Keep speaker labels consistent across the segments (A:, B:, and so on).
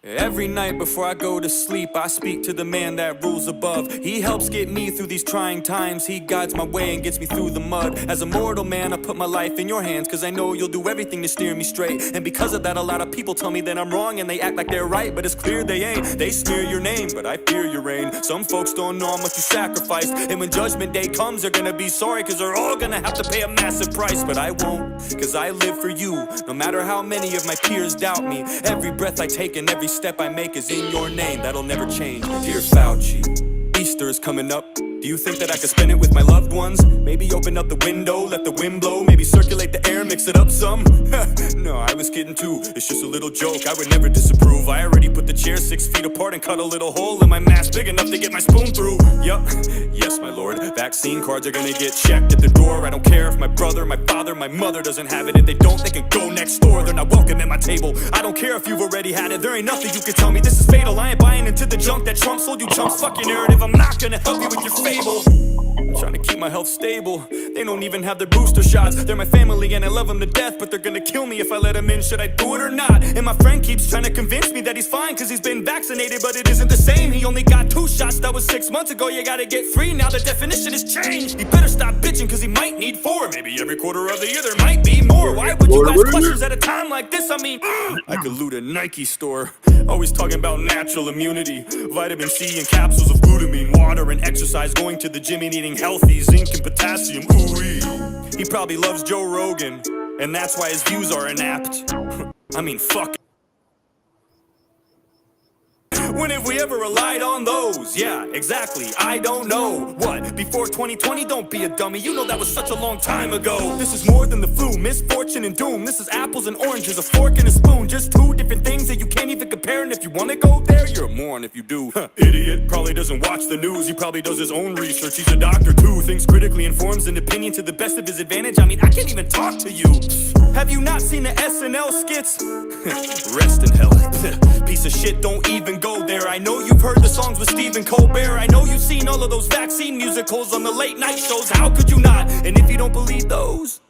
A: Every night before I go to sleep, I speak to the man that rules above. He helps get me through these trying times. He guides my way and gets me through the mud. As a mortal man, I put my life in your hands, cause I know you'll do everything to steer me straight. And because of that, a lot of people tell me that I'm wrong, and they act like they're right, but it's clear they ain't. They smear your name, but I fear your reign. Some folks don't know how much you sacrificed, and when judgment day comes, they're gonna be sorry, cause they're all gonna have to pay a massive price. But I won't, cause I live for you. No matter how many of my peers doubt me, every breath I take and every step I make is in your name. That'll never change. Dear Fauci, Easter is coming up. Do you think that I could spend it with my loved ones? Maybe open up the window, let the wind blow. Maybe circulate the air, mix it up some. No, I was kidding too. It's just a little joke, I would never disapprove. I already put the chair 6 feet apart and cut a little hole in my mask big enough to get my spoon through. Yup, yes my lord. Vaccine cards are gonna get checked at the door. I don't care if my brother, my father, my mother doesn't have it. If they don't, they can go next door. They're not welcome at my table. I don't care if you've already had it. There ain't nothing you can tell me. This is fatal. I ain't buying into the junk that Trump sold you chumps. Fuck your narrative. I'm not gonna help you with your fable. I'm trying to keep my health stable. They don't even have their booster shots. They're my family and I love them to death, but they're gonna kill me if I let them in. Should I do it or not? And my friend keeps trying to convince me that he's fine cause he's been vaccinated, but it isn't the same. He only got 2 shots, that was 6 months ago. You gotta get 3, now the definition has changed. He better stop bitching cause he might need 4. Maybe every quarter of the year there might be more. Why would you ask questions at a time like this? I mean, I could loot a Nike store. Always talking about natural immunity, vitamin C and capsules of glutamine, water and exercise, going to the gym and eating healthy, zinc and potassium. Ooh-wee. He probably loves Joe Rogan, and that's why his views are inapt. I mean, fuck. When have we ever relied on those? Yeah, exactly, I don't know. What, before 2020? Don't be a dummy, you know that was such a long time ago. This is more than the flu, misfortune and doom. This is apples and oranges, a fork and a spoon. Just 2 different things that you can't even compare. And if you wanna go there, you're a moron if you do. Idiot, probably doesn't watch the news. He probably does his own research, he's a doctor too. Thinks critically, informs an opinion to the best of his advantage. I mean, I can't even talk to you. Have you not seen the SNL skits? Rest in hell. Piece of shit, don't even go there. I know you've heard the songs with Stephen Colbert. I know you've seen all of those vaccine musicals on the late night shows. How could you not? And if you don't believe those,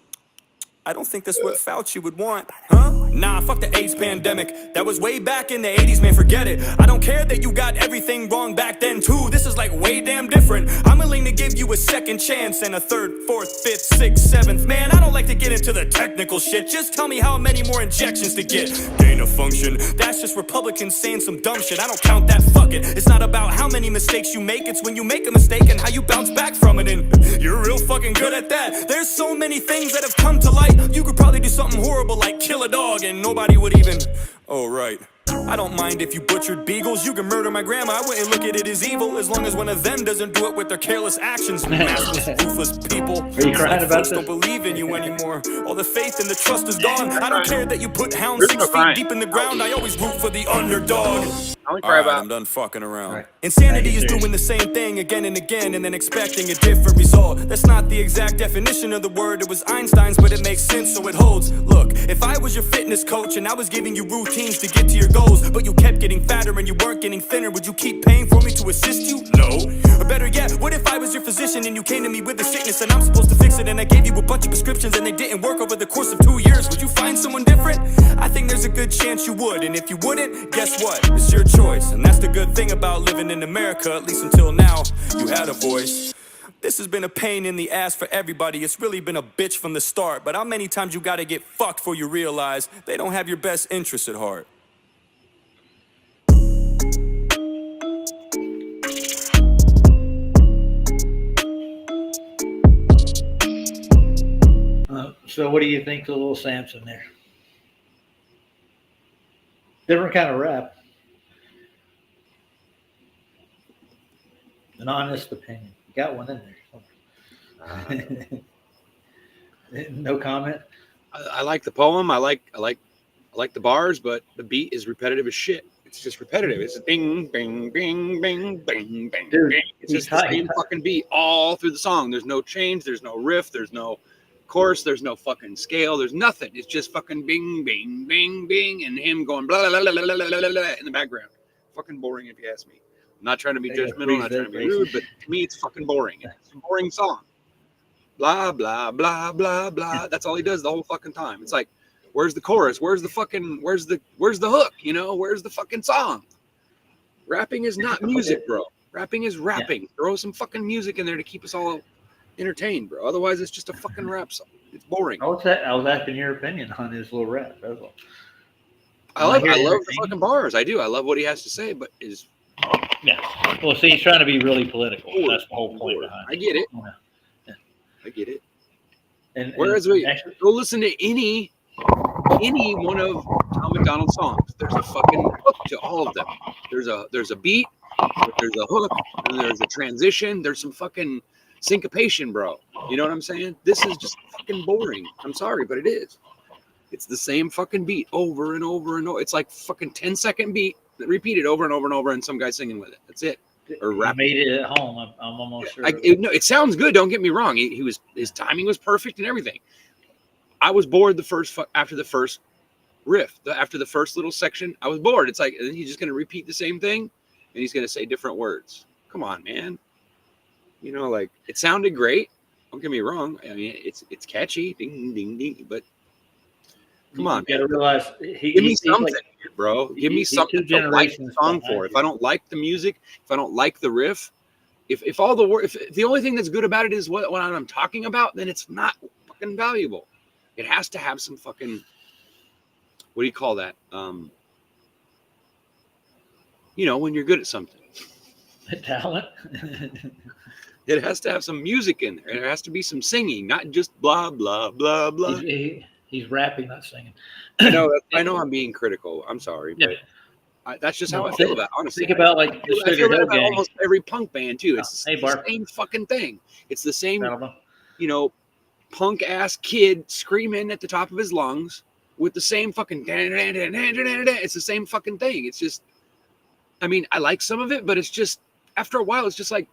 A: I don't think that's what Fauci would want, huh? Nah, fuck the AIDS pandemic. That was way back in the 80s, man, forget it. I don't care that you got everything wrong back then, too. This is like way damn different. I'm willing to give you a second chance and a 3rd, 4th, 5th, 6th, 7th. Man, I don't like to get into the technical shit. Just tell me how many more injections to get. Gain of function, that's just Republicans saying some dumb shit. I don't count that, fuck it. It's not about how many mistakes you make. It's when you make a mistake and how you bounce back from it. And you're real fucking good at that. There's so many things that have come to light. You could probably do something horrible like kill a dog and nobody would even... Oh, right. I don't mind if you butchered beagles. You can murder my grandma, I wouldn't look at it as evil, as long as one of them doesn't do it with their careless actions. Massless, ruthless people.
B: Are you crying about this?
A: Don't believe in you anymore. All the faith and the trust is gone. I don't care that you put hounds 6 feet deep in the ground. I always root for the underdog. Alright, I'm done fucking around. Right. Insanity is doing the same thing again and again and then expecting a different result. That's not the exact definition of the word. It was Einstein's, but it makes sense, so it holds. Look, if I was your fitness coach and I was giving you routines to get to your goals, but you kept getting fatter and you weren't getting thinner, would you keep paying for me to assist you? No. Or better yet, what if I was your physician and you came to me with a sickness and I'm supposed to fix it, and I gave you a bunch of prescriptions and they didn't work over the course of 2 years? Would you find someone different? I think there's a good chance you would, and if you wouldn't, guess what? It's your choice, and that's the good thing about living in America. At least until now, you had a voice. This has been a pain in the ass for everybody. It's really been a bitch from the start. But how many times you gotta get fucked before you realize they don't have your best interests at heart?
B: So what do you think of Little Samson there? Different kind of rap. An honest opinion. You got one in there. No comment.
C: I like the poem. I like the bars, but the beat is repetitive as shit. It's just repetitive. It's a bing, bing, bing, bing, bing, bing,
B: Dude,
C: bing. It's just the same fucking beat all through the song. There's no change. There's no riff. There's no chorus. There's no fucking scale. There's nothing. It's just fucking bing, bing, bing, bing, and him going blah, blah, blah, blah, blah, blah, blah, blah, in the background. Fucking boring if you ask me. I'm not trying to be judgmental, not trying to be rude, but to me, it's fucking boring. It's a boring song. Blah, blah, blah, blah, blah. That's all he does the whole fucking time. It's like, Where's the chorus? Where's the hook? You know, where's the fucking song? Rapping is not music, bro. Rapping is rapping. Yeah. Throw some fucking music in there to keep us all entertained, bro. Otherwise, it's just a fucking rap song. It's boring.
B: I was asking your opinion on his little rap. That's all.
C: I love the fucking bars. I do. I love what he has to say, but is
B: Well, see, he's trying to be really political. That's the whole point behind it.
C: I get it.
B: Yeah.
C: I get it.
B: And
C: whereas go listen to any one of Tom McDonald's songs. There's a fucking hook to all of them. There's a beat, there's a hook, and there's a transition. There's some fucking syncopation, bro. You know what I'm saying? This is just fucking boring. I'm sorry, but it is. It's the same fucking beat over and over and over. It's like fucking 10-second beat repeated over and over and over, and some guy singing with it. That's it. Or rap.
B: Made it at home. I'm almost sure.
C: It sounds good. Don't get me wrong. His timing was perfect and everything. I was bored after the first riff, after the first little section. I was bored. It's like he's just going to repeat the same thing, and he's going to say different words. Come on, man. You know, like it sounded great. Don't get me wrong. I mean, it's catchy, ding ding ding. But come on,
B: you got to realize.
C: Give me something, bro. Give me something to like the song for. If I don't like the music, if I don't like the riff, if the only thing that's good about it is what I'm talking about, then it's not fucking valuable. It has to have some fucking, what do you call that? You know, when you're good at something.
B: Talent.
C: It has to have some music in there. There has to be some singing, not just blah blah blah blah.
B: He's rapping, not singing.
C: I know. I'm being critical. I'm sorry, but that's just how I feel about it, honestly.
B: Think about like the Sugar Hill Gang.
C: Almost every punk band too. It's the same fucking thing. It's the same, you know, punk ass kid screaming at the top of his lungs with the same fucking. It's the same fucking thing. It's just, I mean, I like some of it, but it's just after a while, it's just like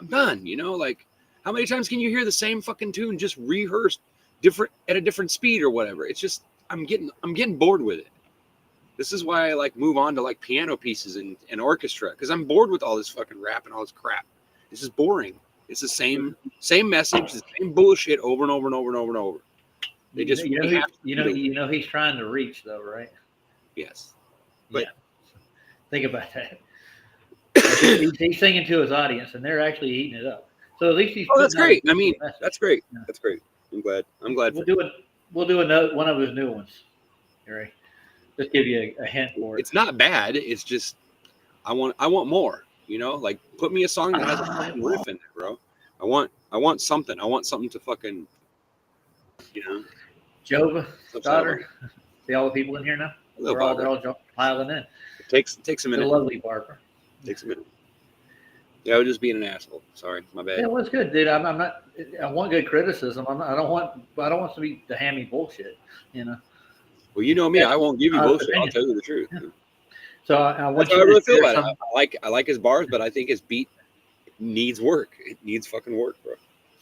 C: I'm done. You know, like how many times can you hear the same fucking tune just rehearsed? Different at a different speed or whatever. It's just I'm getting bored with it. This is why I like move on to like piano pieces and orchestra, because I'm bored with all this fucking rap and all this crap. This is boring. It's the same message, the same bullshit over and over and over and over and over. They just
B: you know he's trying to reach though, right?
C: Yes. But
B: think about that. He's singing to his audience and they're actually eating it up. So at least he's
C: that's great. I mean, that's great. Yeah. That's great. I'm glad.
B: We'll do one of his new ones. All right. Just give you a hint for it.
C: It's not bad. It's just I want more. You know, like put me a song that has a fucking riff in it, bro. I want something. I want something to fucking, you know.
B: Jova, daughter. See all the people in here now? They're all piling in.
C: It takes a minute.
B: The lovely Barbara.
C: Takes a minute. Yeah, I was just being an asshole. Sorry, my bad.
B: Yeah, well, it's good, dude. I'm not. I want good criticism. I don't want to be the hammy bullshit. You know.
C: Well, you know me. I won't give you bullshit. I'll tell you the truth.
B: Yeah. So I want
C: That's how I really feel about it. I like his bars, but I think his beat needs work. It needs fucking work, bro.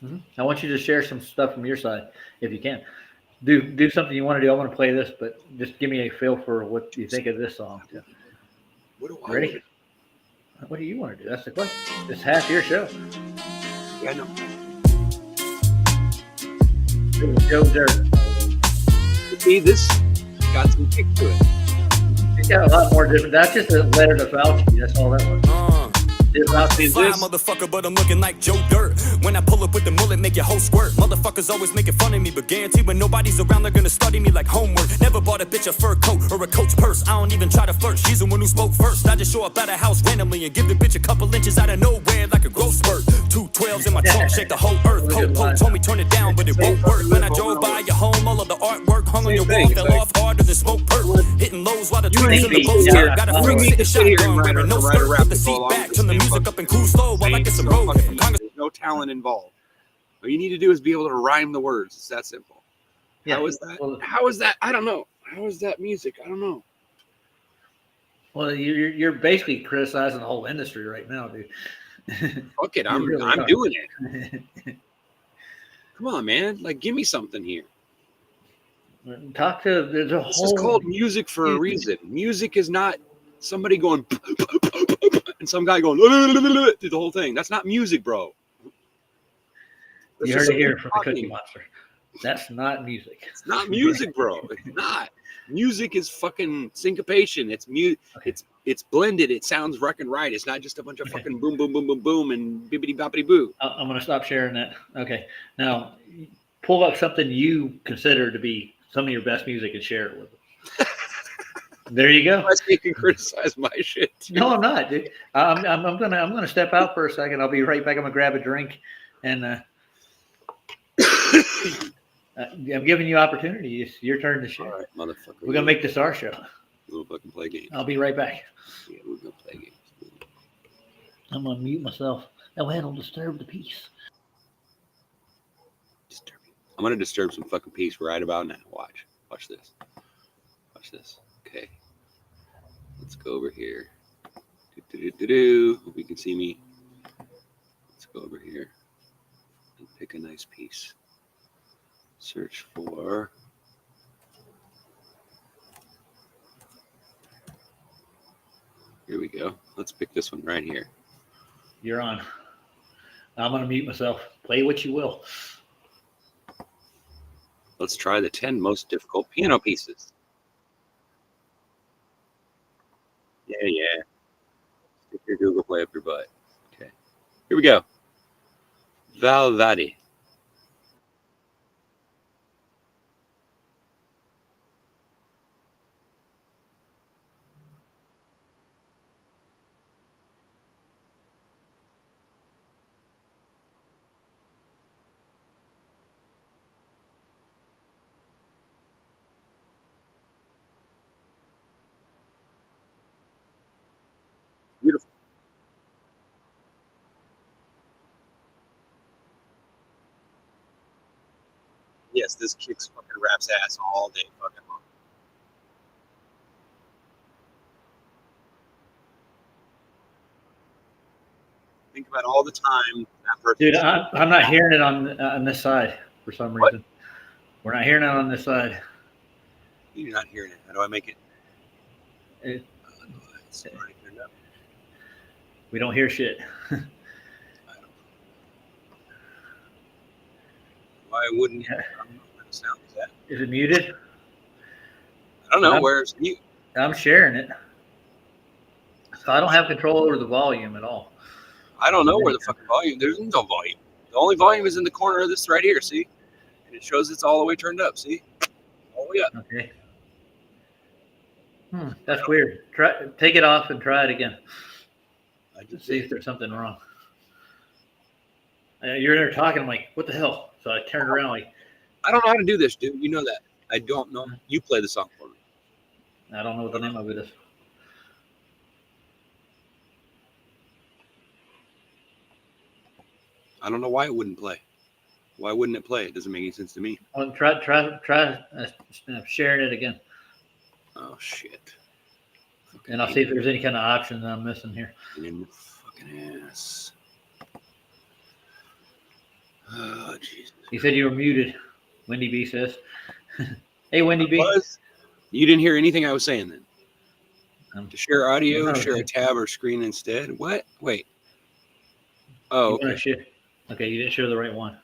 B: Mm-hmm. I want you to share some stuff from your side, if you can. Do something you want to do. I want to play this, but just give me a feel for what you think of this song.
C: What do I
B: Ready?
C: want?
B: What do you want to do? That's the question. It's half your show.
C: Yeah, I know.
B: Joe Dirt.
C: See, this got some kick to it.
B: It's got a lot more different. That's just a letter to Fauci. That's all that was.
A: Fly motherfucker, but I'm looking like Joe Dirt. When I pull up with the mullet, make your whole squirt. Motherfuckers always making fun of me, but guarantee when nobody's around, they're gonna study me like homework. Never bought a bitch a fur coat or a coach purse. I don't even try to flirt. She's the one who spoke first. I just show up at a house randomly and give the bitch a couple inches out of nowhere like a growth spurt. 212s in my trunk, shake the whole earth. Pope told me turn it down, but it won't work. When I drove by your home, all of the artwork hung on your wall fell off harder than smoke perk. Hitting lows while the twins in the boat skirt. Got a freak sitting shotgun, wearing no skirt. Put the seat back, turn the music up and cool slow while I get some road.
C: There's no talent involved. All you need to do is be able to rhyme the words. It's that simple. Yeah. How is that? How is that? I don't know. How is that music? I don't know.
B: Well, you're basically criticizing the whole industry right now, dude.
C: Fuck it, I'm doing it. Come on, man. Like, give me something here.
B: There's a whole.
C: This is called music for a reason. Music is not somebody going and some guy going through the whole thing. That's not music, bro.
B: You heard it here from the Cookie Monster. That's not music.
C: It's not music, bro. It's not. Music is fucking syncopation. It's
B: Okay.
C: It's blended. It sounds fucking right. It's not just a bunch of fucking boom, boom, boom, boom, boom, and bibbity boppity boo.
B: I'm going to stop sharing that. Okay. Now, pull up something you consider to be some of your best music and share it with us. There you go.
C: You can criticize my shit too.
B: No, I'm not, dude. I'm gonna step out for a second. I'll be right back. I'm gonna grab a drink, and I'm giving you opportunity. It's your turn to share.
C: All right, motherfucker.
B: We're gonna make this our show.
C: We'll fucking play games.
B: I'll be right back.
C: Yeah, we're gonna play games.
B: I'm gonna mute myself. That way I don't disturb the peace.
C: Disturbing. I'm gonna disturb some fucking peace right about now. Watch this. Watch this. Okay. Let's go over here. Hope you can see me. Let's go over here and pick a nice piece. Search for. Here we go. Let's pick this one right here.
B: You're on. I'm gonna mute myself. Play what you will.
C: Let's try the 10 most difficult piano pieces. Yeah. Stick your Google Play up your butt. Okay. Here we go. Valvadi. Beautiful. Yes, this kicks fucking rap's ass all day fucking long. Think about all the time that person.
B: Dude, I'm not hearing it on this side for some reason. We're not hearing it on this side.
C: You're not hearing it. How do I make it?
B: It's we don't hear shit.
C: Why wouldn't you? I don't know where the sound is at.
B: Is it muted?
C: I don't know. Where's mute?
B: I'm sharing it. So I don't have control over the volume at all.
C: I don't know where the fucking volume. There's no volume. The only volume is in the corner of this right here. See? And it shows it's all the way turned up. See? All the way up.
B: Okay. That's weird. Take it off and try it again.
C: I just
B: See if there's something wrong. You're there talking. I'm like, what the hell? So I turned around like,
C: I don't know how to do this, dude. You know that. I don't know. You play the song for me.
B: I don't know what the name of it is.
C: I don't know why it wouldn't play. Why wouldn't it play? It doesn't make any sense to me.
B: Well, try sharing it again.
C: Oh shit.
B: And I'll see if there's any kind of option that I'm missing here.
C: In the fucking ass. Oh Jesus.
B: You said you were muted. Wendy B says. Hey, Wendy B.
C: You didn't hear anything I was saying then. To share audio,
B: No,
C: share a tab or screen instead. What? Wait. Oh, okay.
B: Okay, you didn't share the right one.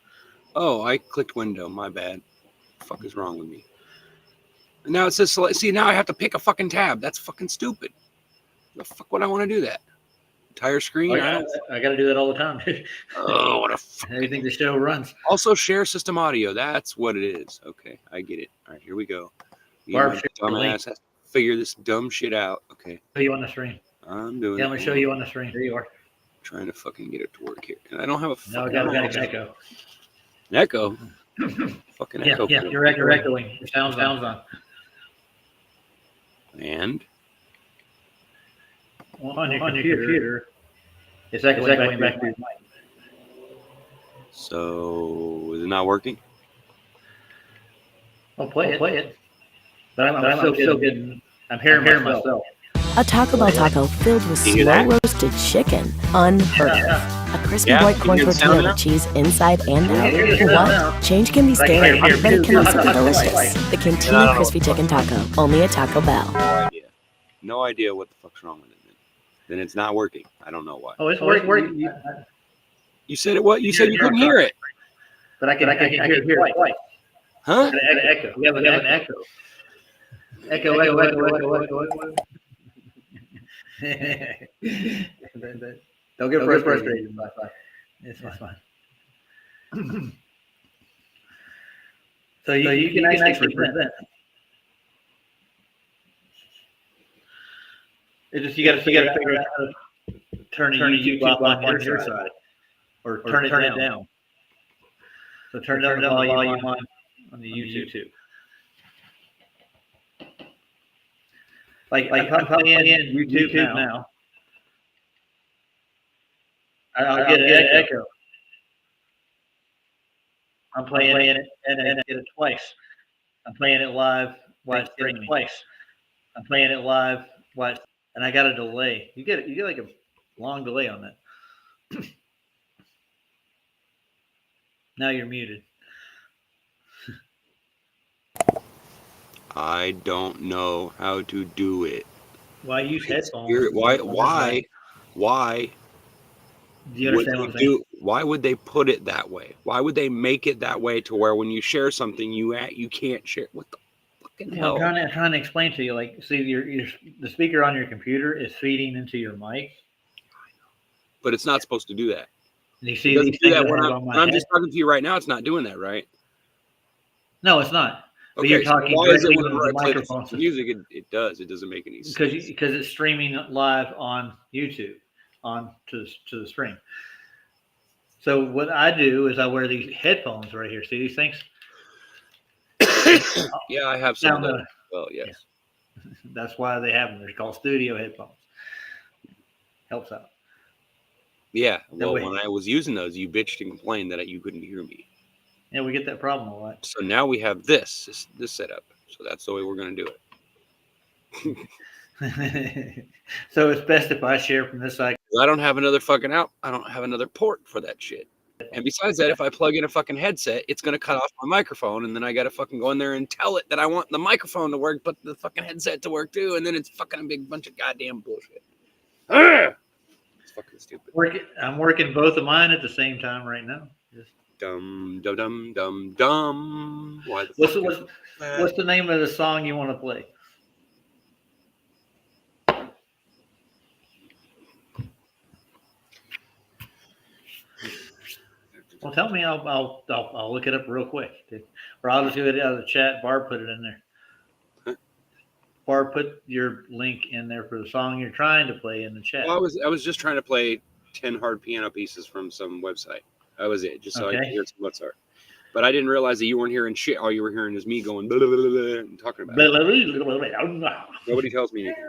C: Oh, I clicked window. My bad. What the fuck is wrong with me? And now it says select. See, now I have to pick a fucking tab. That's fucking stupid. The fuck would I want to do that? Entire screen?
B: I got to do that all the time.
C: Oh, what a fuck.
B: Everything the show runs.
C: Also, share system audio. That's what it is. Okay, I get it. All right, here we go.
B: Barb,
C: dumbass has to figure this dumb shit out. Okay.
B: Show you on the screen.
C: I'm doing
B: it. I'm going to show you on the screen. There you are.
C: Trying to fucking get it to work here. And I don't have a fucking...
B: No, I got an echo.
C: Echo? Fucking echo.
B: Yeah, you're echoing. Your sound's on.
C: And?
B: On your computer, it's echoing back to your mic.
C: So, is it not working?
B: I'll play it. But I'm still getting... I'm hearing myself.
D: A Taco Bell taco filled with slow roasted chicken. Unheard of. A crispy white corn tortilla with cheese inside and out. What? Change can be scary, but it can also be delicious. The Cantina Crispy Chicken Taco, only at Taco Bell.
C: No idea. No idea what the fuck's wrong with it. Then it's not working. I don't know why.
B: Oh, it's working.
C: You said it what? You said you couldn't hear it.
B: But I can hear it twice.
C: Huh?
B: Echo. We have an echo. Echo. Don't get frustrated. It's fine. So you can actually present. It's just you got to figure out how to turn YouTube off on your side, or turn it down. So turn down the volume on the YouTube. Like I'm playing in YouTube now. I'll get an echo. I'm playing it and I get it twice. I'm playing it live while it's streaming twice. I'm playing it live while and I got a delay. You get like a long delay on that. Now you're muted.
C: I don't know how to do it.
B: Why use headphones?
C: Why?
B: Do you understand what I'm saying?
C: Why would they put it that way? Why would they make it that way to where when you share something you can't share? What the fucking hell?
B: I'm trying to explain to you. Like, see, the speaker on your computer is feeding into your mic,
C: but it's not supposed to do that.
B: And you see,
C: do that when I'm just talking to you right now. It's not doing that, right?
B: No, it's not. But
C: okay,
B: you're talking
C: so why is it
B: directly
C: when
B: to the microphone?
C: Music, it does. It doesn't make any sense.
B: Because it's streaming live on YouTube, to the stream. So what I do is I wear these headphones right here. See these things?
C: Yeah, I have some of those. Well, yes.
B: Yeah. That's why they have them. They're called studio headphones. Helps out.
C: Yeah. Well, when I was using those, you bitched and complained that you couldn't hear me.
B: Yeah, we get that problem a lot.
C: So now we have this setup. So that's the way we're going to do
B: it. So it's best if I share from this side.
C: I don't have another fucking out. I don't have another port for that shit. And besides that, if I plug in a fucking headset, it's going to cut off my microphone. And then I got to fucking go in there and tell it that I want the microphone to work, but the fucking headset to work too. And then it's fucking a big bunch of goddamn bullshit. It's fucking stupid.
B: I'm working both of mine at the same time right now. Just
C: dumb. Why
B: what's the name of the song you want to play? Well, tell me. I'll look it up real quick, or I'll just do it out of the chat. Barb put it in there.
C: Huh?
B: Barb, put your link in there for the song you're trying to play in the chat.
C: Well, I was just trying to play 10 hard piano pieces from some website. That was it, just so I could hear some Mozart. But I didn't realize that you weren't hearing shit. All you were hearing is me going blah, blah, blah, blah, and talking about it. Nobody tells me anything.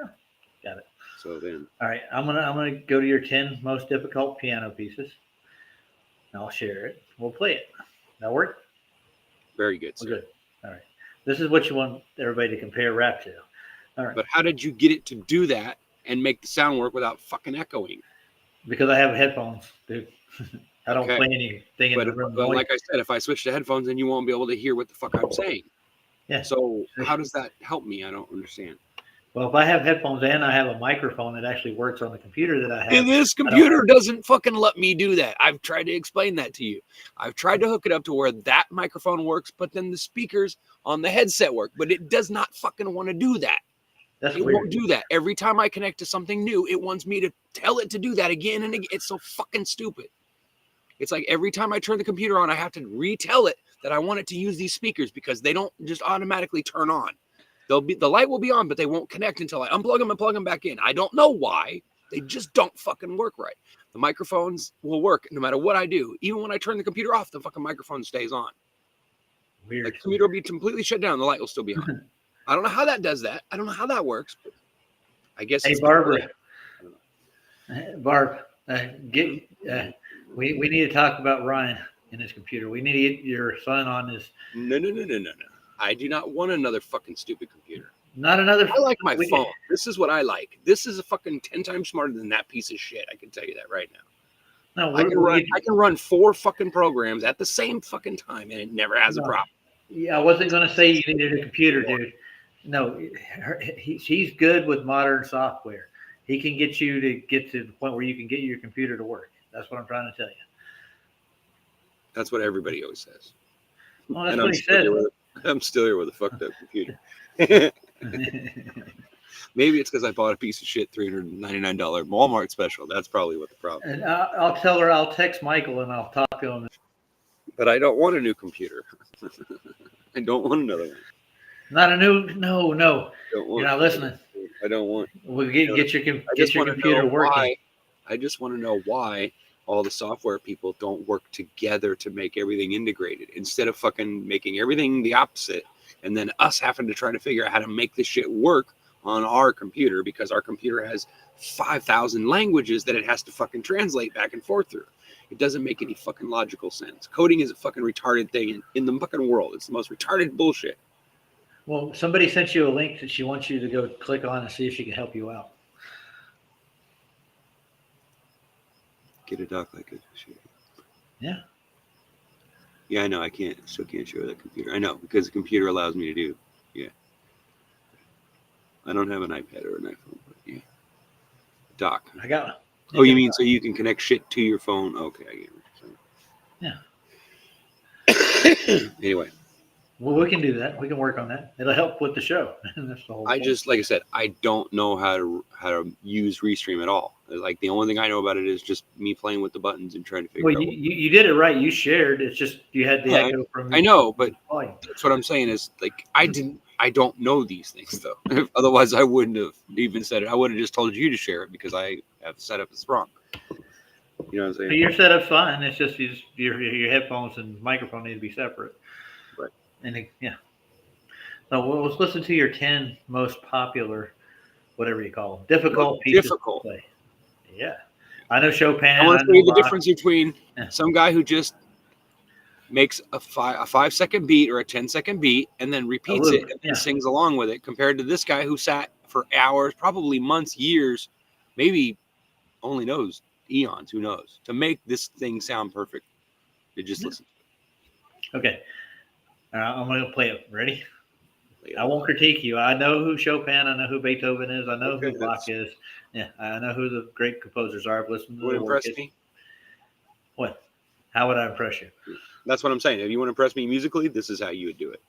B: Got it.
C: So then,
B: all right, I'm gonna go to your 10 most difficult piano pieces. I'll share it. We'll play it. That work?
C: Very good. Sir.
B: Good. All right. This is what you want everybody to compare rap to. All right.
C: But how did you get it to do that and make the sound work without fucking echoing?
B: Because I have headphones, dude. I don't play anything in the room.
C: But like I said, if I switch to headphones, then you won't be able to hear what the fuck I'm saying.
B: Yeah.
C: So how does that help me? I don't understand.
B: Well, if I have headphones and I have a microphone that actually works on the computer that I have.
C: And this computer doesn't fucking let me do that. I've tried to explain that to you. I've tried to hook it up to where that microphone works, but then the speakers on the headset work. But it does not fucking want to do that.
B: That's
C: it
B: weird.
C: Won't do that. Every time I connect to something new, it wants me to tell it to do that again and again. It's so fucking stupid. It's like every time I turn the computer on, I have to retell it that I want it to use these speakers because they don't just automatically turn on. The light will be on, but they won't connect until I unplug them and plug them back in. I don't know why. They just don't fucking work right. The microphones will work no matter what I do. Even when I turn the computer off, the fucking microphone stays on.
B: Weird.
C: The computer will be completely shut down. The light will still be on. I don't know how that does that. I don't know how that works. But I guess.
B: Hey, Barbara. Barb, we need to talk about Ryan and his computer. We need to get your son on this.
C: No. I do not want another fucking stupid computer.
B: Not another.
C: I like my phone. This is what I like. This is a fucking 10 times smarter than that piece of shit. I can tell you that right now.
B: No,
C: I can run 4 fucking programs at the same fucking time, and it never has a problem.
B: Yeah, I wasn't going to say you needed a computer, dude. No, he's good with modern software. He can get you to get to the point where you can get your computer to work. That's what I'm trying to tell you.
C: That's what everybody always says.
B: Well, that's what he said.
C: I'm still here with a fucked up computer. Maybe it's because I bought a piece of shit $399 Walmart special. That's probably what the problem is.
B: And I'll tell her, I'll text Michael and I'll talk to him.
C: But I don't want a new computer. I don't want another one.
B: Not a new, no. You're not listening.
C: I don't want.
B: We'll get your computer working.
C: I just want to know why all the software people don't work together to make everything integrated instead of fucking making everything the opposite, and then us having to try to figure out how to make this shit work on our computer because our computer has 5,000 languages that it has to fucking translate back and forth through. It doesn't make any fucking logical sense. Coding is a fucking retarded thing in the fucking world. It's the most retarded bullshit.
B: Well, somebody sent you a link that she wants you to go click on and see if she can help you out.
C: Get a dock like a shit.
B: Yeah.
C: Yeah, I know. I still can't show that computer. I know, because the computer allows me to do. Yeah. I don't have an iPad or an iPhone, but yeah. Dock.
B: I got it.
C: Oh, you mean so you can connect shit to your phone? Okay, I get
B: it. Yeah.
C: Anyway.
B: Well, we can do that. We can work on that. It'll help with the show. That's the whole point.
C: Like I said, I don't know how to use Restream at all. Like the only thing I know about it is just me playing with the buttons and trying to figure out.
B: Well, you did it right. You shared. It's just you had the echo from.
C: I know, but that's what I'm saying is like I don't know these things though. Otherwise, I wouldn't have even said it. I would have just told you to share it because I have set up as wrong. You know what I'm saying?
B: Your setup's fine. It's just your headphones and microphone need to be separate.
C: Right.
B: And yeah. So let's listen to your 10 most popular, whatever you call them, difficult pieces to play. Yeah. I know Chopin.
C: I want to tell you the difference between some guy who just makes a 5-second beat or a 10-second beat and then repeats it and sings along with it compared to this guy who sat for hours, probably months, years, maybe only knows eons, who knows, to make this thing sound perfect. You just listen.
B: Okay. I'm going to play it. Ready? I won't critique you. I know who Chopin, I know who Beethoven is, I know who Bach is. Yeah, I know who the great composers are. I've listened to
C: their work. Me?
B: What? How would I impress you?
C: That's what I'm saying. If you want to impress me musically, this is how you would do it.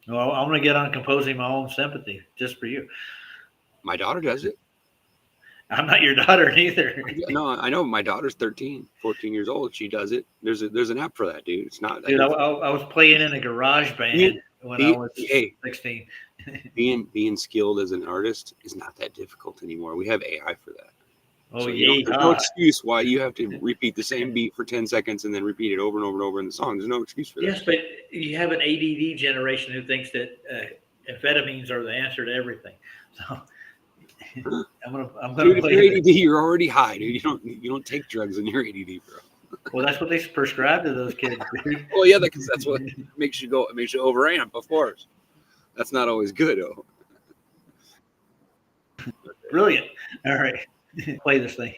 B: Well, I'm going to get on composing my own sympathy just for you.
C: My daughter does it.
B: I'm not your daughter either.
C: No, I know my daughter's 13, 14 years old. She does it. There's an app for that, dude. It's not.
B: Dude, I was playing in a garage band when I was 16.
C: Being skilled as an artist is not that difficult anymore. We have AI for that.
B: Oh,
C: so
B: yeah.
C: There's no excuse why you have to repeat the same beat for 10 seconds and then repeat it over and over and over in the song. There's no excuse for that.
B: Yes, but you have an ADD generation who thinks that amphetamines are the answer to everything. So I'm gonna
C: dude,
B: play.
C: If you're ADD, you're already high, dude. You don't take drugs when you're ADD, bro.
B: Well, that's what they prescribe to those kids.
C: Well, yeah, because that's what makes you go. It makes you overamp, of course. That's not always good, though.
B: Brilliant. All right, play this thing.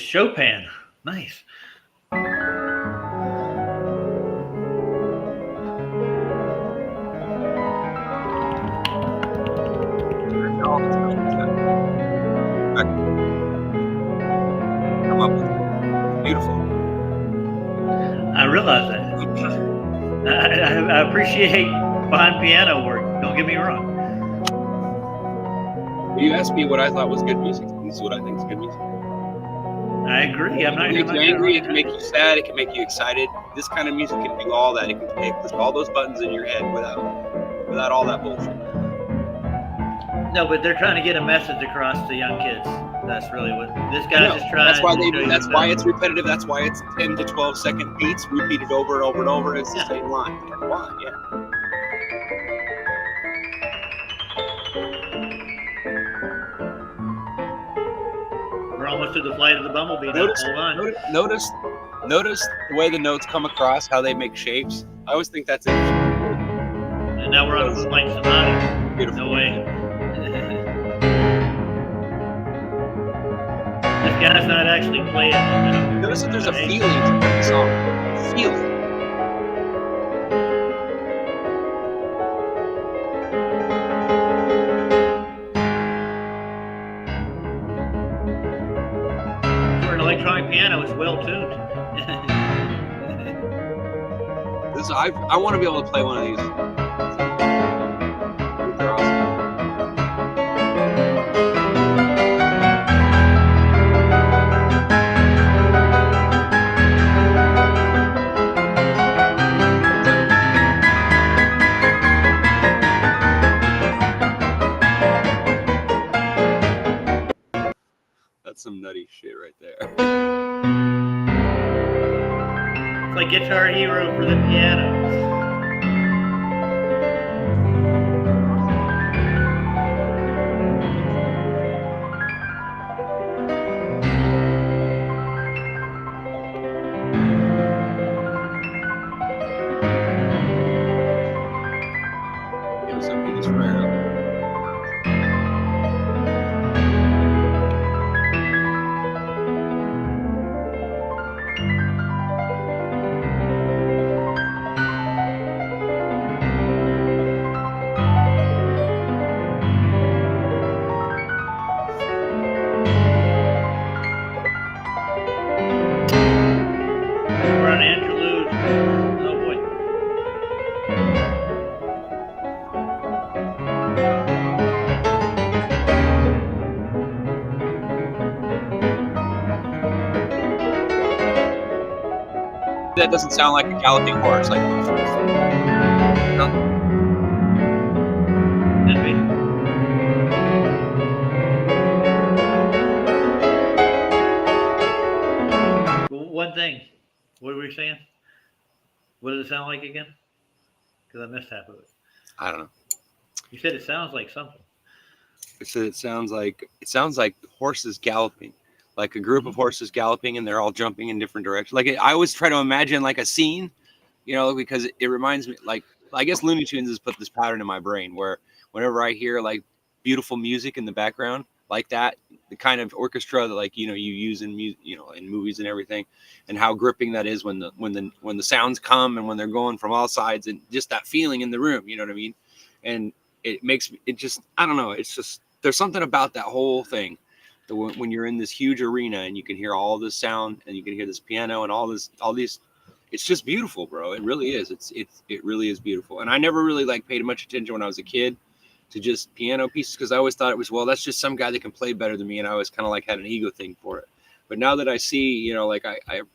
B: Chopin. Nice.
C: Beautiful.
B: I realize that. I appreciate fine piano work. Don't get me wrong.
C: You asked me what I thought was good music. This is what I think is good music.
B: I agree. I'm not.
C: It can make you angry. It can make you sad. It can make you excited. This kind of music can do all that. It can push all those buttons in your head without without all that bullshit.
B: No, but they're trying to get a message across to young kids. That's really what this guy's just trying.
C: That's why it's repetitive. That's why it's 10 to 12-second beats repeated over and over and over. It's the same line. Why? Yeah.
B: We're almost to the flight of the bumblebee.
C: Notice the way the notes come across, how they make shapes. I always think that's interesting.
B: And now we're on a Mike Sonata.
C: Beautiful.
B: No way. This guy's not actually playing.
C: Notice that there's a feeling to the song. Feeling.
B: For an electronic piano, it's well tuned.
C: I want to be able to play one of these. They're awesome. That's some nutty shit right there.
B: It's like Guitar Hero for the piano.
C: Give us some Venus Fryer.
B: We're on an interlude. Oh boy.
C: That doesn't sound like a galloping horse. Like, no.
B: Could be. Well, one thing. What were we saying? What does it sound like again? Because I missed half of it.
C: I don't know.
B: You said it sounds like something.
C: It sounds like horses galloping, like a group of horses galloping, and they're all jumping in different directions. Like I always try to imagine like a scene, because it reminds me, like, I guess Looney Tunes has put this pattern in my brain where whenever I hear like beautiful music in the background like that, the kind of orchestra that like you use in in movies and everything, and how gripping that is when the sounds come and when they're going from all sides, and just that feeling in the room, you know what I mean? And it makes it just, I don't know, it's just, there's something about that whole thing that when you're in this huge arena and you can hear all this sound and you can hear this piano and all these, it's just beautiful, bro. It really is. It really is beautiful. And I never really like paid much attention when I was a kid to just piano pieces, because I always thought it was, well, that's just some guy that can play better than me, and I always kind of like had an ego thing for it. But now that I see, like I've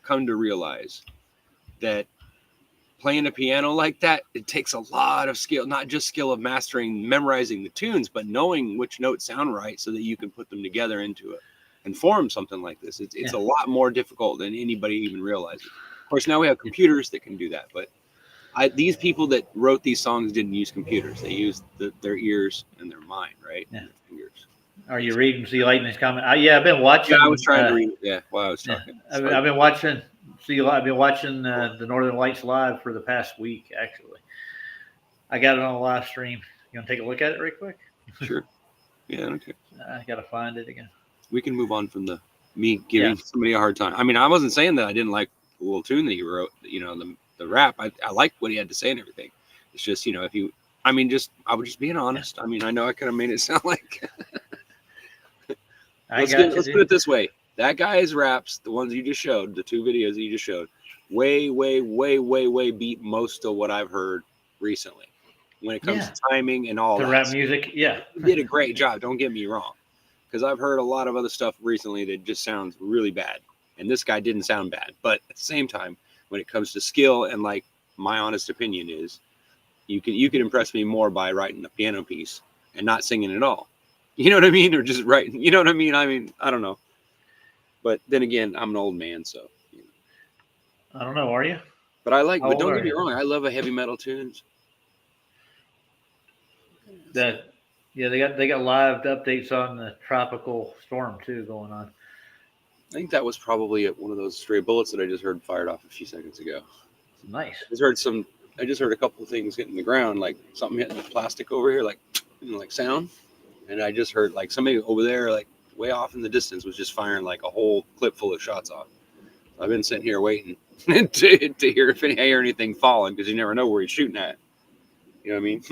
C: come to realize that playing a piano like that, it takes a lot of skill, not just skill of memorizing the tunes, but knowing which notes sound right so that you can put them together into it and form something like this. It's a lot more difficult than anybody even realizes. Of course, now we have computers that can do that, but these people that wrote these songs didn't use computers. They used their ears and their mind, right?
B: Yeah.
C: And their fingers.
B: Are you reading? See, like this comment? I've been watching.
C: Yeah, I was trying to read. Yeah, while I was talking.
B: I've been watching. I've been watching the Northern Lights live for the past week. Actually, I got it on a live stream. You want to take a look at it real quick?
C: Sure. Yeah, okay.
B: I got to find it again.
C: We can move on from me giving somebody a hard time. I mean, I wasn't saying that I didn't like the little tune that he wrote. The rap. I liked what he had to say and everything. It's just, I was just being honest. I mean, I know I kind of made it sound like. Let's put it this way. That guy's raps, the ones you just showed, the two videos that you just showed, way beat most of what I've heard recently when it comes to timing and all that.
B: The rap music, yeah.
C: He did a great job, don't get me wrong. Because I've heard a lot of other stuff recently that just sounds really bad. And this guy didn't sound bad. But at the same time, when it comes to skill and like my honest opinion is, You can impress me more by writing a piano piece and not singing at all. You know what I mean? Or just writing. You know what I mean? I don't know. But then again, I'm an old man, so. You know.
B: I don't know. Are you?
C: But
B: How
C: but
B: old
C: don't
B: are
C: get me
B: you?
C: wrong. I love a heavy metal tunes.
B: Yeah, they got live updates on the tropical storm too going on.
C: I think that was probably one of those stray bullets that I just heard fired off a few seconds ago.
B: Nice.
C: I just heard a couple of things hitting the ground, like something hitting the plastic over here, like like sound. And I just heard like somebody over there, like way off in the distance, was just firing like a whole clip full of shots off. So I've been sitting here waiting to hear if I hear anything falling, because you never know where he's shooting at. You know what I mean?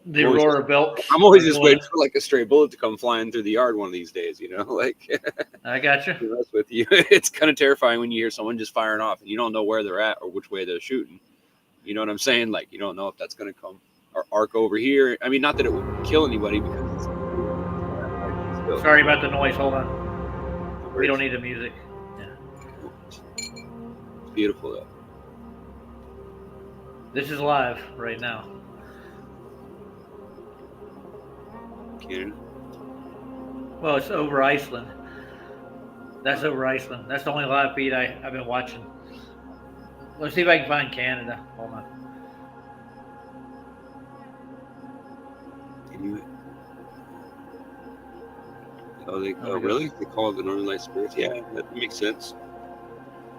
B: The Aurora belts.
C: I'm always
B: are
C: just
B: going-
C: waiting for like a stray bullet to come flying through the yard one of these days. Like.
B: I got
C: To
B: you.
C: be honest with you, it's kind of terrifying when you hear someone just firing off and you don't know where they're at or which way they're shooting. You know what I'm saying? Like, you don't know if that's going to come or arc over here. I mean, not that it would kill anybody, because it's still,
B: Sorry about the noise. Hold on. We don't need the music. Yeah.
C: it's beautiful though.
B: This is live right now.
C: Canada.
B: Well, it's over Iceland. That's over Iceland. That's the only live feed I've been watching. Let's see if I can find Canada. Hold on.
C: Inuit. Oh, really? They call it the Northern Light Spirits? Yeah, that makes sense.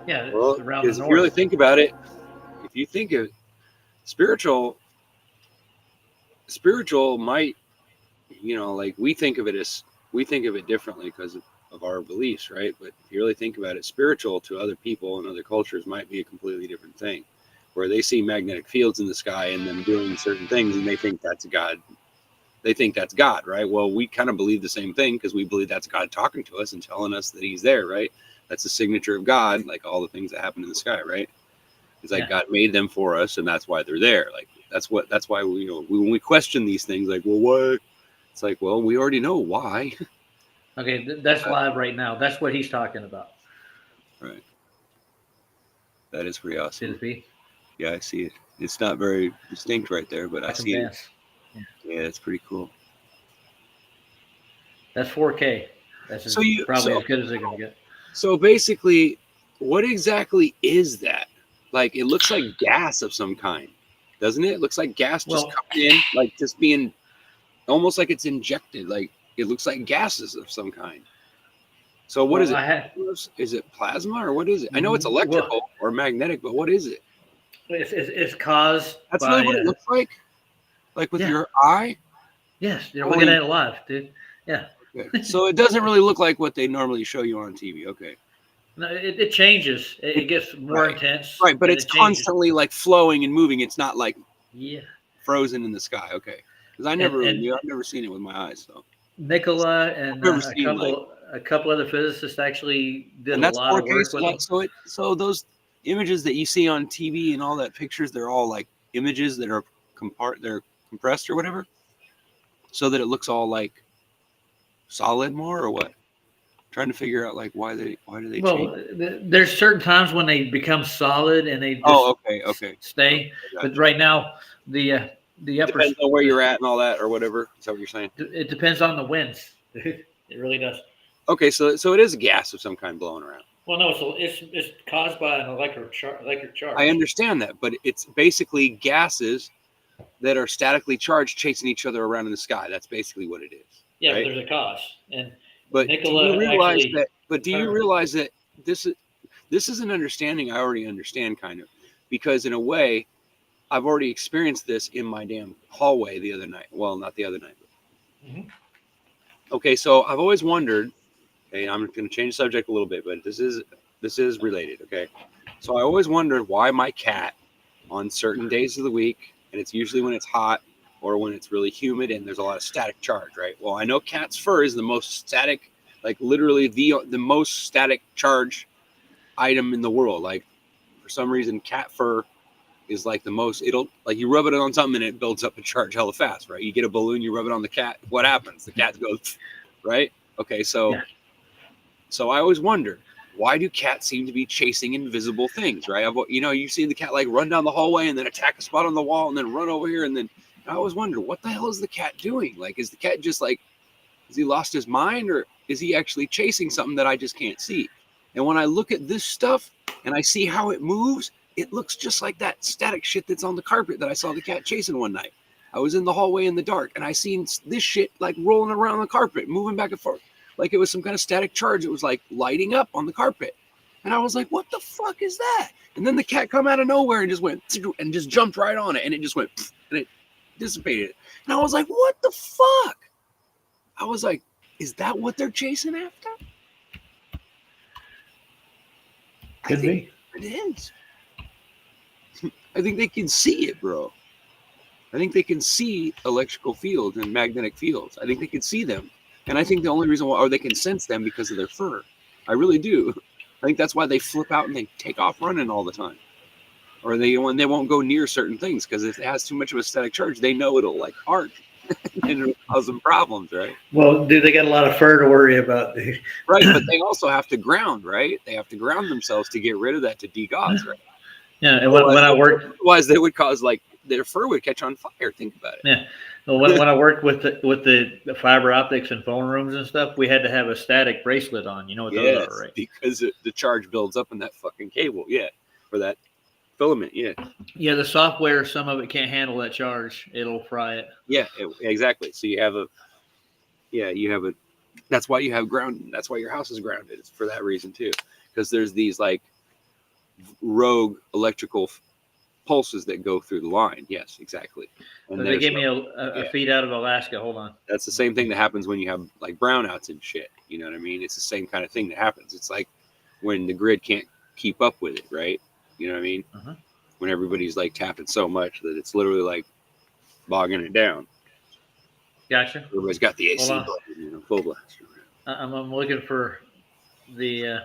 B: Yeah, it's
C: Well,
B: around the
C: because if
B: north.
C: you really think about it, if you think of spiritual might, like we think of it differently because of our beliefs, right? But if you really think about it, spiritual to other people and other cultures might be a completely different thing, where they see magnetic fields in the sky and them doing certain things, and they think that's God. They think that's God, right? Well, we kind of believe the same thing, because we believe that's God talking to us and telling us that he's there, right? That's the signature of God, like all the things that happen in the sky, right? It's like God made them for us, and that's why they're there. Like that's why we, when we question these things, like, well, what? It's like, well, we already know why.
B: Okay, that's live right now. That's what he's talking about.
C: Right. That is pretty awesome.
B: See?
C: Yeah, I see it. It's not very distinct right there, but I see it. Yeah, it's pretty cool.
B: That's 4K. That's probably as good as they're gonna get.
C: So basically, what exactly is that? Like, it looks like gas of some kind, doesn't it? It looks like gas just coming in, like just being almost like it's injected. Like, it looks like gases of some kind. So what is it? Is it plasma or what is it? I know it's electrical or magnetic, but what is it?
B: It's caused.
C: That's really what it looks like. Like with your eye.
B: Yes, you're looking at it live, dude. Yeah.
C: Okay. So it doesn't really look like what they normally show you on TV. Okay.
B: No, it changes. It gets more intense.
C: Right, but it's constantly like flowing and moving. It's not like frozen in the sky. Okay. Because I've never seen it with my eyes. So
B: Nicola and a couple other physicists actually did a lot of work with it.
C: So those images that you see on TV and all that pictures, they're all like images that are compressed or whatever, so that it looks all like solid more, or what? Trying to figure out like why do they change?
B: There's certain times when they become solid and they just stay. Gotcha. But right now the upper
C: depends on where you're at and all that or whatever. Is that what you're saying?
B: It depends on the winds. It really does.
C: Okay, so it is a gas of some kind blowing around.
B: Well, no, it's caused by an electric charge.
C: I understand that, but it's basically gases that are statically charged chasing each other around in the sky. That's basically what it is.
B: Yeah,
C: right?
B: But there's a cause.
C: But Nicola do you realize that this is an understanding I already understand, kind of, because in a way I've already experienced this in my damn hallway the other night. Well, not the other night. But... Okay, so I've always wondered. Okay, I'm going to change the subject a little bit, but this is related. Okay, so I always wondered why my cat, on certain days of the week, and it's usually when it's hot or when it's really humid and there's a lot of static charge, right? Well, I know cat's fur is the most static, like literally the most static charge item in the world. Like, for some reason, cat fur is like the most. It'll, like, you rub it on something and it builds up a charge hella fast, right? You get a balloon, you rub it on the cat, what happens? The cat goes, right? Okay, so I always wondered, why do cats seem to be chasing invisible things, right? You've seen the cat like run down the hallway and then attack a spot on the wall and then run over here. And then I always wonder, what the hell is the cat doing? Like, is the cat just like, has he lost his mind, or is he actually chasing something that I just can't see? And when I look at this stuff and I see how it moves, it looks just like that static shit that's on the carpet that I saw the cat chasing one night. I was in the hallway in the dark and I seen this shit like rolling around the carpet, moving back and forth. Like it was some kind of static charge. It was like lighting up on the carpet. And I was like, what the fuck is that? And then the cat come out of nowhere and just went and just jumped right on it. And it just went and it dissipated. And I was like, what the fuck? I was like, is that what they're chasing after?
B: Could be.
C: It is. I think they can see it, bro. I think they can see electrical fields and magnetic fields. I think they can see them. And I think the only reason why, or they can sense them because of their fur. I really do. I think that's why they flip out and they take off running all the time. Or they won't go near certain things, because if it has too much of a static charge, they know it'll like arc and it'll cause them problems, right?
B: Well, dude, they got a lot of fur to worry about, dude.
C: Right, but they also have to ground, right? They have to ground themselves to get rid of that, to degauss, right?
B: Yeah, and when I worked,
C: otherwise they would cause like their fur would catch on fire. Think about it.
B: yeah, well, when I worked with the fiber optics and phone rooms and stuff, we had to have a static bracelet on. You know what those are, right?
C: Because the charge builds up in that fucking cable, for that filament,
B: Yeah, the software, some of it can't handle that charge; it'll fry it.
C: Yeah, exactly. So you have a, that's why you have ground. That's why your house is grounded. It's for that reason too, because there's these like rogue electrical pulses that go through the line. Yes, exactly. And
B: So they gave me a feed out of Alaska. Hold on.
C: That's the same thing that happens when you have like brownouts and shit. You know what I mean? It's the same kind of thing that happens. It's like when the grid can't keep up with it, right? You know what I mean?
B: Uh-huh.
C: When everybody's like tapping so much that it's literally like bogging it down.
B: Gotcha.
C: Everybody's got the AC
B: Hold on.
C: button, full blast.
B: I'm looking for the.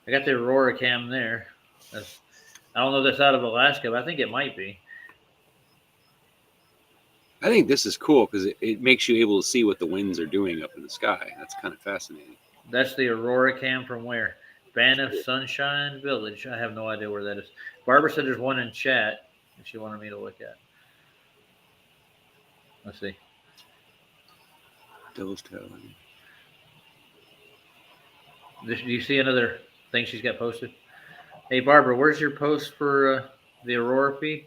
B: I got the Aurora cam there. I don't know if that's out of Alaska, but I think it might be.
C: I think this is cool because it makes you able to see what the winds are doing up in the sky. That's kind of fascinating.
B: That's the Aurora cam from where? Banff Sunshine Village. I have no idea where that is. Barbara said there's one in chat that she wanted me to look at. Let's see.
C: Devil's Tail.
B: Do you see another thing she's got posted? Hey, Barbara, where's your post for the Aurora feed?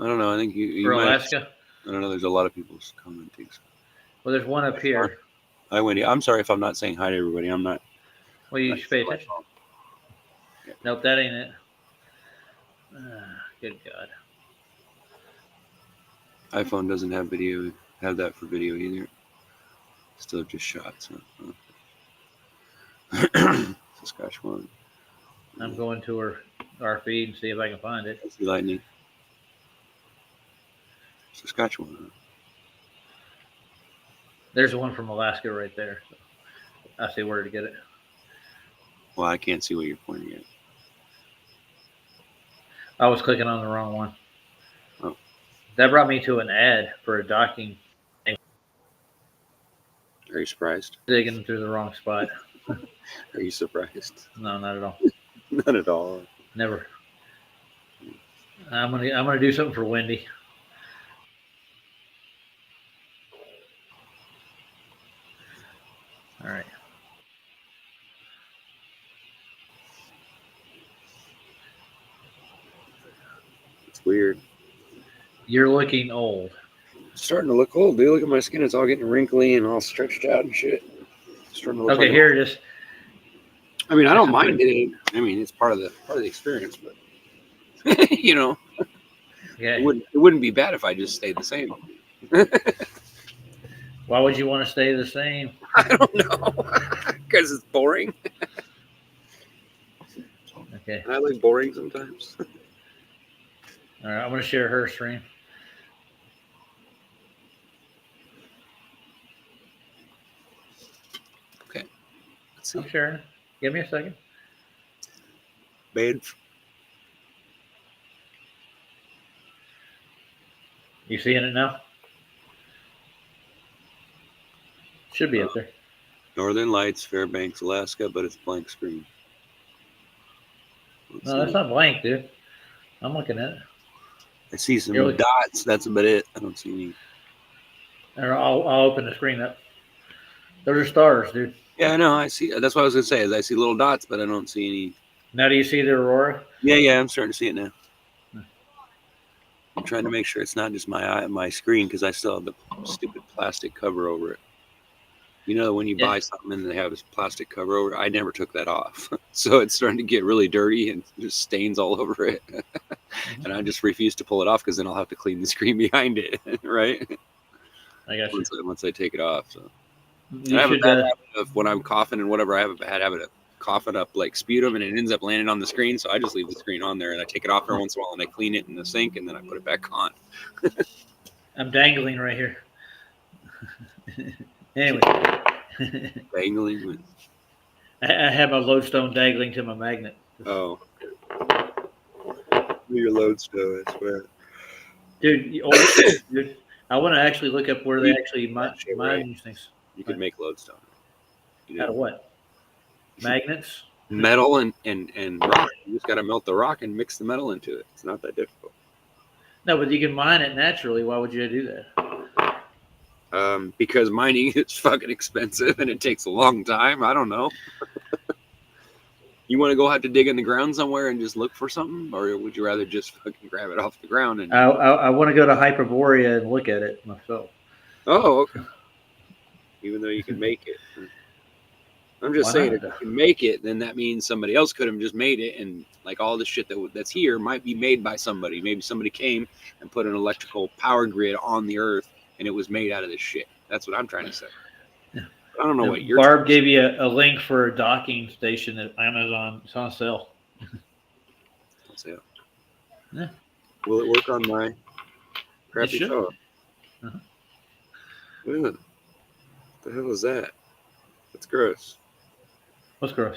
C: I don't know. I think you
B: For
C: might
B: Alaska?
C: I don't know. There's a lot of people commenting.
B: Well, there's one up here.
C: Hi, Wendy. I'm sorry if I'm not saying hi to everybody. I'm not.
B: Well, you should pay attention. Nope, that ain't it. Good God.
C: iPhone doesn't have that for video either. Still just shots. Saskatchewan.
B: I'm going to our feed and see if I can find it.
C: That's the lightning. Saskatchewan.
B: There's one from Alaska right there. So I see where to get it.
C: Well, I can't see what you're pointing at.
B: I was clicking on the wrong one.
C: Oh.
B: That brought me to an ad for a docking.
C: Are you surprised?
B: Digging through the wrong spot.
C: Are you surprised?
B: No, not at all.
C: Not at all.
B: Never. I'm gonna do something for Wendy. All right.
C: It's weird.
B: You're looking old.
C: It's starting to look old, dude. Look at my skin. It's all getting wrinkly and all stretched out and shit. It's starting to look
B: Okay,
C: like
B: here it is.
C: I mean, I don't mind it. I mean, it's part of the experience, but you know,
B: Yeah.
C: it wouldn't be bad if I just stayed the same.
B: Why would you want to stay the same?
C: I don't know, because it's boring.
B: Okay.
C: And I like boring sometimes.
B: All right. I'm gonna share her stream.
C: Okay. Let's see.
B: I'm sharing. Give me a second.
C: Bad.
B: You seeing it now? Should be up there.
C: Northern Lights, Fairbanks, Alaska, but it's blank screen.
B: No, that's not blank, dude. I'm looking at it.
C: I see some dots. That's about it. I don't see any.
B: Or I'll open the screen up. Those are stars, dude.
C: Yeah, I know. I see. That's what I was gonna say. Is I see little dots, but I don't see any.
B: Now, do you see the aurora?
C: Yeah. I'm starting to see it now. I'm trying to make sure it's not just my screen because I still have the stupid plastic cover over it. You know, when you buy something and they have this plastic cover over it, I never took that off. So it's starting to get really dirty and just stains all over it. And I just refuse to pull it off because then I'll have to clean the screen behind it, right?
B: I got you.
C: Once I take it off. So
B: You
C: I have
B: should,
C: a bad habit of when I'm coughing and whatever, I have a bad habit of coughing up like sputum and it ends up landing on the screen. So I just leave the screen on there and I take it off every once in a while and I clean it in the sink and then I put it back on.
B: I'm dangling right here. Anyway.
C: Dangling?
B: I have my lodestone dangling to my magnet.
C: Oh. Your lodestone, I swear.
B: Dude, dude, I want to actually look up where they actually mine these things.
C: You could make lodestone.
B: Out of what? Magnets?
C: Metal and rock. You just got to melt the rock and mix the metal into it. It's not that difficult.
B: No, but you can mine it naturally. Why would you do that?
C: Because mining is fucking expensive and it takes a long time. I don't know. You want to go have to dig in the ground somewhere and just look for something, or would you rather just fucking grab it off the ground? And
B: I want to go to Hyperborea and look at it myself.
C: Oh, okay. Even though you can make it. I'm just saying, if you can make it, then that means somebody else could have just made it, and like all the shit that's here might be made by somebody. Maybe somebody came and put an electrical power grid on the earth, and it was made out of this shit. That's what I'm trying to say. I don't know what you're.
B: Barb gave you a link for a docking station at Amazon. It's on sale.
C: Yeah. Will it work on my crappy phone?
B: Uh-huh.
C: What the hell is that? That's gross.
B: What's gross?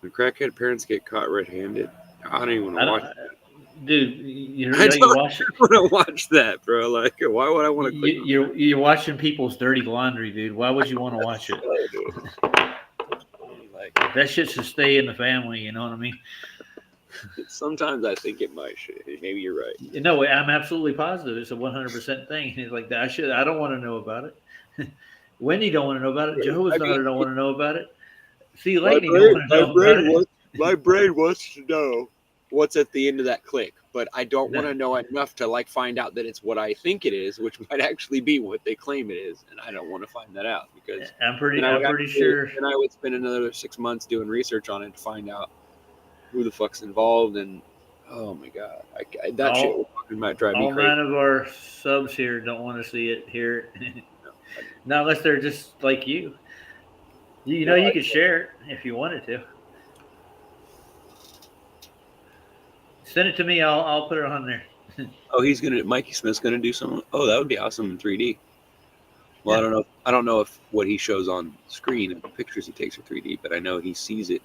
C: The crackhead parents get caught red-handed. I don't even want to watch that.
B: Dude, you
C: want to watch that, bro. Like, why would I want to click?
B: You're watching people's dirty laundry, dude. Why would you want to watch it? Like, that shit should stay in the family, you know what I mean?
C: Sometimes I think it might. Maybe you're right.
B: No, I'm absolutely positive. It's a 100% thing. It's like that. I don't want to know about it. Wendy don't want to know about it. Jehovah's daughter don't want to know about it. See, Lightning don't want to know about it.
C: My brain wants to know what's at the end of that click, but I don't want to know enough to like find out that it's what I think it is, which might actually be what they claim it is, and I don't want to find that out because
B: I'm pretty sure.
C: And I would spend another 6 months doing research on it to find out who the fuck's involved, and oh my god, that shit might drive me crazy.
B: All 9 of our subs here don't want to see it, hear it. Not unless they're just like you. You know, you could share it if you wanted to. Send it to me. I'll put it on there.
C: Oh, Mikey Smith's gonna do something. Oh, that would be awesome in 3D. Well, yeah. I don't know if what he shows on screen and the pictures he takes are 3D, but I know he sees it.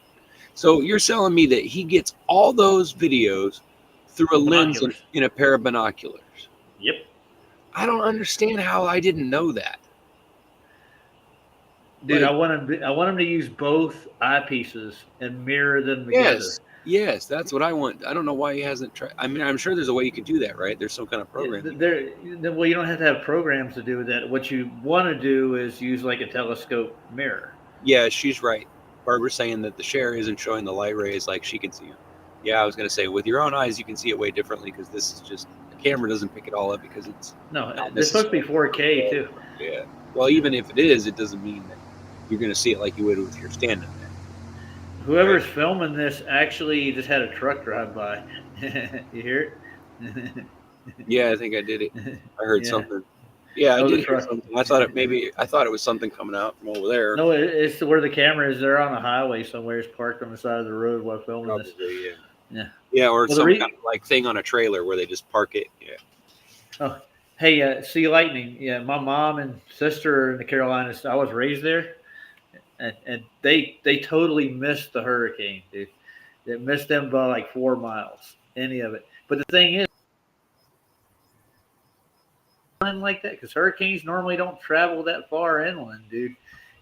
C: So you're telling me that he gets all those videos through a lens in a pair of binoculars?
B: Yep.
C: I don't understand how I didn't know that.
B: Dude, I want him to use both eyepieces and mirror them together.
C: Yes, that's what I want. I don't know why he hasn't tried. I mean, I'm sure there's a way you could do that, right? There's some kind of program.
B: Well, you don't have to have programs to do that. What you want to do is use like a telescope mirror.
C: Yeah, she's right. Barbara's saying that the share isn't showing the light rays like she can see them. Yeah, I was going to say, with your own eyes, you can see it way differently because this is just, the camera doesn't pick it all up because it's...
B: No, it's supposed to be 4K too.
C: Yeah. Well, even if it is, it doesn't mean that you're going to see it like you would with your standing there.
B: Whoever's filming this actually just had a truck drive by. You hear it?
C: Yeah, I think I did it. I heard something. Yeah, I did hear something. I thought it was something coming out from over there.
B: No, it's where the camera is. They're on a highway somewhere. It's parked on the side of the road while filming this.
C: Yeah, or some kind of like thing on a trailer where they just park it. Yeah.
B: Oh, hey, see Lightning. Yeah, my mom and sister are in the Carolinas. I was raised there. And they totally missed the hurricane, dude. They missed them by like 4 miles, any of it. But the thing is, inland like that? Because hurricanes normally don't travel that far inland, dude.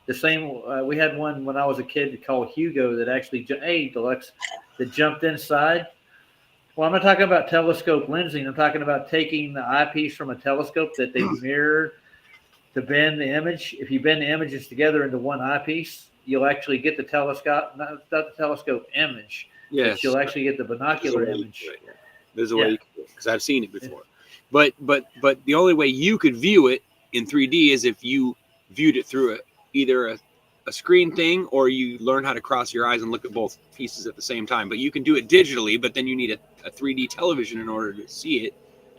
B: The same, we had one when I was a kid called Hugo that actually, hey, Deluxe, that jumped inside. Well, I'm not talking about telescope lensing. I'm talking about taking the eyepiece from a telescope that they mirror to bend the image. If you bend the images together into one eyepiece, you'll actually get the telescope, not the telescope image,
C: Yes.
B: but you'll actually get the binocular image.
C: There's a way you can do it, because I've seen it before. But the only way you could view it in 3D is if you viewed it through either a screen thing, or you learn how to cross your eyes and look at both pieces at the same time. But you can do it digitally, but then you need a 3D television in order to see it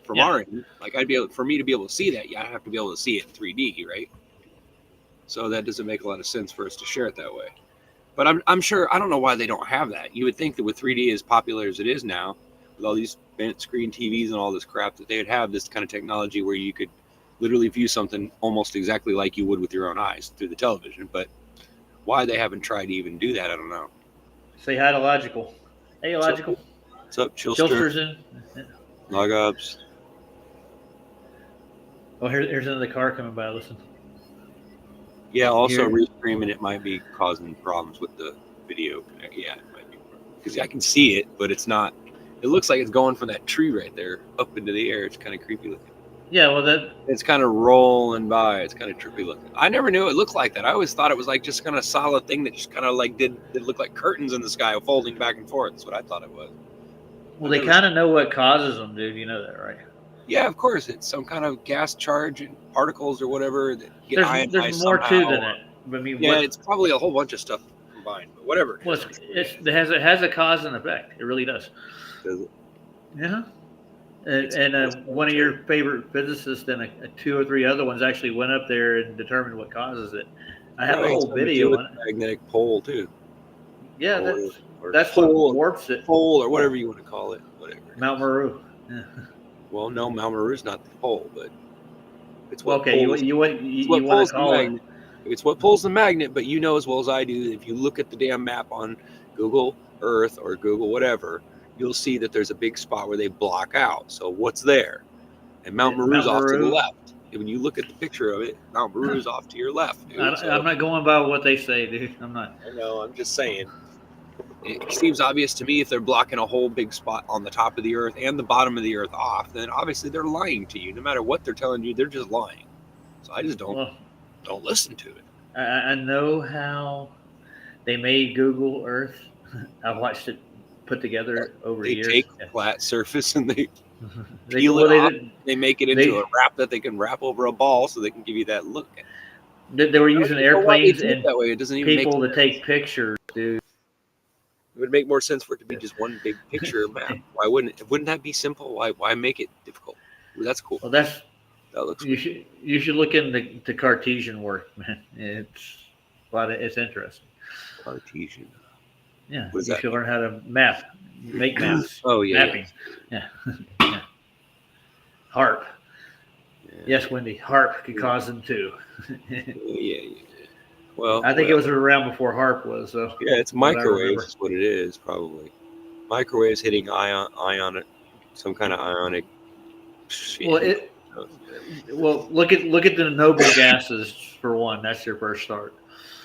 C: from our end. Like for me to be able to see that, I have to be able to see it in 3D, right? So that doesn't make a lot of sense for us to share it that way. But I'm sure, I don't know why they don't have that. You would think that with 3D as popular as it is now, with all these bent screen TVs and all this crap, that they would have this kind of technology where you could literally view something almost exactly like you would with your own eyes through the television. But why they haven't tried to even do that, I don't know.
B: Say hi to Logical. Hey, Logical.
C: What's up, Chilster?
B: Chilster's in.
C: Log ups.
B: Oh, here's another car coming by. Listen.
C: Yeah, also Restreaming it might be causing problems with the video. Yeah, it might be. Because I can see it, but it's not. It looks like it's going from that tree right there up into the air. It's kind of creepy looking.
B: Yeah, well,
C: it's kind of rolling by. It's kind of trippy looking. I never knew it looked like that. I always thought it was like just kind of solid thing that just kind of like did look like curtains in the sky folding back and forth. That's what I thought it was.
B: Well, they kind of know what causes them, dude. You know that, right?
C: Yeah, of course. It's some kind of gas charge and particles or whatever that get ionized.
B: There's more to than it. I mean,
C: it's probably a whole bunch of stuff combined, but whatever.
B: Well, it has a cause and effect. It really does.
C: Does it?
B: Yeah. And one of your favorite physicists and two or three other ones actually went up there and determined what causes it. I have a whole video on it.
C: Magnetic pole too.
B: Yeah, that's what warps it.
C: Pole or whatever you want to call it. Whatever.
B: Mount Meru. Yeah.
C: Well, no, Mount Meru's not the pole, but it's
B: what. Okay, you want to call it.
C: It's what pulls the magnet, but you know as well as I do, if you look at the damn map on Google Earth or Google whatever, you'll see that there's a big spot where they block out. So what's there? And Mount Meru's off to the left. And when you look at the picture of it, Mount Meru's off to your left. Dude.
B: I'm not going by what they say, dude. I'm not.
C: I know. I'm just saying. It seems obvious to me if they're blocking a whole big spot on the top of the earth and the bottom of the earth off, then obviously they're lying to you. No matter what they're telling you, they're just lying. So I just don't listen to it.
B: I know how they made Google Earth. I've watched it put together over years.
C: They take a flat surface and they peel it off. They make it into a wrap that they can wrap over a ball so they can give you that look.
B: They were using airplanes and
C: that way. It doesn't even
B: people to take pictures, dude.
C: It would make more sense for it to be just one big picture map. Why wouldn't that be simple? Why make it difficult? Well, that's cool.
B: Well, that
C: looks
B: you should look into Cartesian work, man. It's interesting.
C: Cartesian.
B: Yeah, you should learn how to make maps.
C: Oh yeah,
B: mapping. Yeah. Yeah. HARP. Yeah. Yes, Wendy. HARP could cause them too.
C: Yeah. Well,
B: I think it was around before HARP was. So
C: yeah, it's microwaves is what it is, probably. Microwaves hitting ionic, some kind of ionic.
B: Well, look at the noble gases for one. That's your first start.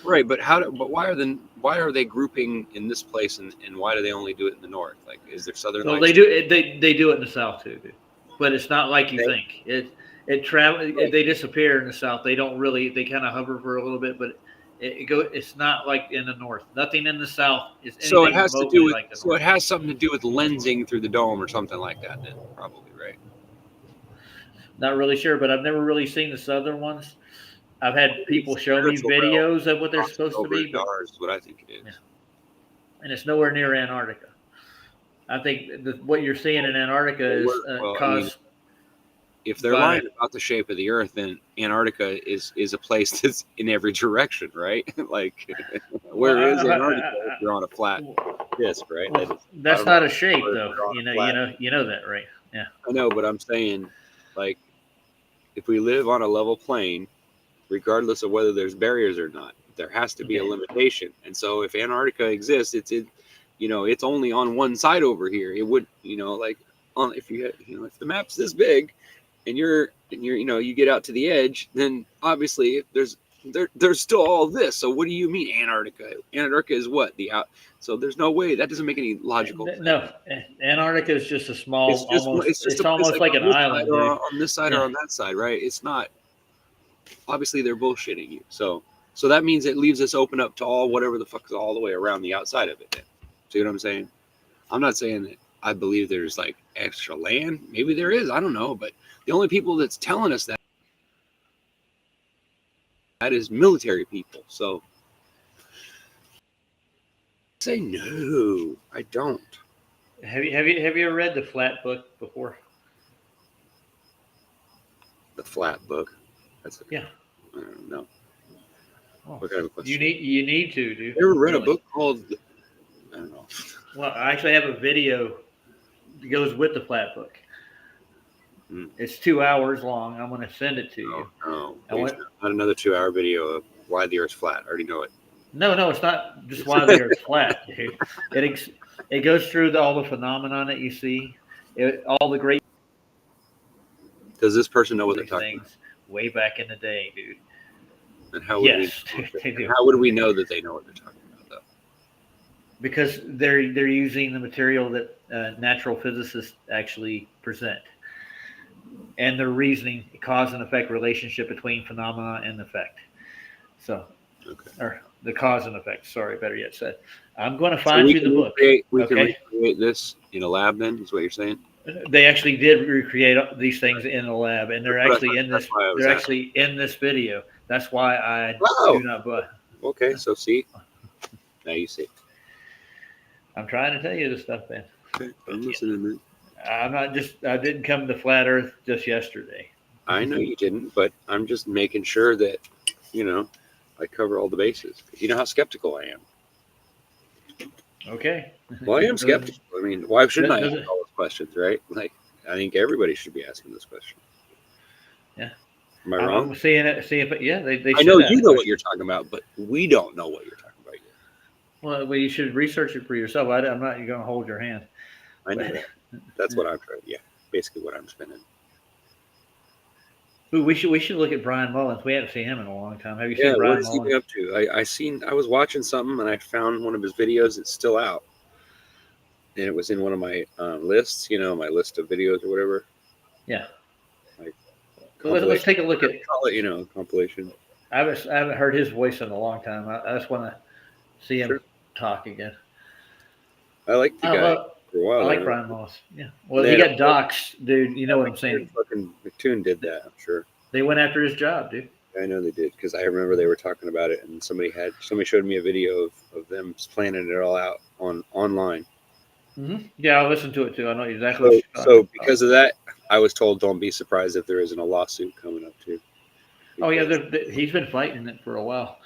C: Right, but why are they grouping in this place and why do they only do it in the north? Like, is there southern?
B: Well, they do it in the south too, dude. But it's not like you think. They disappear in the south. They don't really. They kind of hover for a little bit, but it's not like in the north. Nothing in the south is.
C: So it has to do with. So it has something to do with lensing through the dome or something like that. Then probably right.
B: Not really sure, but I've never really seen the southern ones. I've had people show me videos of what they're supposed to be.
C: Stars is what I think it is.
B: Yeah. And it's nowhere near Antarctica. I think what you're seeing in Antarctica is caused.
C: If they're lying about the shape of the Earth, then Antarctica is a place that's in every direction, right? Like, where is Antarctica if you're on a flat disc, right?
B: Well, that's not a shape, though. You know that, right? Yeah.
C: I know, but I'm saying, like, if we live on a level plane, regardless of whether there's barriers or not, there has to be a limitation. And so, if Antarctica exists, it's only on one side over here. It would, if the map's this big. And you're and you get out to the edge, then obviously there's still all this. So what do you mean Antarctica? Antarctica is what? The out. So there's no way. That doesn't make any logical sense.
B: No, Antarctica is just a small, it's
C: a
B: almost like an island, dude.
C: On this side or on that side, right? It's not. Obviously, they're bullshitting you. So that means it leaves us open up to all whatever the fuck is all the way around the outside of it. Then. See what I'm saying? I'm not saying that I believe there's like extra land. Maybe there is. I don't know. But the only people that's telling us that is military people. So say no, I don't.
B: Have you ever read the Flat book before?
C: The Flat book.
B: Yeah.
C: I don't know.
B: Oh,
C: what kind of a question?
B: You need to, dude.
C: You ever read a book called? I don't know.
B: Well, I actually have a video that goes with the Flat book. It's 2 hours long. I'm going to send it to you.
C: No, not another 2-hour video of why the Earth's flat. I already know it.
B: No, it's not just why the Earth's flat, dude. It goes through all the phenomenon that you see, all the great.
C: Does this person know what they're talking about?
B: Way back in the day, dude.
C: And how would they do. How would we know that they know what they're talking about, though?
B: Because they're using the material that natural physicists actually present. And their reasoning, cause and effect relationship between phenomena and effect. So, or the cause and effect. Sorry, better yet said. I'm going to find you the book.
C: We can recreate this in a lab. Then is what you're saying?
B: They actually did recreate these things in a lab, and they're actually in this. They're actually in this video. That's why I do not.
C: Okay, so see, now you see.
B: I'm trying to tell you this stuff, man.
C: Okay, I'm listening, man.
B: I didn't come to flat Earth just yesterday.
C: I know you didn't, but I'm just making sure that, I cover all the bases. You know how skeptical I am.
B: Okay.
C: Well, I am skeptical. I mean, why shouldn't I ask all those questions, right? Like, I think everybody should be asking this question.
B: Yeah.
C: Am I wrong?
B: I'm seeing it. Yeah, they
C: I know you know what you're talking about, but we don't know what you're talking about yet.
B: Well, you should research it for yourself. I'm not going to hold your hand.
C: I know that. That's what I'm trying. Yeah, basically what I'm spinning.
B: Ooh, we should look at Brian Mullins. We haven't seen him in a long time. Have you seen Brian Mullins?
C: What is he up to? I was watching something and I found one of his videos. It's still out, and it was in one of my lists. My list of videos or whatever.
B: Yeah.
C: Like,
B: let's take a look at
C: call it, compilation.
B: I haven't heard his voice in a long time. I just want to see him talk again.
C: I like the guy. For a while,
B: I like Brian Moss. Yeah. Well, he got doxxed, dude. You know what I'm saying?
C: Fucking McToon did that, I'm sure.
B: They went after his job, dude.
C: I know they did, because I remember they were talking about it, and somebody showed me a video of them planning it all out online.
B: Mm-hmm. Yeah, I listened to it too. I know exactly.
C: So because of that, I was told don't be surprised if there isn't a lawsuit coming up too.
B: Oh yeah, he's been fighting it for a while.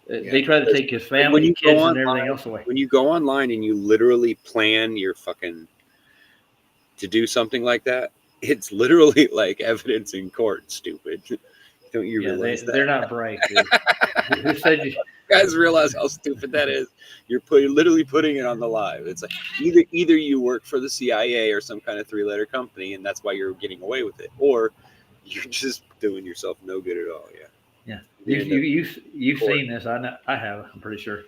B: They try to take his family, kids, and everything else away.
C: When you go online and you literally plan your fucking to do something like that, it's literally like evidence in court. Stupid. Don't you realize that?
B: They're not bright, dude. Who said you
C: guys realize how stupid that is? You're literally putting it on the live. It's like either you work for the CIA or some kind of 3-letter company, and that's why you're getting away with it, or you're just doing yourself no good at all. Yeah.
B: Yeah, you've seen this. I know. I have. I'm pretty sure.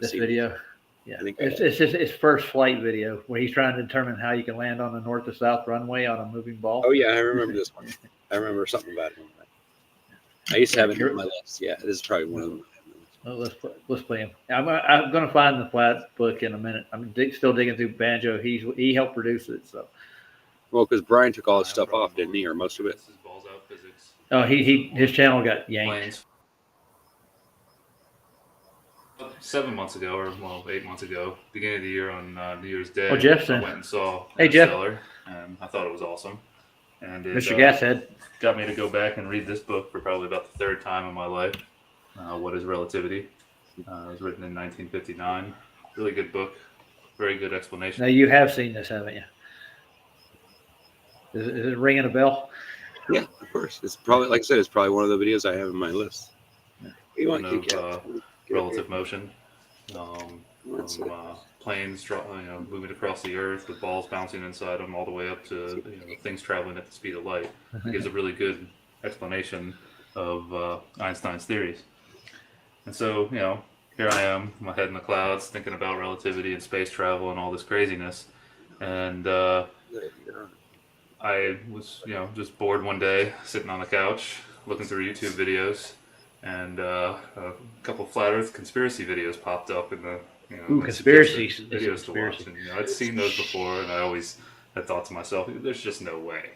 B: This video. Yeah, it's just his first flight video where he's trying to determine how you can land on the north to south runway on a moving ball.
C: Oh yeah, I remember this one. I remember something about it. I used to have it on my list. Yeah, this is probably one of them.
B: Well, let's play him. I'm going to find the Flat book in a minute. I'm still digging through Banjo. He helped produce it, so.
C: Well, because Brian took all his stuff off, didn't he, or most of it?
B: Oh, his channel got yanked.
E: 7 months ago, or 8 months ago, beginning of the year on New Year's Day.
B: Oh, Jeffson.
E: I went and saw
B: Jeff.
E: Seller, and I thought it was awesome. And it,
B: Mr. Gashead
E: got me to go back and read this book for probably about the third time in my life. What is Relativity? It was written in 1959. Really good book. Very good explanation.
B: Now you have seen this, haven't you? Is it ringing a bell?
C: Yeah, of course. It's probably, like I said, it's probably one of the videos I have in my list.
E: Relative motion. from planes, moving across the Earth with balls bouncing inside them, all the way up to things traveling at the speed of light. It gives a really good explanation of Einstein's theories. And so, here I am, my head in the clouds, thinking about relativity and space travel and all this craziness. And I was, just bored one day, sitting on the couch, looking through YouTube videos, and a couple flat Earth conspiracy videos popped up in the,
B: conspiracies
E: videos to watch. And I'd seen those before, and I always had thought to myself, "There's just no way,"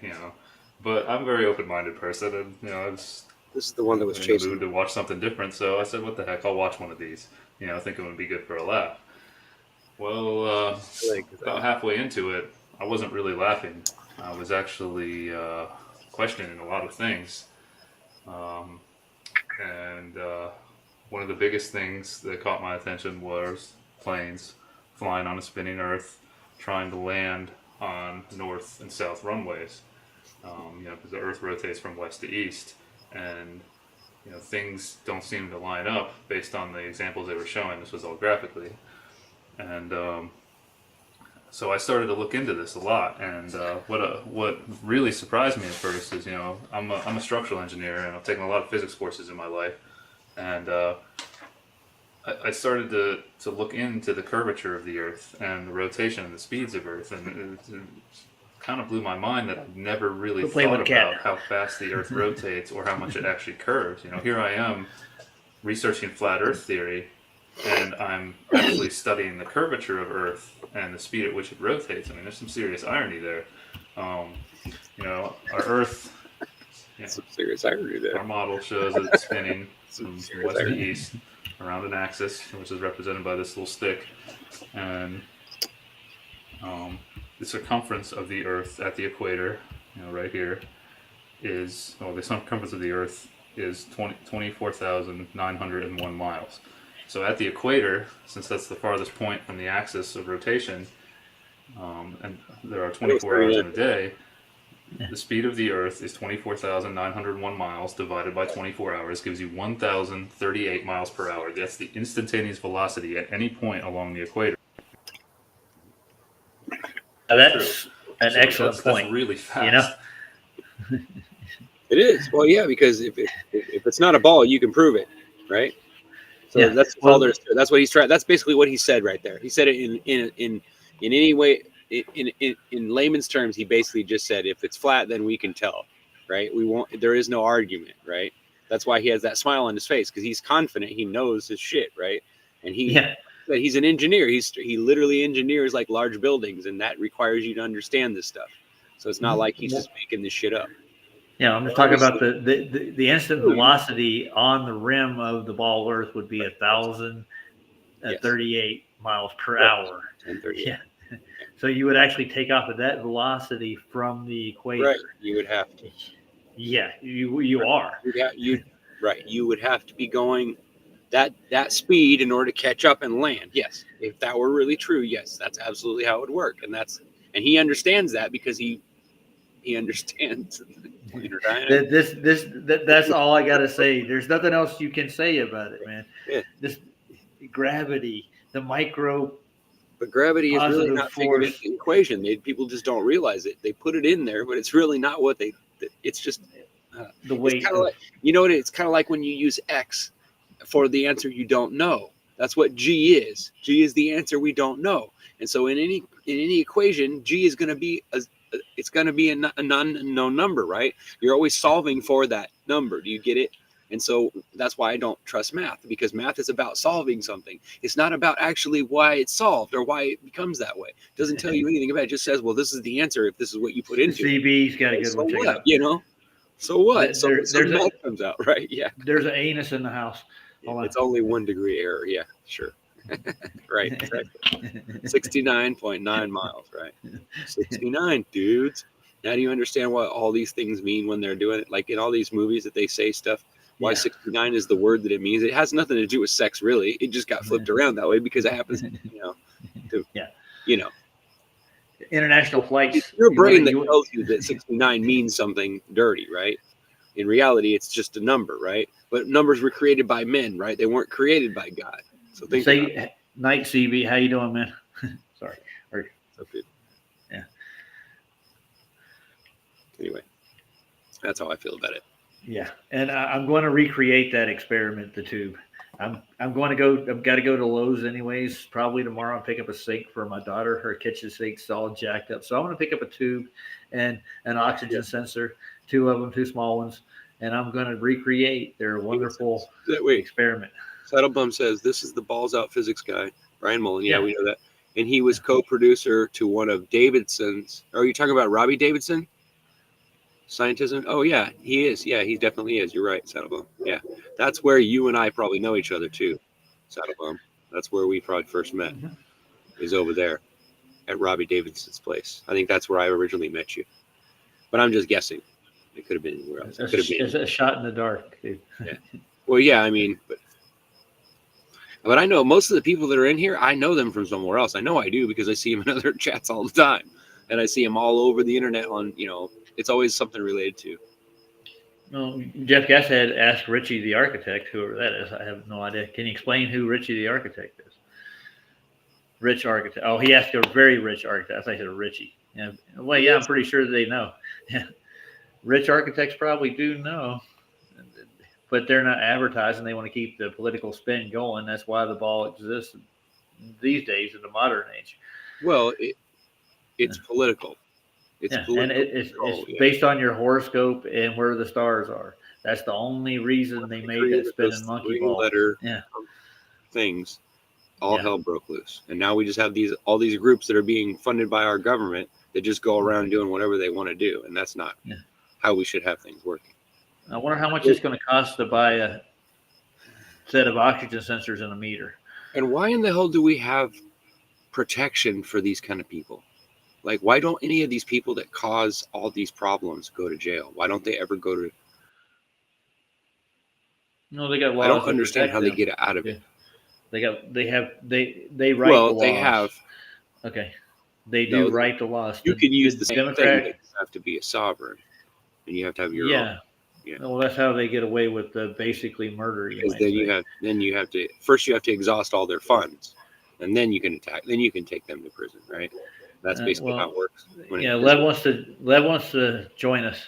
E: But I'm a very open-minded person, and I was.
C: This is the one that was
E: in
C: chasing
E: the mood to watch something different, so I said, "What the heck? I'll watch one of these." Thinking it would be good for a laugh. Well, about halfway into it, I wasn't really laughing. I was actually questioning a lot of things. And one of the biggest things that caught my attention was planes flying on a spinning Earth, trying to land on north and south runways. Because the Earth rotates from west to east, and things don't seem to line up based on the examples they were showing. This was all graphically, and so I started to look into this a lot. And what really surprised me at first is, I'm a structural engineer, and I've taken a lot of physics courses in my life, and I started to look into the curvature of the Earth and the rotation and the speeds of Earth, and it kind of blew my mind that I've never really thought about how fast the Earth rotates or how much it actually curves. Here I am researching flat Earth theory, and I'm actually studying the curvature of Earth and the speed at which it rotates. I mean, there's some serious irony there. Our Earth,
C: some serious irony there.
E: Our model shows it spinning from west to east around an axis, which is represented by this little stick, and the circumference of the Earth at the equator, right here, the circumference of the Earth is 24,901 miles. So at the equator, since that's the farthest point from the axis of rotation, and there are 24 hours in a day, the speed of the Earth is 24,901 miles divided by 24 hours gives you 1,038 miles per hour. That's the instantaneous velocity at any point along the equator.
B: That's an excellent point.
E: That's really fast.
C: It is. Well, yeah, because if it's not a ball, you can prove it, right? So that's all there's. That's what he's trying. That's basically what he said right there. He said it in any way. In layman's terms, he basically just said, if it's flat, then we can tell, right? We won't. There is no argument, right? That's why he has that smile on his face, because he's confident. He knows his shit, right? And he's an engineer. He literally engineers like large buildings, and that requires you to understand this stuff. So it's not like he's just making this shit up.
B: Yeah, I'm just talking about the instant velocity on the rim of the ball Earth would be 1,038 miles per hour.
C: 1038.
B: Yeah. So you would actually take off at that velocity from the equator.
C: Right. You would have to.
B: Yeah, you are.
C: Right. You would have to be going that speed in order to catch up and land. Yes. If that were really true, yes, that's absolutely how it would work. And he understands that because he understands.
B: That's all I got to say. There's nothing else you can say about it, man.
C: Yeah.
B: This gravity, the micro.
C: But gravity is really not figured into the equation. People just don't realize it. They put it in there, but it's really not what they. It's just
B: the weight.
C: It's kind of like when you use X for the answer you don't know. That's what G is. G is the answer we don't know. And so in any equation, G is going to be a non-known number, right? You're always solving for that number. Do you get it? And so that's why I don't trust math, because math is about solving something. It's not about actually why it's solved or why it becomes that way. It doesn't tell you anything about it. It just says, well, this is the answer if this is what you put into it.
B: CB's got a good one. Check
C: out. So what? So math comes out, right? Yeah.
B: There's an anus in the house.
C: It's only 1 degree error. Yeah, sure. Right. Exactly. 69.9 miles, right? 69, dudes. Now do you understand what all these things mean when they're doing it? Like in all these movies that they say stuff, why 69 is the word that it means. It has nothing to do with sex, really. It just got flipped around that way because it happens,
B: International flights.
C: Your brain that tells you that 69 means something dirty, right? In reality, it's just a number, right? But numbers were created by men, right? They weren't created by God. So
B: Night CB, how you doing, man? Sorry.
C: Okay.
B: Yeah.
C: Anyway, that's how I feel about it.
B: Yeah, and I'm going to recreate that experiment, the tube. I'm going to go. I've got to go to Lowe's anyways. Probably tomorrow. I'll pick up a sink for my daughter. Her kitchen sink's all jacked up, so I'm going to pick up a tube and an oxygen sensor, 2 of them, 2 small ones, and I'm going to recreate their wonderful experiment.
C: Saddlebum says this is the balls out physics guy, Brian Mullen. Yeah,
B: Yeah.
C: we know that, and he was co-producer to one of Davidson's. Are you talking about Robbie Davidson? Scientism? Oh yeah, he is. Yeah, he definitely is. You're right, Saddlebum. Yeah, that's where you and I probably know each other too, Saddlebum. That's where we probably first met. Is over there at Robbie Davidson's place. I think that's where I originally met you. But I'm just guessing. It could have been anywhere else. It could have been.
B: It's a shot in the dark, dude.
C: Yeah. Well, yeah, I mean, but I know most of the people that are in here, I know them from somewhere else. I know I do because I see them in other chats all the time. And I see them all over the internet on, it's always something related to.
B: No, Jeff Gass had asked Richie the architect, whoever that is. I have no idea. Can you explain who Richie the architect is? Rich architect. Oh, he asked a very rich architect. I thought he said Richie. Yeah. Well, yeah, I'm pretty sure they know. Yeah. Rich architects probably do know, but they're not advertising. They want to keep the political spin going. That's why the ball exists these days in the modern age.
C: Well, it's political. It's political.
B: And it's based on your horoscope and where the stars are. That's the only reason they made that spinning monkey ball.
C: Letter things. All hell broke loose, and now we just have all these groups that are being funded by our government that just go around doing whatever they want to do, and that's not how we should have things working.
B: I wonder how much it's going to cost to buy a set of oxygen sensors and a meter.
C: And why in the hell do we have protection for these kind of people? Like, why don't any of these people that cause all these problems go to jail? Why don't they ever go to?
B: No, they got laws.
C: I don't understand how they get out of it.
B: They write
C: well,
B: the laws.
C: They have.
B: Okay. They do write the laws.
C: You can use the same thing. You have to be a sovereign, and you have to have your own. Yeah.
B: Well, that's how they get away with the basically murder.
C: Because then you have to first exhaust all their funds, and then you can attack. Then you can take them to prison, right? That's basically how it works.
B: Lev wants to join us.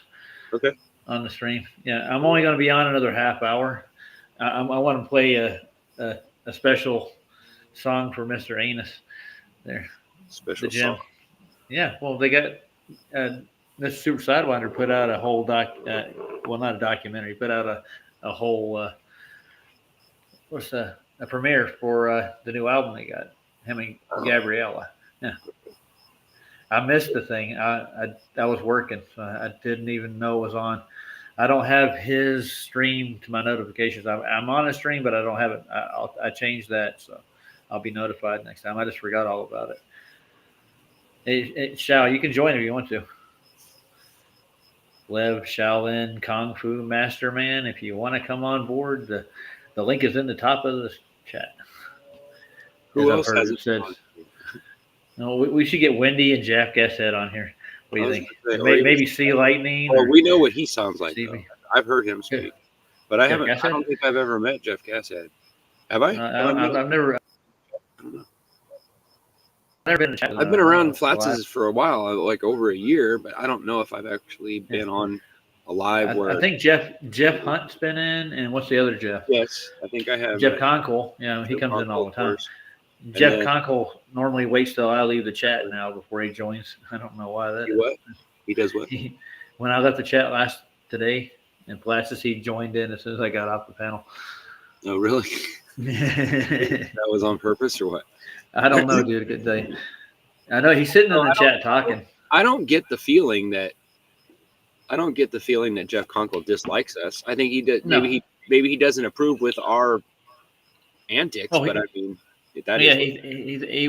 C: Okay.
B: On the stream. Yeah, I'm only going to be on another half hour. I want to play a special song for Mr. Anus there.
C: Special song.
B: Yeah, well, they got Mr. Super Sidewinder put out a whole not a documentary, put out a whole a premiere for the new album they got, him and Gabriella. Yeah. I missed the thing. I was working, so I didn't even know it was on. I don't have his stream to my notifications. I'm on a stream, but I don't have it. I changed that, so I'll be notified next time. I just forgot all about it. Hey, Shao, you can join if you want to. Lev, Shaolin, Kung Fu Master Man. If you want to come on board, the link is in the top of the chat.
C: Who else has
B: it? No, we should get Wendy and Jeff Guesshead on here. What do you think? Maybe Sea Lightning.
C: Well, we know what he sounds like. I've heard him speak, but I don't think I've ever met Jeff Gasshead. Have I?
B: I've never.
C: I've been around Flatz's for a while, like over a year, but I don't know if I've actually been on a live.
B: I think Jeff Hunt's been in, and what's the other Jeff?
C: Yes, I think I have.
B: Jeff Conkle. Yeah, he comes in all the time. Jeff Conkle normally waits till I leave the chat now before he joins. I don't know why that.
C: What? He does what?
B: When I left the chat today, and Flatz's, he joined in as soon as I got off the panel.
C: Oh, really? That was on purpose or what?
B: I don't know, dude. Good day. I know he's sitting in the chat talking.
C: I don't get the feeling that Jeff Conkle dislikes us. I think he did. No. Maybe he doesn't approve with our antics, but I mean.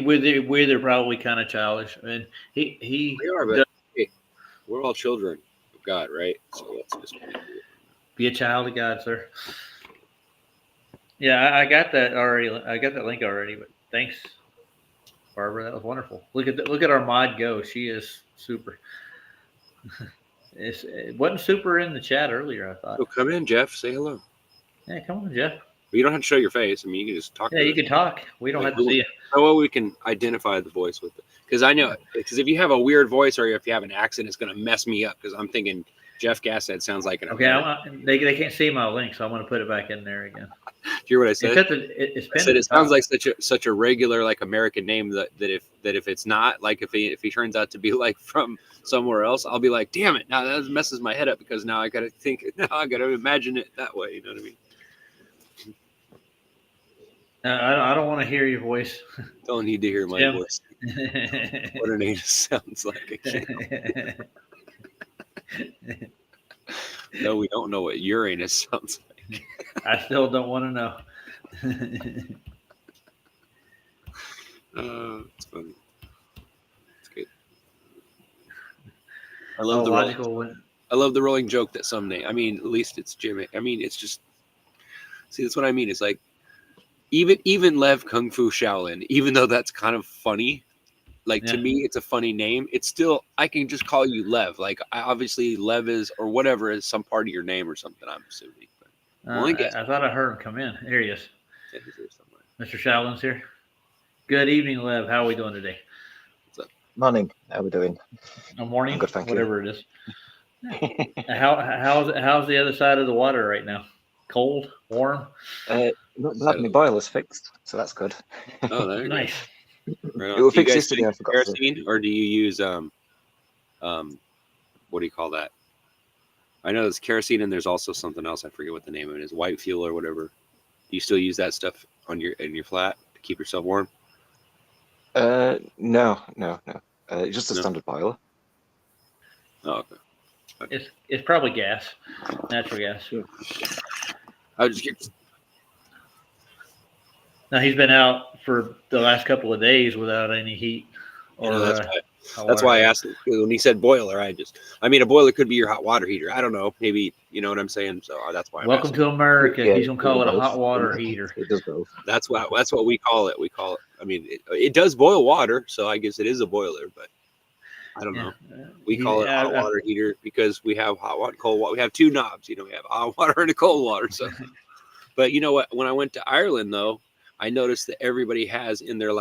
B: We're probably kind of childish. I mean, we
C: are, but we're all children of God, right? So let's just
B: be a child of God, sir. Yeah, I got that already. I got that link already. But thanks, Barbara. That was wonderful. Look at our mod go. She is super. It wasn't super in the chat earlier, I thought.
C: So come in, Jeff. Say hello.
B: Yeah, come on, Jeff.
C: But you don't have to show your face. I mean, you can just talk.
B: Yeah, you can talk. We don't have to see you.
C: How well we can identify the voice with it. Because I know, because if you have a weird voice or if you have an accent, it's going to mess me up. Because I'm thinking Jeff Gassett sounds like an
B: Okay, they can't see my link, so I'm going to put it back in there again.
C: Do you hear what I said?
B: It's
C: I said it sounds like such a regular like American name that if it's not, like if he turns out to be like from somewhere else, I'll be like, damn it, now that messes my head up because now I got to imagine it that way. You know what I mean?
B: I don't want to hear your voice.
C: Don't need to hear my voice. What her name sounds like. I can't. No, we don't know what Uranus sounds like.
B: I still don't want to know.
C: It's funny. It's good. I love the rolling joke that someday. I mean, at least it's Jimmy. I mean, it's just. See, that's what I mean. It's like even Lev Kung Fu Shaolin, even though that's kind of funny. Like to me, it's a funny name. It's still, I can just call you Lev. Like obviously Lev is, or whatever is some part of your name or something, I'm assuming. But
B: I thought I heard him come in. Here he is.
C: Yeah, he's here somewhere.
B: Mr. Shaolin's here. Good evening, Lev. How are we doing today?
C: What's up?
F: Morning. How are we doing?
B: Morning.
F: Good, thank you.
B: Whatever it is. How's the other side of the water right now? Cold? Warm?
F: Not having my boilers fixed, so that's good.
C: Oh, there you
B: nice.
C: Go. Right
F: It will
C: do you
F: fix
C: guys
F: yesterday. I forgot.
C: kerosene, or do you use what do you call that? I know there's kerosene and there's also something else. I forget what the name of it is. White fuel or whatever. Do you still use that stuff in your flat to keep yourself warm?
F: No. It's just a standard boiler.
C: Oh, okay.
B: It's probably gas, natural gas.
C: I was just
B: Now he's been out for the last couple of days without any heat. Or
C: that's why I asked him. When he said boiler, I mean a boiler could be your hot water heater. I don't know. Maybe you know what I'm saying. So that's why.
B: Welcome to America.
F: Yeah,
B: he's gonna call it a
F: both.
B: hot water heater.
F: It does both.
C: That's what we call it. We call it. I mean, it does boil water, so I guess it is a boiler. But I don't know. We call it a hot water heater because we have hot water, cold water. We have two knobs. You know, we have hot water and a cold water. So, but you know what? When I went to Ireland, though, I noticed that everybody has in their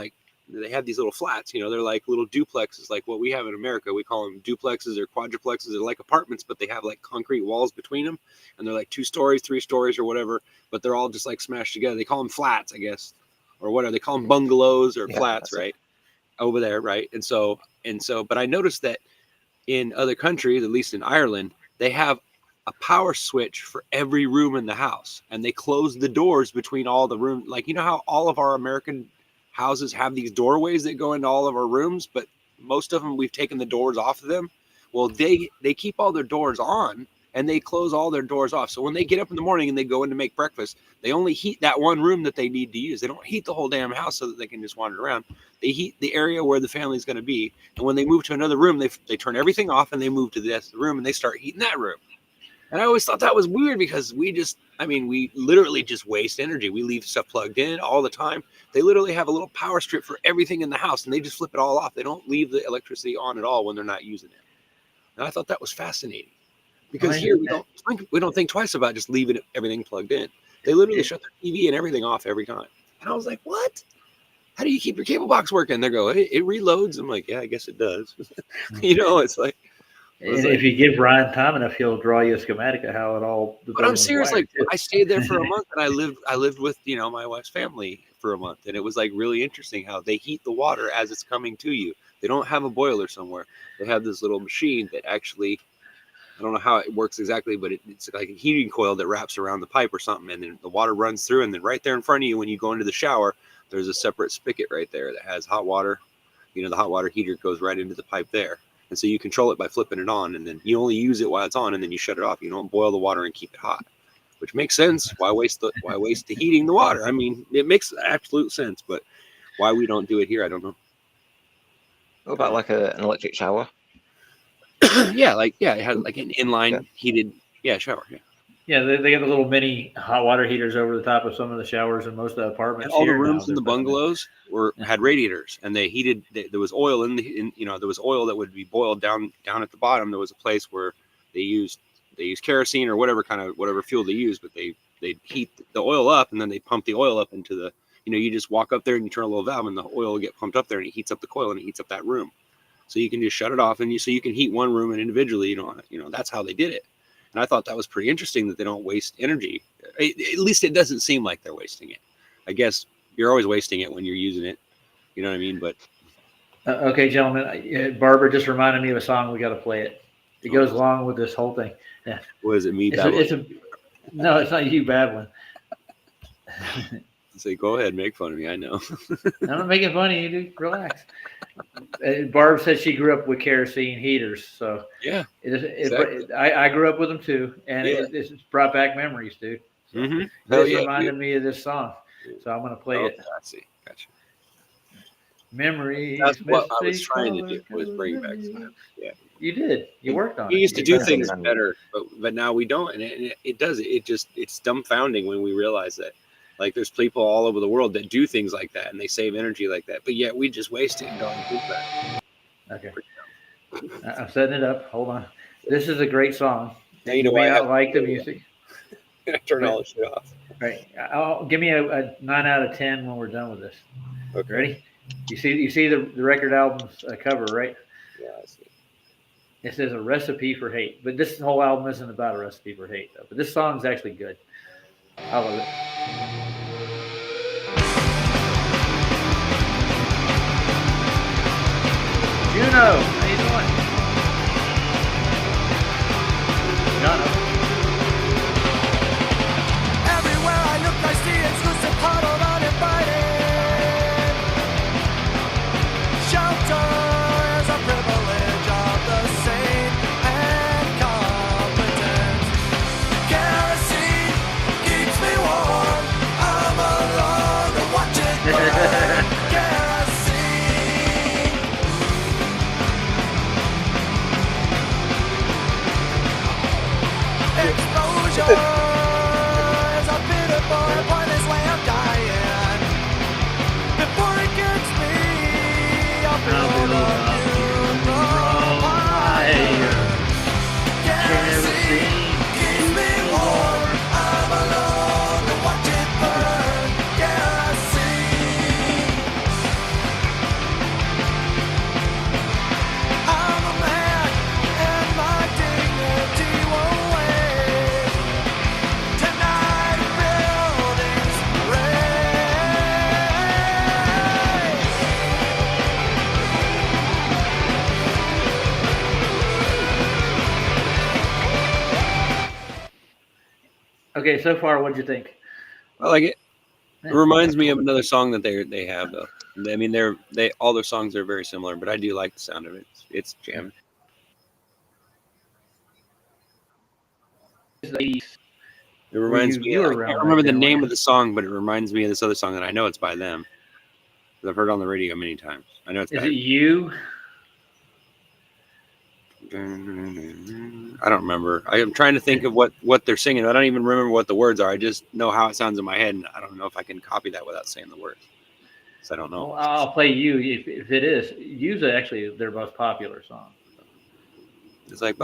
C: they have these little flats. You know, they're like little duplexes, like what we have in America. We call them duplexes or quadruplexes. They're like apartments, but they have like concrete walls between them, and they're like 2 stories, 3 stories, or whatever. But they're all just like smashed together. They call them flats, I guess, or whatever. They call them bungalows or flats, right? Over there, right? And so, but I noticed that in other countries, at least in Ireland, they have a power switch for every room in the house, and they close the doors between all the rooms. Like, you know how all of our American houses have these doorways that go into all of our rooms, but most of them we've taken the doors off of them. Well, they keep all their doors on and they close all their doors off. So when they get up in the morning and they go in to make breakfast, they only heat that one room that they need to use. They don't heat the whole damn house so that they can just wander around. They heat the area where the family's going to be. And when they move to another room, they turn everything off and they move to the rest of the room and they start heating that room. And I always thought that was weird because we literally just waste energy. We leave stuff plugged in all the time. They literally have a little power strip for everything in the house and they just flip it all off. They don't leave the electricity on at all when they're not using it. And I thought that was fascinating because here we don't think twice about just leaving everything plugged in. They literally shut their TV and everything off every time. And I was like, what? How do you keep your cable box working? They go, it reloads. I'm like, yeah, I guess it does. You know, it's like.
B: And if you give Ryan time enough, he'll draw you a schematic of how it all.
C: But I'm serious. Like I stayed there for a month, and I lived with my wife's family for a month, and it was like really interesting how they heat the water as it's coming to you. They don't have a boiler somewhere. They have this little machine that actually, I don't know how it works exactly, but it's like a heating coil that wraps around the pipe or something, and then the water runs through, and then right there in front of you when you go into the shower, there's a separate spigot right there that has hot water. You know, the hot water heater goes right into the pipe there. And so you control it by flipping it on, and then you only use it while it's on, and then you shut it off. You don't boil the water and keep it hot, which makes sense. Why waste the heating the water? I mean, it makes absolute sense, but why we don't do it here, I don't know.
F: What about like an electric shower?
C: It had like an inline heated shower.
B: Yeah, they got the little mini hot water heaters over the top of some of the showers in most of the apartments.
C: And all the rooms in the bungalows had radiators, and they heated. There was oil there was oil that would be boiled down at the bottom. There was a place where they used kerosene or whatever fuel they used, but they they'd heat the oil up, and then they pump the oil up into the, you just walk up there and you turn a little valve, and the oil will get pumped up there, and it heats up the coil, and it heats up that room. So you can just shut it off, and so you can heat one room, and individually, that's how they did it. And I thought that was pretty interesting that they don't waste energy. At least it doesn't seem like they're wasting it. I guess you're always wasting it when you're using it. You know what I mean? But
B: okay, gentlemen, Barbara just reminded me of a song. We got to play it. It goes along with this whole thing. Yeah.
C: What is it? Me?
B: No, it's not you, Babbling.
C: Say, go ahead, make fun of me. I know.
B: I'm not making fun of you, dude. Relax. Barb said she grew up with kerosene heaters, so
C: yeah,
B: exactly. I grew up with them too, and it's brought back memories, dude. So This reminded me of this song, so I'm gonna play it.
C: I see. Gotcha.
B: Memories.
C: That's what I was trying to do, was bring back time. Yeah,
B: you did. You worked on it.
C: We used to do things better, but now we don't, and it does. It's dumbfounding when we realize that. Like, there's people all over the world that do things like that, and they save energy like that, but yet we just waste it and don't include that.
B: Okay. I'm setting it up. Hold on. This is a great song.
C: Now
B: you may not like the music.
C: I turn all the shit off.
B: Right. Give me a 9 out of 10 when we're done with this.
C: Okay.
B: Ready? You see the record album's cover, right?
C: Yeah, I see.
B: It says a recipe for hate, but this whole album isn't about a recipe for hate, though. But this song's actually good. I love it. Juno, how you doing? Juno.
A: Everywhere I look, I see exclusive, huddled, uninvited. Shelter is a privilege of the sane and competent. Kerosene keeps me warm. I'm alone to watch it burn. Exposure is a pitiful, pointless way of dying. Before it gets me, I'll build a funeral pyre. Kerosene keeps me warm. I'm alone to watch it burn. Kerosene. I'm a man, and my dignity won't wait. Tonight, buildings raise.
B: Okay, so far, what'd you think?
C: I like it. It reminds me of another song that they have, though. I mean, all their songs are very similar, but I do like the sound of it. It's jamming. It reminds me. I can't remember the name of the song, but it reminds me of this other song that I know it's by them. I've heard it on the radio many times. I know it's.
B: Is it you?
C: I don't remember. I am trying to think of what they're singing. I don't even remember what the words are. I just know how it sounds in my head, and I don't know if I can copy that without saying the words. So I don't know.
B: Well, I'll play you if it is. You's actually their most popular song.
C: It's like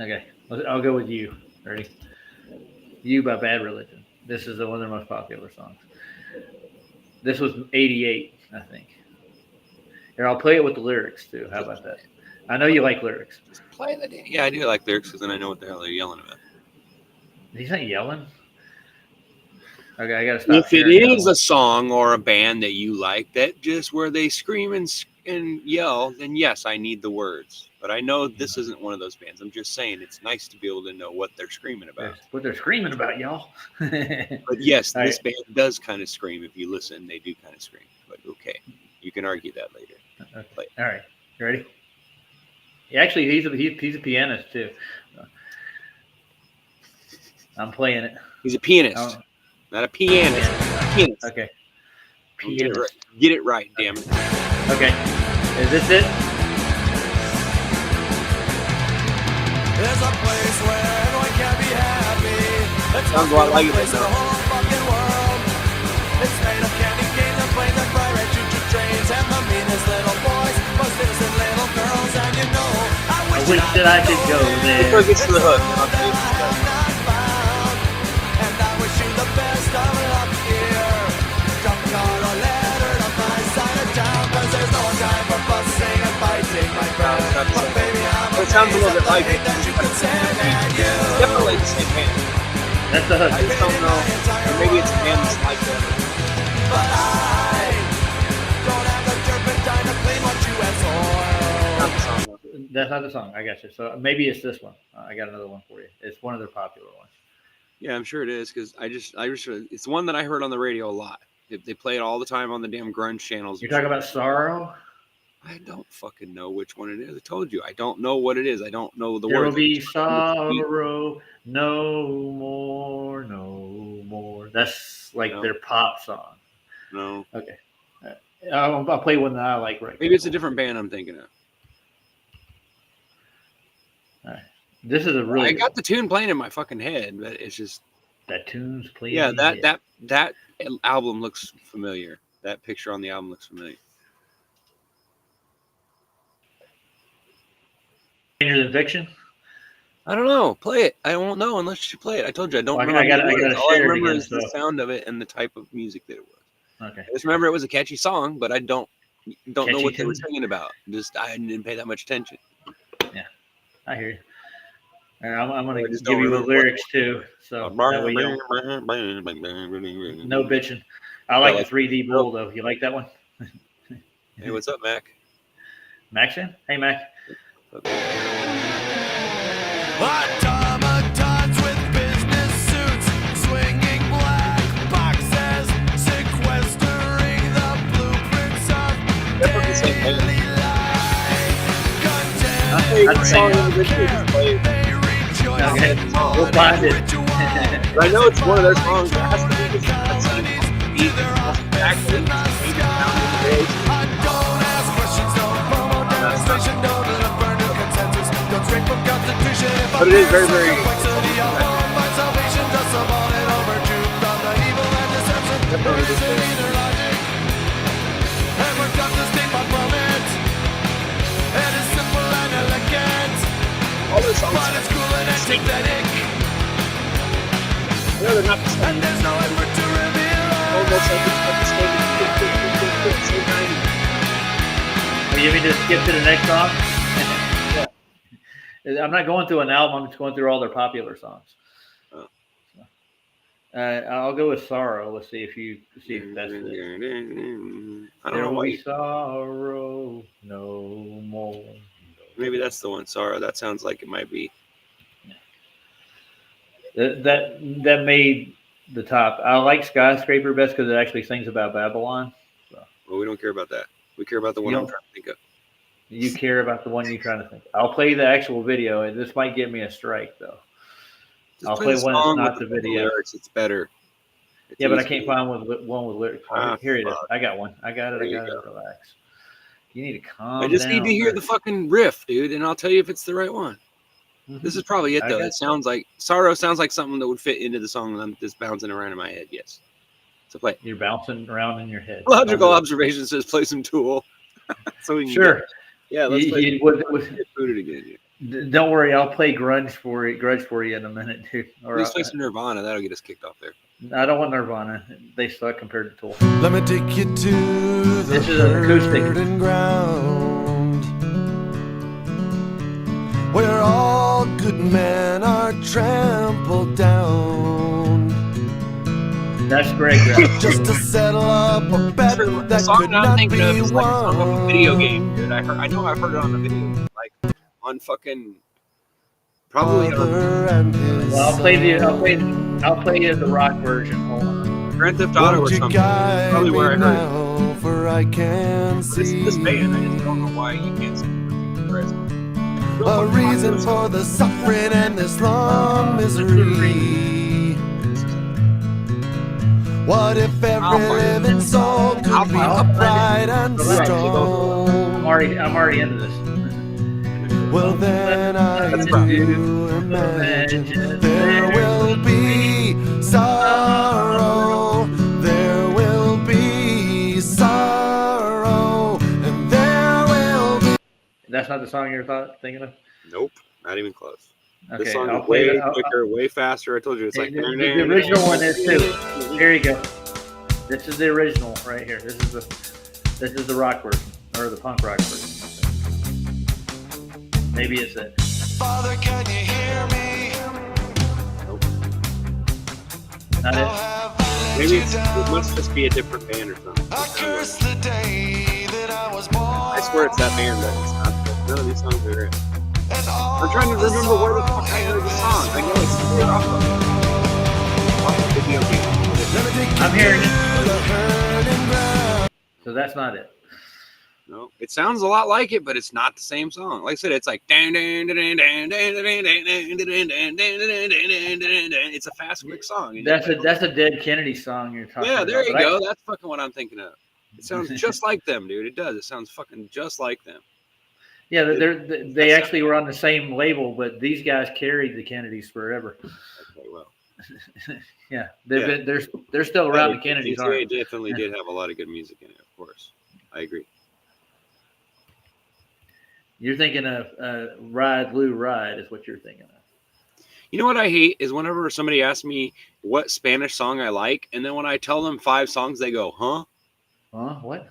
B: Okay, I'll go with you. Ready? You by Bad Religion. This is one of their most popular songs. This was 88, I think. Here, I'll play it with the lyrics too. How about that? I know you like lyrics.
C: Play the damn. Yeah, I do like lyrics because then I know what the hell they're yelling about.
B: He's not yelling. Okay, I gotta stop.
C: If it is a song or a band that you like that just where they scream and yell, then yes, I need the words. But I know this isn't one of those bands. I'm just saying it's nice to be able to know what they're screaming about.
B: What they're screaming about, y'all.
C: But yes, this band does kind of scream. If you listen, they do kind of scream. But okay, you can argue that later.
B: Okay. All right, you ready? Yeah, actually, he's a pianist too. I'm playing it.
C: He's a pianist, not a pianist. A pianist.
B: Okay.
C: Pianist. Get it right, damn it.
B: Okay. Is this it?
A: There's a place where everyone can be happy. It's
C: Sounds a lot like it.
A: The whole fucking world. It's made of candy canes and planes and
B: I wish that I could go there.
C: Before it gets to the hook. It sounds a little bit like it. Definitely the same band.
B: That's the hook.
C: I just don't know. Or maybe it's a band that's like that. Not the song, though.
B: That's not the song. I got you. So maybe it's this one. I got another one for you. It's one of their popular ones.
C: Yeah, I'm sure it is because it's one that I heard on the radio a lot. They play it all the time on the damn grunge channels.
B: You're talking about Sorrow?
C: I don't fucking know which one it is. I told you I don't know what it is. I don't know the
B: There
C: words.
B: will be sorrow, no more, no more. That's like
C: No.
B: their pop song.
C: No,
B: Okay. I'll play one that I like right
C: maybe it's a different band I'm thinking of.
B: All right. This is a really
C: I got the tune playing in my fucking head, but it's just
B: that tune's playing.
C: yeah. That album looks familiar. That picture on the album looks familiar.
B: Stranger Than Fiction.
C: I don't know. Play it. I won't know unless you play it. I told you I don't
B: Well,
C: remember.
B: I gotta
C: All I
B: share it
C: remember
B: again,
C: is the
B: so.
C: sound of it and the type of music that it was.
B: Okay.
C: I just remember it was a catchy song, but I don't know
B: Catchy
C: what they were
B: tune.
C: singing about. Just I didn't pay that much attention.
B: I hear you. And I'm going
C: I
B: to
C: just
B: give
C: don't
B: you the
C: remember what-
B: lyrics too. So that way you don't- no bitching. I like the 3D Bull though. You like that one?
C: Hey, what's up, Mac?
B: Max in? Hey Mac.
A: Automatons with business suits, swinging black boxes, sequestering the blueprints of
C: Definitely the same band.
A: daily life.
C: I played the
B: That's
C: song
B: the
C: in the video. Just play it.
A: They rejoice
B: Okay.
A: in
B: We'll find it.
C: But I know it's one of their songs. It has to be the same beat. Exactly.
A: Don't ask questions, don't promote demonstration, don't let them burn your consensus, don't scrape from constitution.
C: But it is very, very.
A: Complexity of all, find salvation, just a bullet over truth from the evil and deception. No reason either logic, and we're taught to stay far from it. And it's simple and elegant,
C: All their songs.
A: but it's cruel and antithetic,
C: I know they're not the
A: and
C: same.
A: there's no effort to reveal
C: Almost like it's the same. Same 90s.
B: Will you want me to skip to the next song? I'm not going through an album. I'm just going through all their popular songs.
C: Oh.
B: I'll go with Sorrow. Let's see if that's it.
C: I don't
B: There
C: know
B: will
C: why.
B: be sorrow no more.
C: Maybe that's the one. Sorry, that sounds like it might be.
B: That made the top. I like Skyscraper best because it actually sings about Babylon.
C: Well, we don't care about that. We care about the one
B: You
C: I'm
B: don't-
C: trying to think of.
B: You care about the one you're trying to think. I'll play the actual video, and this might get me a strike though.
C: Just
B: I'll play
C: the
B: one that's
C: song
B: not
C: with
B: the video.
C: lyrics. It's better. It's
B: Yeah, but I
C: easier.
B: can't find one with lyrics.
C: Ah,
B: Here it is.
C: fuck.
B: I got one. I got it.
C: There
B: I
C: you
B: got it.
C: go.
B: Relax. You need to calm
C: I just
B: down.
C: need to hear the fucking riff, dude, and I'll tell you if it's the right one.
B: Mhm.
C: This is probably it,
B: I
C: though.
B: got
C: It sounds like Sorrow sounds like something that would fit into the song that I'm just bouncing around in my head. Yes. So play.
B: You're bouncing around in your head.
C: Logical
B: Don't do
C: observation says play some Tool. So we
B: it.
C: can
B: Sure.
C: get- yeah, let's
B: You-
C: play
B: you- with-
C: get booted again. Yeah.
B: Don't worry. I'll play Grudge for you in a minute, dude. Or
C: Please play some Nirvana. That'll get us kicked off there.
B: I don't want Nirvana. They suck compared to Tool.
G: Let me take you to the
B: This is an acoustic.
G: hurting ground, where all good men are trampled down,
B: That's Greg. Graff.
G: just to settle up a bet
C: The
G: that
C: song
G: could
C: that I'm
G: not
C: thinking of
G: be
C: is like a song of a video game,
G: won.
C: dude. I know I've heard it on the video, like on fucking probably on
G: Father and his
B: Well, I'll play
G: son.
B: the rock version. Hold on.
C: Grand Theft Auto or
G: Won't you
C: something.
G: guide
C: Probably
G: me
C: where I heard it.
G: now, for I can
C: This
G: see
C: band, I just don't know why you can't see the rest.
G: a reason for the suffering and this long misery. What if
C: I'll
G: every
C: find it.
G: living soul could
C: I'll
G: be
C: find it.
G: upright and
B: Relax, I'm
G: strong?
B: already into this.
G: Well, then I
C: That's
G: do
C: right.
G: imagine there will be sorrow. There will be sorrow.
B: That's not the song you're thinking of?
C: Nope, not even close.
B: Okay,
C: This song
B: I'll
C: is
B: play
C: way
B: the
C: quicker, way faster. I told you it's like
B: the original one is too. Here you go. This is the original right here. This is the rock version or the punk rock version. Maybe it's it.
G: Father, can you hear me?
B: Not
G: How
B: it.
G: have I let
C: Maybe
G: you
C: it
G: down?
C: must just be a different band or something.
G: I curse the day that I was born.
C: I swear it's that band, but it's not. None of these songs are it.
G: And all
C: I'm trying to
G: the
C: remember where the fuck I heard the song. I know it's straight off of the video game.
B: I'm hearing it. So that's not it.
C: No, it sounds a lot like it, but it's not the same song. Like I said, it's like it's a fast, quick song.
B: That's a Dead Kennedy song you're talking about.
C: Yeah, there you
B: but
C: go. That's fucking what I'm thinking of. It sounds just like them, dude. It does. It sounds fucking just like them.
B: Yeah, they actually were on the same label, but these guys carried the Kennedys forever.
C: Okay, well,
B: Yeah, they're still around. The Kennedys
C: they
B: aren't.
C: definitely did have a lot of good music in it, of course. I agree.
B: You're thinking of Ride Lou Ride is what you're thinking of.
C: You know what I hate is whenever somebody asks me what Spanish song I like, and then when I tell them 5 songs, they go, huh?
B: Huh? What?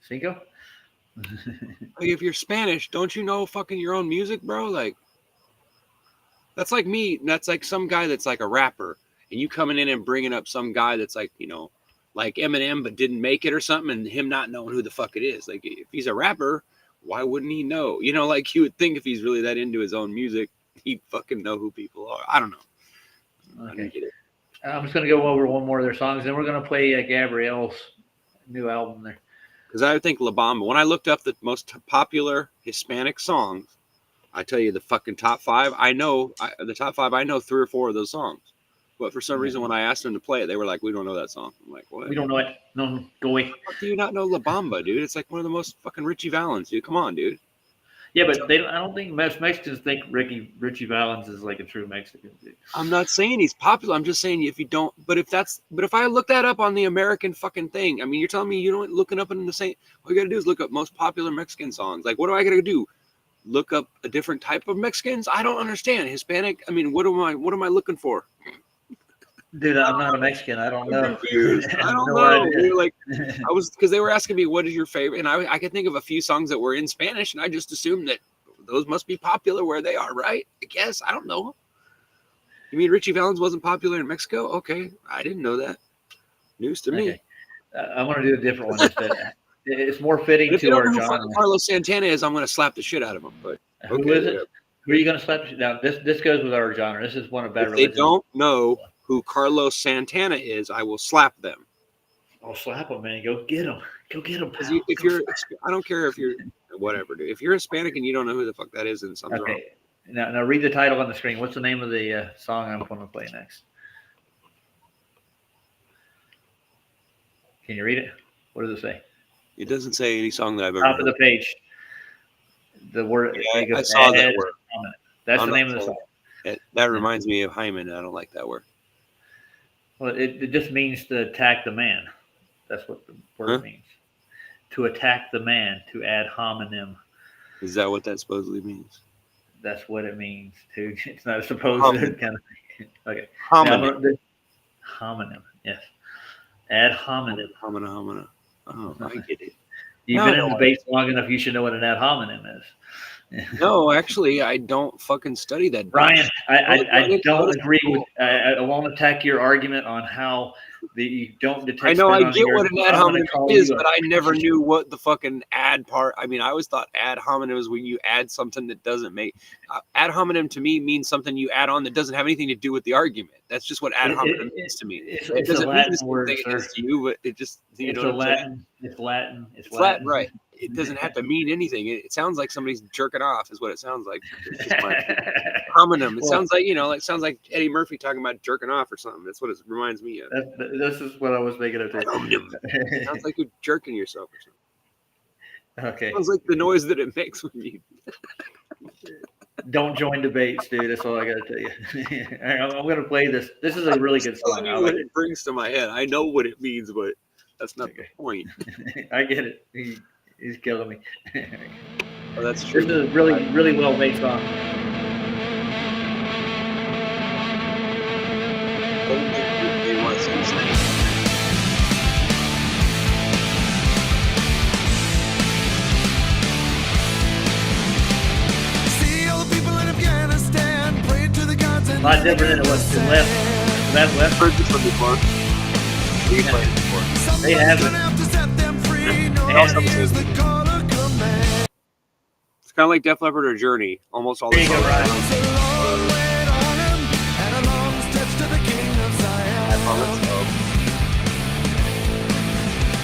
B: Cinco?
C: Like, if you're Spanish, don't you know fucking your own music, bro? Like, that's like me. That's like some guy that's like a rapper, and you coming in and bringing up some guy that's like, you know, like Eminem, but didn't make it or something, and him not knowing who the fuck it is. Like, if he's a rapper, why wouldn't he know? You know, like you would think if he's really that into his own music, he'd fucking know who people are. I don't know. I
B: Okay.
C: don't get it.
B: I'm just going to go over one more of their songs, and we're going to play Gabrielle's new album there.
C: Because I think La Bamba, when I looked up the most popular Hispanic songs, I tell you the fucking top 5, I know 3 or 4 of those songs. But for some reason, when I asked them to play it, they were like, we don't know that song. I'm like, what?
B: We don't know it. No, go away.
C: How do you not know La Bamba, dude? It's like one of the most fucking Richie Valens, dude. Come on, dude.
B: Yeah, but I don't think most Mexicans think Richie Valens is like a true Mexican dude.
C: I'm not saying he's popular. I'm just saying if you don't, but if I look that up on the American fucking thing, I mean, you're telling me you don't looking up in the same, all you got to do is look up most popular Mexican songs. Like, what do I got to do? Look up a different type of Mexicans? I don't understand. Hispanic? I mean, what am I looking for?
B: Dude, I'm not a Mexican. I don't know.
C: I don't know. Dude, like, because they were asking me what is your favorite, and I could think of a few songs that were in Spanish, and I just assumed that those must be popular where they are, right? I guess I don't know. You mean Richie Valens wasn't popular in Mexico? Okay, I didn't know that. News to me.
B: I'm going to do a different one instead. It's more fitting
C: If you
B: to
C: don't
B: our
C: know who
B: genre.
C: fucking Carlos Santana is, I'm going to slap the shit out of him. But
B: Who is it? Who are you going to slap? Now this goes with our genre. This is one of Bad
C: If they
B: Religion.
C: don't know who Carlos Santana is, I will slap them.
B: I'll slap him, man. Go get him. Go get him.
C: Because if you're, I don't care if you're whatever, dude. If you're Hispanic and you don't know who the fuck that is, then something's wrong.
B: Okay. Now read the title on the screen. What's the name of the song I'm going to play next? Can you read it? What does it say?
C: It doesn't say any song that I've ever
B: Top
C: heard.
B: of the page. The word.
C: Yeah, I saw that word.
B: That's
C: I'm
B: the
C: not
B: name of the
C: saying
B: song.
C: That reminds me of Hyman. I don't like that word.
B: Well, it just means to attack the man. That's what the word means. To attack the man, to ad hominem.
C: Is that what that supposedly means?
B: That's what it means, too. It's not supposed to kind of. Okay.
C: Homonym.
B: Homonym, yes. Ad hominem.
C: Homina. Oh, I get it.
B: You've been in debates long enough, you should know what an ad hominem is.
C: No, actually, I don't fucking study that.
B: Brian, I don't agree with. I won't attack your argument on how you don't detect.
C: I know I get what an ad hominem is,
B: but
C: I never knew what the fucking ad part. I mean, I always thought ad hominem is when you add something that doesn't make. Ad hominem to me means something you add on that doesn't have anything to do with the argument. That's just what ad hominem means to me. It doesn't mean the same thing against you, but it just.
B: It's Latin. It's Latin.
C: It's Latin, right? It doesn't have to mean anything. It sounds like somebody's jerking off, is what it sounds like. Homonym. It sounds like, it sounds like Eddie Murphy talking about jerking off or something. That's what it reminds me of.
B: This is what I was thinking of.
C: It sounds like you're jerking yourself or something.
B: Okay.
C: It sounds like the noise that it makes when you.
B: Don't join debates, dude. That's all I got to tell you. I'm going to play this. This is a really good song.
C: I what it brings to my head. I know what it means, but that's not the point.
B: I get it. He's killing me.
C: Oh, that's true.
B: This is a really, really well made song.
C: They want to sing something.
G: See all the people in Afghanistan praying to the gods and
B: A lot different than it was to the left.
C: I've heard this one before. We played it before.
B: They have it.
G: to set them free. No
B: They have
G: one
B: it.
G: hears the call of command.
C: It's kind of like Def Leppard or Journey. Almost all the
B: There you go,
C: songs.
B: Ryan.
G: So Lord, wait on him, and a long stretch to the king of Zion.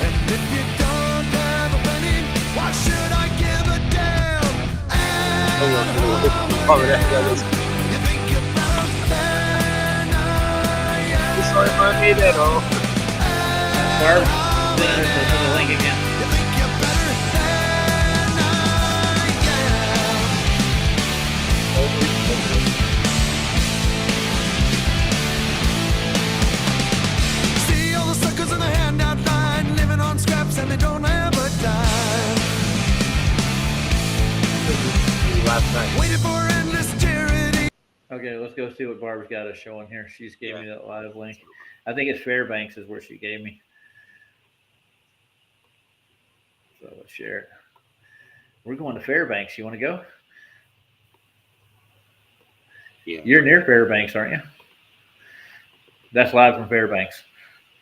G: And if you don't have a penny, why should I give a damn? And you think you're better than I am.
C: Sorry if I made that all.
B: Barb, the link again.
G: You think you're better than I am. See all the suckers in the handout line, living on scraps and they don't have a dime.
C: Last night.
G: Waiting for endless charity.
B: Okay, let's go see what Barb's got us showing here. She's gave me that live link. I think it's Fairbanks is where she gave me. So let's share it. We're going to Fairbanks. You want to go?
C: Yeah.
B: You're near Fairbanks, aren't you? That's live from Fairbanks.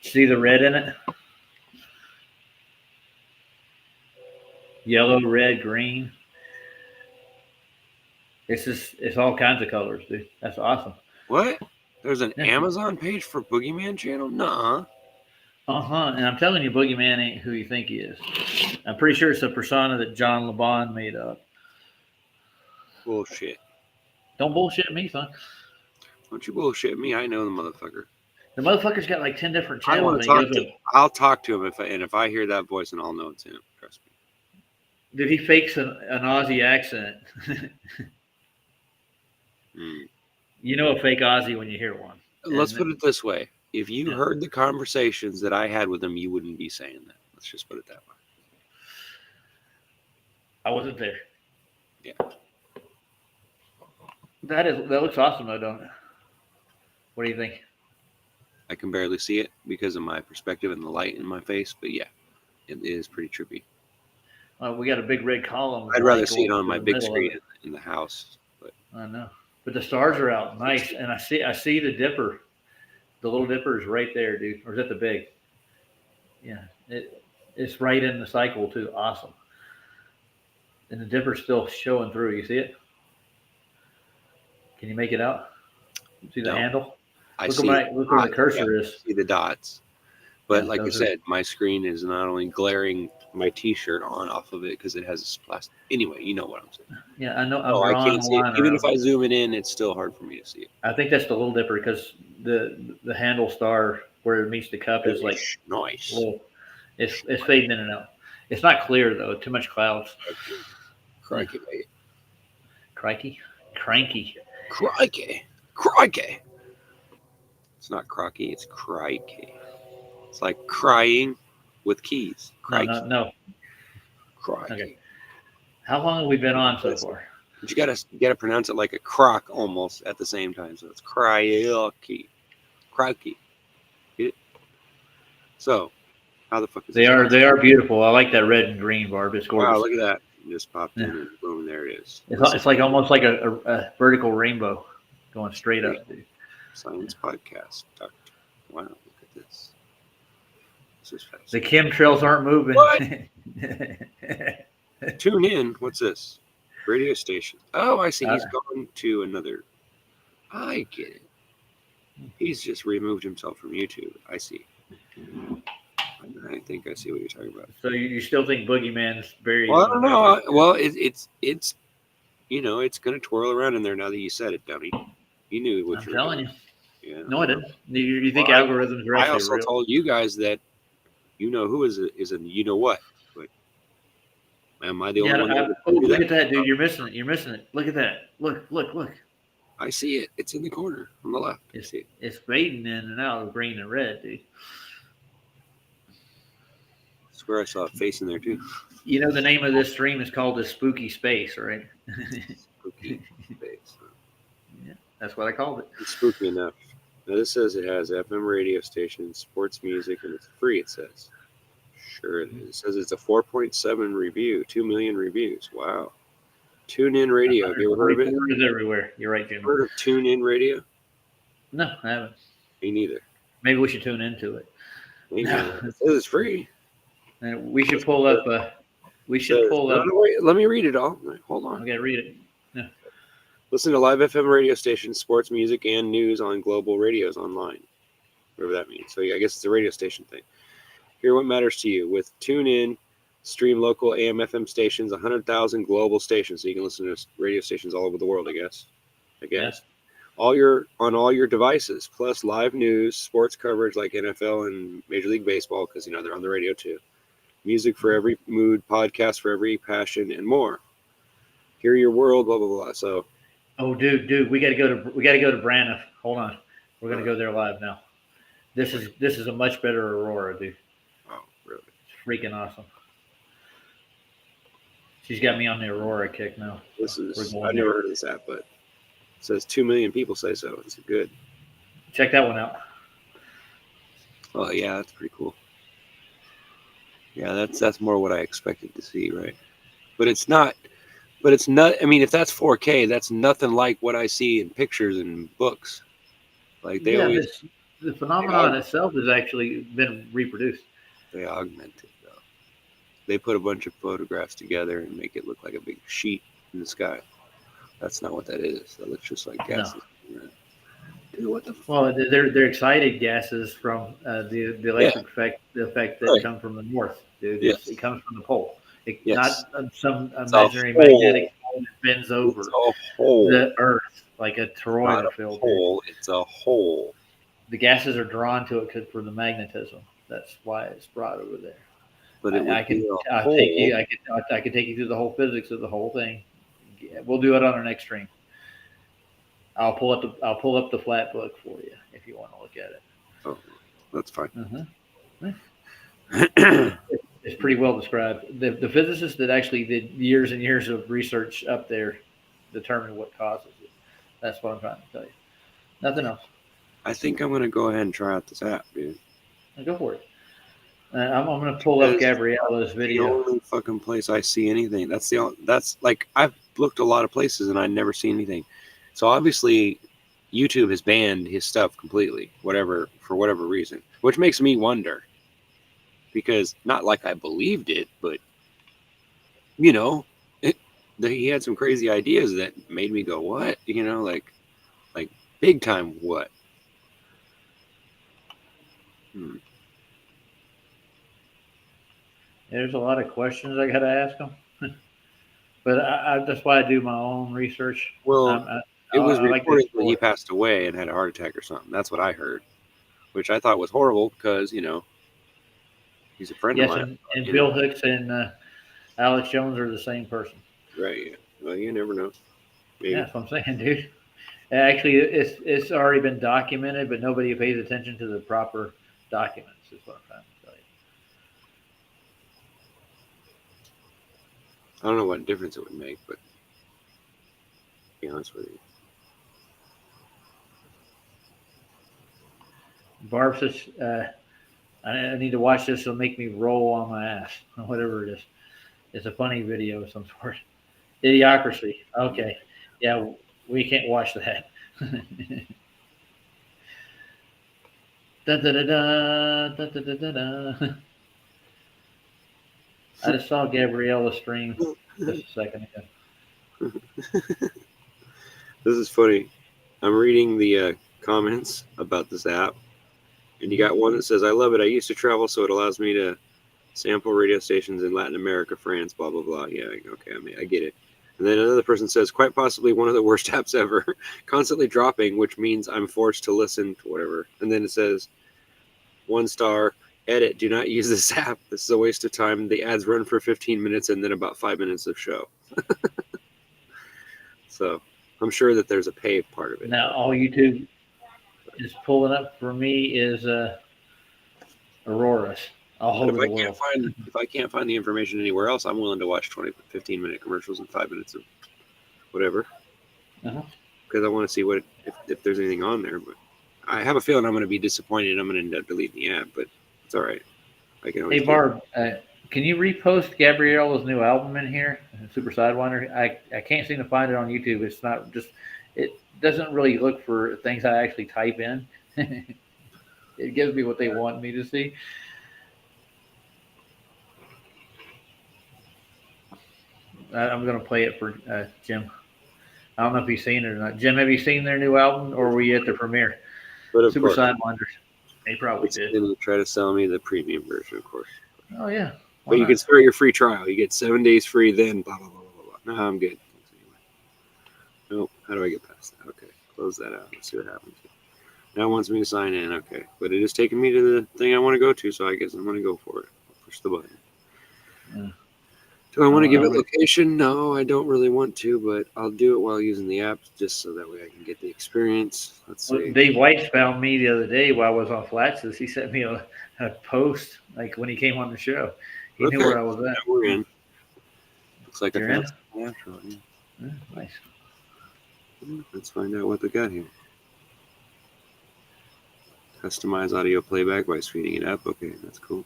B: See the red in it? Yellow, red, green. It's all kinds of colors, dude. That's awesome.
C: What? There's an
B: Yeah.
C: Amazon page for Boogeyman channel? Nuh-uh.
B: And I'm telling you, Boogeyman ain't who you think he is. I'm pretty sure it's a persona that John LeBon made up.
C: Bullshit.
B: Don't bullshit me, son.
C: Don't you bullshit me. I know the motherfucker.
B: The motherfucker's got like 10 different
C: I
B: channels.
C: want
B: and
C: to
B: he
C: talk
B: goes
C: to
B: with-
C: I'll talk to him if I hear that voice, and I'll know it's him. Trust me.
B: Dude, he fakes an Aussie accent. You know a fake Aussie when you hear one.
C: Let's
B: And-
C: put it this way. If you
B: Yeah.
C: heard the conversations that I had with him, you wouldn't be saying that. Let's just put it that way.
B: I wasn't there.
C: Yeah.
B: That looks awesome though, don't it? What do you think?
C: I can barely see it because of my perspective and the light in my face, but yeah, it is pretty trippy.
B: We got a big red column.
C: I'd rather
B: like,
C: see it
B: going
C: on my
B: through the
C: big
B: middle of
C: screen
B: it.
C: in the house. But
B: I know, but the stars are out, nice, and I see the dipper. The little dipper is right there, dude. Or is that the big? Yeah, it's right in the cycle too. Awesome. And the dipper's still showing through. You see it? Can you make it out? See the
C: No.
B: handle?
C: I
B: Look
C: see
B: where the cursor is.
C: see the dots. But
B: Yeah,
C: like I
B: those are-
C: said, my screen is not only glaring my T-shirt on off of it because it has a plastic. Anyway, you know what I'm saying.
B: Yeah, I know. I'm
C: Oh, I
B: drawing
C: can't
B: a
C: see it.
B: line
C: Even
B: around
C: if I
B: it.
C: zoom it in, it's still hard for me to see it.
B: I think that's the little dipper because the handle star where it meets the cup is like
C: Nice.
B: little. It's fading in and out. It's not clear though. Too much clouds.
C: Crikey, mate.
B: Crikey, cranky.
C: Crikey. It's not crocky, it's crikey. It's like crying with keys. Crikey.
B: No.
C: Crikey.
B: Okay. How long have we been on so far?
C: But you gotta pronounce it like a crock almost at the same time. So it's crikey. Crikey. Get it? So, how the fuck is
B: They are beautiful. I like that red and green, Barb. It's gorgeous.
C: Wow, look at that. It just popped in and boom, there it is.
B: It's like almost like a vertical rainbow going straight up, dude.
C: Science podcast. Doctor. Wow, look at this. This is fast.
B: The chemtrails aren't moving.
C: What? Tune in. What's this? Radio station. Oh, I see. He's gone to another. I get it. He's just removed himself from YouTube. I see. I think I see what you're talking about.
B: So you still think Boogeyman's buried?
C: Well, I don't know. Well, it's you know, it's gonna twirl around in there now that you said it, dummy. You knew what
B: I'm
C: you were
B: telling
C: doing.
B: you.
C: Yeah.
B: No, I didn't. You think
C: Well,
B: algorithms are
C: I
B: actually
C: also
B: real?
C: told you guys that you know who is a you know what. But am I the only one? That would do
B: look
C: that?
B: at that, dude. You're missing it. Look at that. Look.
C: I see it. It's in the corner on the left. I
B: It's,
C: see it.
B: it's fading in and out of green and red, dude.
C: swear I saw a face in there too.
B: You know the name of this stream is called the Spooky Space, right?
C: Spooky face.
B: Yeah, that's what I called it.
C: It's spooky enough. Now this says it has FM radio station, sports music, and it's free. It says. Sure it is. It says it's a 4.7 review, 2 million reviews. Wow. Tune in radio. Have you ever heard of it?
B: It's everywhere. You're right, Jim.
C: Heard of Tune In Radio?
B: No, I haven't.
C: Me neither.
B: Maybe we should tune into it.
C: Me neither. It says it's free.
B: And we should pull up. We should pull up.
C: No, wait, let me read it all. Hold on.
B: Okay, read it.
C: Listen to live FM radio stations, sports, music, and news on global radios online. Whatever that means. So yeah, I guess it's a radio station thing. Hear what matters to you with Tune In. Stream local AM FM stations, 100,000 global stations, so you can listen to radio stations all over the world. I guess.
B: Yes.
C: On all your devices, plus live news, sports coverage like NFL and Major League Baseball, because they're on the radio too. Music for every mood, podcast for every passion, and more. Hear your world, blah blah blah. So,
B: dude, we got to go to Braniff. Hold on, we're gonna go there live now. This is a much better Aurora, dude.
C: Oh, really?
B: It's freaking awesome. She's got me on the Aurora kick now.
C: I've never heard of this app, but it says 2 million people say so. It's good.
B: Check that one out.
C: Oh yeah, that's pretty cool. Yeah, that's more what I expected to see, right? But it's not. I mean, if that's 4K, that's nothing like what I see in pictures and books. Like the
B: phenomenon itself has actually been reproduced.
C: They augment it though. They put a bunch of photographs together and make it look like a big sheet in the sky. That's not what that is. That looks just like gases. No. Dude, what the fuck?
B: Well, they're excited gases from the electric effect that come from the north, dude.
C: Yes.
B: It comes from the pole.
C: Yes.
B: Not some imaginary magnetic pole that bends over the Earth like a toroidal field.
C: It's a hole.
B: The gases are drawn to it for the magnetism. That's why it's brought over there.
C: But
B: I could take you through the whole physics of the whole thing. We'll do it on our next stream. I'll pull up the flat book for you if you want to look at it.
C: Oh, that's fine.
B: It's pretty well described. The physicists that actually did years and years of research up there determined what causes it. That's what I'm trying to tell you. Nothing else.
C: I think I'm gonna go ahead and try out this app, dude.
B: Go for it. I'm gonna pull up Gabriella's video.
C: The only fucking place I see anything. That's like I've looked a lot of places and I never see anything. So obviously, YouTube has banned his stuff completely, for whatever reason, which makes me wonder. Because not like I believed it, but he had some crazy ideas that made me go, "What?" Like big time, what?
B: There's a lot of questions I got to ask him, but that's why I do my own research.
C: Well, it was reported that he passed away and had a heart attack or something. That's what I heard, which I thought was horrible because he's a friend of mine.
B: And Bill Hicks and Alex Jones are the same person.
C: Right. Yeah. Well, you never know. Maybe.
B: Yeah, that's what I'm saying, dude. Actually, it's already been documented, but nobody pays attention to the proper documents. Is what I'm trying to tell you.
C: I don't know what difference it would make, but to be honest with you.
B: Barb says, I need to watch this. It'll make me roll on my ass, whatever it is. It's a funny video of some sort. Idiocracy. Okay. Yeah, we can't watch that. Da, da, da, da, da, da, da, da. I just saw Gabriella stream just a second ago.
C: This is funny. I'm reading the comments about this app, and you got one that says, "I love it. I used to travel, so it allows me to sample radio stations in Latin America, France, blah, blah, blah." Yeah, okay, I get it. And then another person says, "Quite possibly one of the worst apps ever. Constantly dropping, which means I'm forced to listen to whatever." And then it says, 1 star, edit, do not use this app. This is a waste of time. The ads run for 15 minutes and then about 5 minutes of show. So I'm sure that there's a pay part of it.
B: Now, all YouTube is pulling up for me is Aurora's. all
C: But
B: over the world.
C: if I can't find the information anywhere else, I'm willing to watch 15-minute commercials and 5 minutes of whatever.
B: Uh-huh.
C: Because I want to see if there's anything on there. But I have a feeling I'm going to be disappointed and I'm going to end up deleting the app. But it's all right. I can always
B: Hey Barb, can you repost Gabriella's new album in here, Super Sidewinder? I can't seem to find it on YouTube. It's not just it doesn't really look for things I actually type in. It gives me what they want me to see. I'm gonna play it for Jim. I don't know if he's seen it or not. Jim, have you seen their new album, or were you at the premiere?
C: But of
B: Super
C: course,
B: Sidewinders. They probably
C: it's
B: did.
C: going to try to sell me the premium version, of course.
B: Oh yeah. Why
C: But you
B: not?
C: can start your free trial. You get 7 days free, then blah, blah, blah, blah, blah. No, I'm good. Nope. How do I get past that? Okay. Close that out. Let's see what happens. Now it wants me to sign in. Okay. But it is taking me to the thing I want to go to, so I guess I'm going to go for it. I'll push the button.
B: Yeah.
C: Do I want to give it location? No, I don't really want to, but I'll do it while using the app just so that way I can get the experience. Let's see.
B: Dave White found me the other day while I was on Flax's. He sent me a post like when he came on the show. He knew where I was at.
C: Now we're in. Looks like
B: You're
C: I
B: in?
C: found something after all, yeah.
B: Yeah, nice.
C: Let's find out what they got here. Customize audio playback by speeding it up. Okay, that's cool.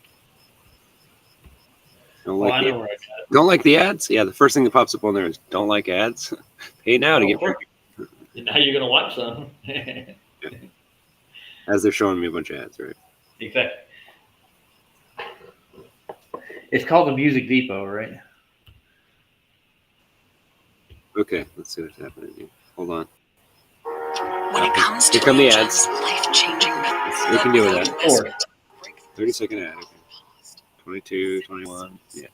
C: Don't
B: Well,
C: like,
B: I
C: the,
B: know where I got it.
C: don't like the ads? Yeah, the first thing that pops up on there is don't like ads. Pay now to
B: Oh,
C: get
B: of course. Now you're gonna watch some.
C: as they're showing me a bunch of ads, right?
B: Exactly. It's called the Music Depot, right?
C: Okay, let's see what's happening here. Hold on.
H: When it comes
C: Here
H: to
C: come the
H: agents,
C: ads.
H: life-changing
C: We can deal with that.
B: Or
C: 30-second ad. Okay. 22, 21. Yeah.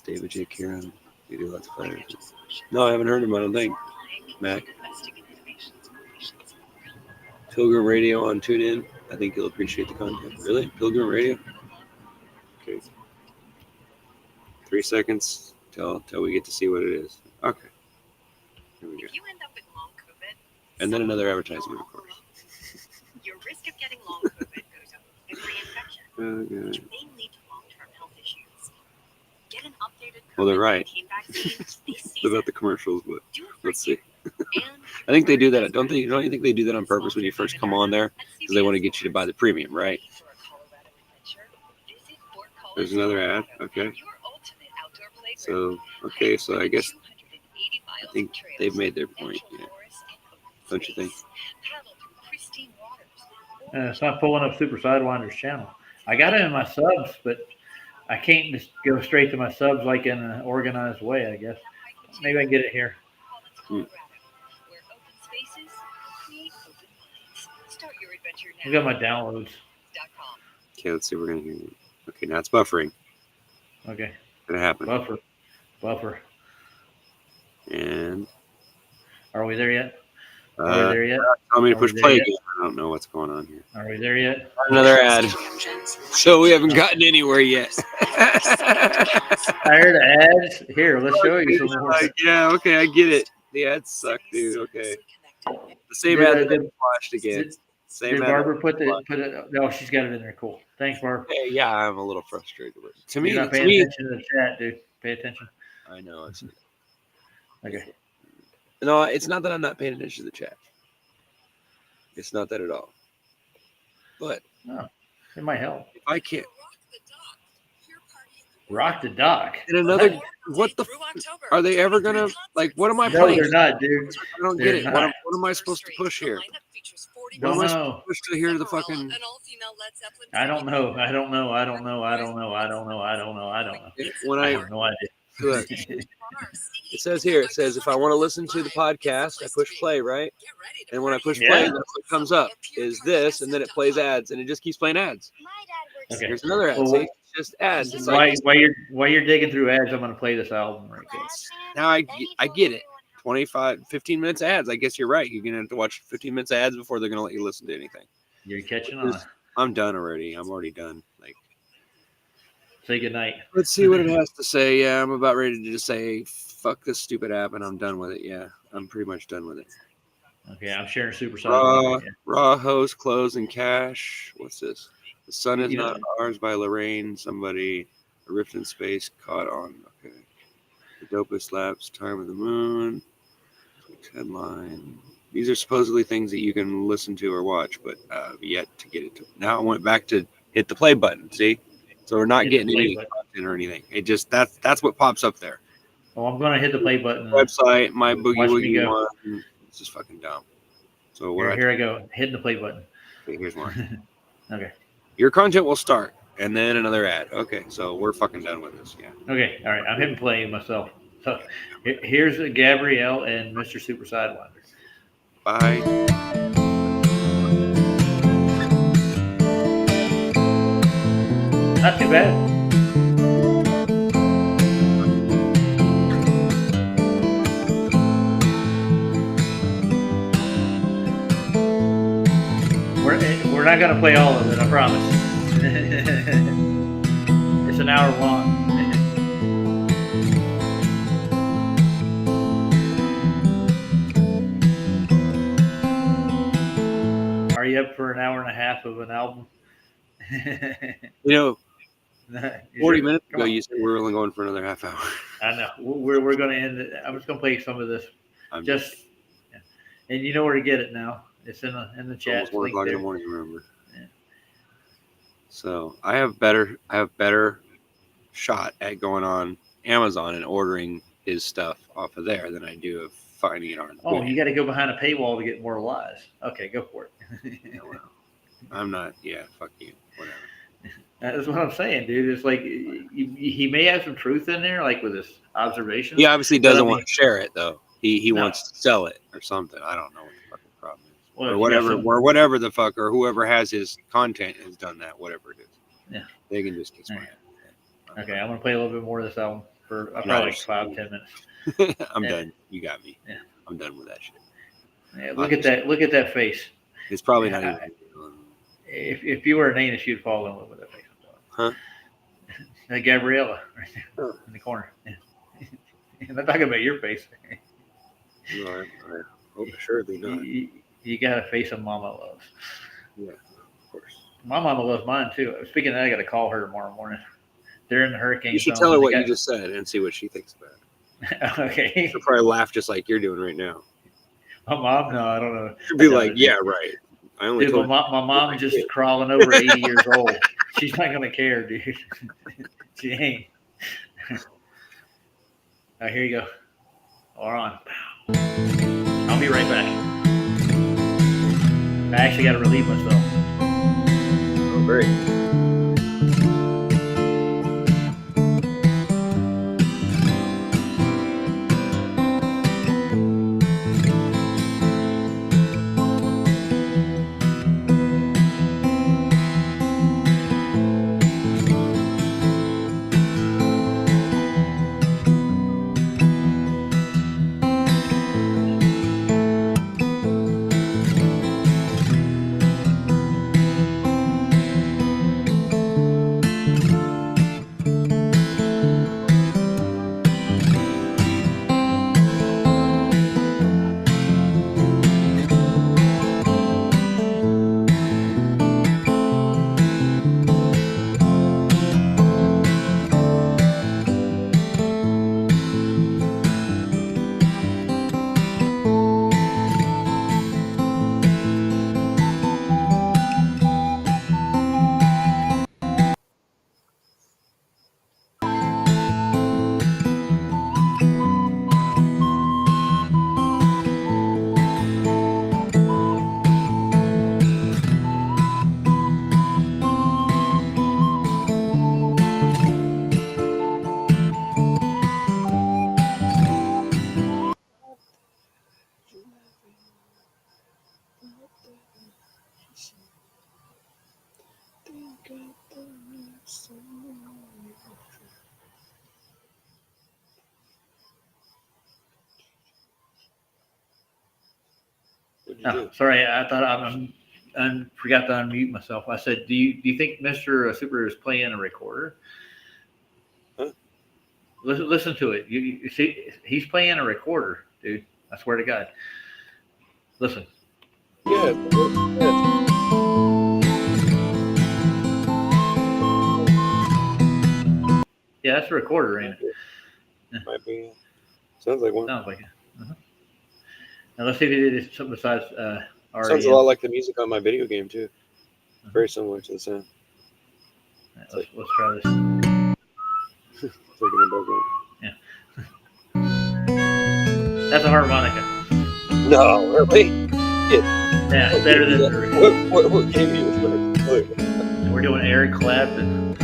C: David J. Kieran. You do lots of players. No, I haven't heard him, I don't think. Mac. Pilgrim Radio on TuneIn. I think you'll appreciate the content. Really? Pilgrim Radio? Okay. 3 seconds till we get to see what it is. Okay. Here we go.
H: If you end up with long COVID,
C: And then another advertisement, of course.
H: your risk of getting long COVID goes up with reinfection,
C: Okay.
H: which may lead to long-term health issues. Get an updated
C: Well, they're right.
H: COVID-19 vaccine this
C: It's
H: season.
C: about the commercials, but
H: Do it for
C: let's see.
H: you and
C: I think they do that. Don't you think they do that on purpose when you first come on there? Because they want to get you to buy the premium, right? There's another ad. Okay. So, okay, so I guess I think they've made their point. Yeah. Don't you think?
B: it's not pulling up Super Sidewinder's channel. I got it in my subs, but I can't just go straight to my subs like in an organized way, I guess. Maybe I can get it here. I got my downloads.
C: Okay, let's see. We're gonna hear you. Okay, now it's buffering.
B: Okay.
C: Gonna happen.
B: Buffer.
C: And
B: Are we there yet? Are we there yet?
C: tell me to
B: Are
C: push
B: we there
C: play
B: yet?
C: again. I don't know what's going on here.
B: Are we there yet?
C: Another ad. So we haven't gotten anywhere yet.
B: Tired of ads? Here, let's show you some more.
C: Yeah, okay, I get it. The ads suck, dude. Okay. The same ad that I watched again. Same
B: Did
C: ad.
B: Barbara put it? No, she's got it in there. Cool. Thanks, Barb.
C: Hey, yeah, I'm a little frustrated with it. To me,
B: You're not paying attention to the chat, dude. Pay attention.
C: I know. It's,
B: Okay.
C: no, it's not that I'm not paying attention to the chat. It's not that at all. But
B: No, it might help.
C: if I can't.
B: Rock the dock.
C: And another, what the? Are they ever gonna like? What am I
B: No,
C: playing?
B: they're not, dude.
C: I don't
B: They're
C: get it.
B: not.
C: What am I supposed to push here? What
B: Don't
C: am I supposed
B: know.
C: to push to hear the fucking?
B: I don't know. I don't know. I don't know. I don't know. I don't know. I don't know. I don't know.
C: When
B: I
C: I
B: have no idea.
C: look, it says here, it says if I want to listen to the podcast, I push play, right? And when I push play,
B: Yeah.
C: that's what comes up is this, and then it plays ads, and it just keeps playing ads.
B: Okay.
C: Here's another ad.
B: Well,
C: See? It's just ads. It's like,
B: While you're digging through ads, I'm gonna play this album right quick.
C: now I get it. 15 minutes of ads. I guess you're right. You're gonna have to watch 15 minutes of ads before they're gonna let you listen to anything.
B: You're catching on.
C: I'm done already. I'm already done. Like,
B: Say goodnight.
C: let's see what it has to say. Yeah, I'm about ready to just say fuck this stupid app, and I'm done with it. Yeah, I'm pretty much done with it.
B: Okay, I'm sharing Super Sonic.
C: Raw host, close, and cache. What's this? The Sun Is
B: You know-
C: Not Ours by Lorraine. Somebody, A Rift in Space, Caught On. Okay. The Dopest Laps, Time of the Moon. Headline. These are supposedly things that you can listen to or watch, but yet to get it to. Now I went back to hit the play button. See, so we're not
B: Hit the
C: getting
B: play
C: any
B: button.
C: content or anything. It just that's what pops up there.
B: Well, I'm gonna hit the play button.
C: Website, my boogie
B: Watch me
C: woogie
B: go.
C: one. It's just fucking dumb. So what?
B: Here I go. Hitting the play button.
C: Here's more.
B: Okay.
C: Your content will start, and then another ad. Okay, so we're fucking done with this. Yeah.
B: Okay. All right. I'm hitting play myself. So here's Gabrielle and Mr. Super Sidewinder.
C: Bye.
B: Not too bad. We're not gonna play all of it, I promise. It's an hour long. Are you up for an hour and a half of an album?
C: You know,
B: You
C: 40
B: sure?
C: minutes
B: Come
C: ago,
B: on.
C: you said we were only going for another half hour.
B: I know. We're going to end it. I'm just going to play some of this.
C: I'm
B: Just, and you know where to get it now. It's in the chat.
C: almost 1
B: Link
C: o'clock in
B: there.
C: the morning. Remember.
B: Yeah.
C: So I have better shot at going on Amazon and ordering his stuff off of there than I do of finding it on.
B: Oh, you got to go behind a paywall to get more lies. Okay, go for it.
C: Yeah, well, I'm not. Yeah, fuck you. Whatever.
B: That's what I'm saying, dude. It's like he may have some truth in there, like with his observations.
C: He obviously
B: But I
C: doesn't
B: mean-
C: want to share it though. He
B: No.
C: wants to sell it or something. I don't know what the fucking problem is.
B: Well,
C: Or
B: if you
C: whatever,
B: got some-
C: or whatever the fuck, or whoever has his content has done that. Whatever it is.
B: Yeah.
C: They can just kiss my
B: Alright.
C: ass.
B: Okay, I'm gonna play a little bit more of this album for probably
C: Nice.
B: like 5-10 minutes.
C: I'm
B: Yeah.
C: done. You got me.
B: Yeah.
C: I'm done with that shit.
B: Yeah, look at that! Look at that face.
C: It's probably not
B: Yeah,
C: even.
B: If you were an Danish, you'd fall in love with that face.
C: Huh?
B: Gabriella, right there
C: Oh.
B: in the corner. Yeah. I'm not talking about your face.
C: No, I hope assuredly not.
B: You got a face of Mama loves.
C: Yeah, of course.
B: My mama loves mine too. Speaking of that, I got to call her tomorrow morning. They're in the hurricane
C: You should
B: zone.
C: tell her what
B: They
C: you just said and see what she thinks about it.
B: got- Okay.
C: She'll probably laugh just like you're doing right now.
B: My mom? No, I don't know.
C: She'll be
B: I doubt
C: like,
B: it.
C: "Yeah, right. I only
B: Dude,
C: told
B: my mom is just crawling over 80 years old. She's not gonna care, dude. She ain't. All right, here you go. All on. I'll be right back. I actually got to relieve myself.
C: Oh, great. What'd you
B: Oh,
C: do?
B: sorry, I thought I forgot to unmute myself. I said, do you think Mr. Super is playing a recorder?
C: Huh?
B: Listen to it. You see, he's playing a recorder, dude. I swear to God. Listen.
C: Yeah.
B: Yeah, that's a recorder, ain't it?
C: Might be. Sounds like one.
B: Sounds like it. Now let's see if he did something besides
C: Sounds a
B: REM.
C: lot like the music on my video game too. Very similar to the sound.
B: Let's try this.
C: Thinking about that.
B: That's a harmonica.
C: No, really?
B: Yeah, it's better than
C: What game you was going to play?
B: we're doing Eric Clapton.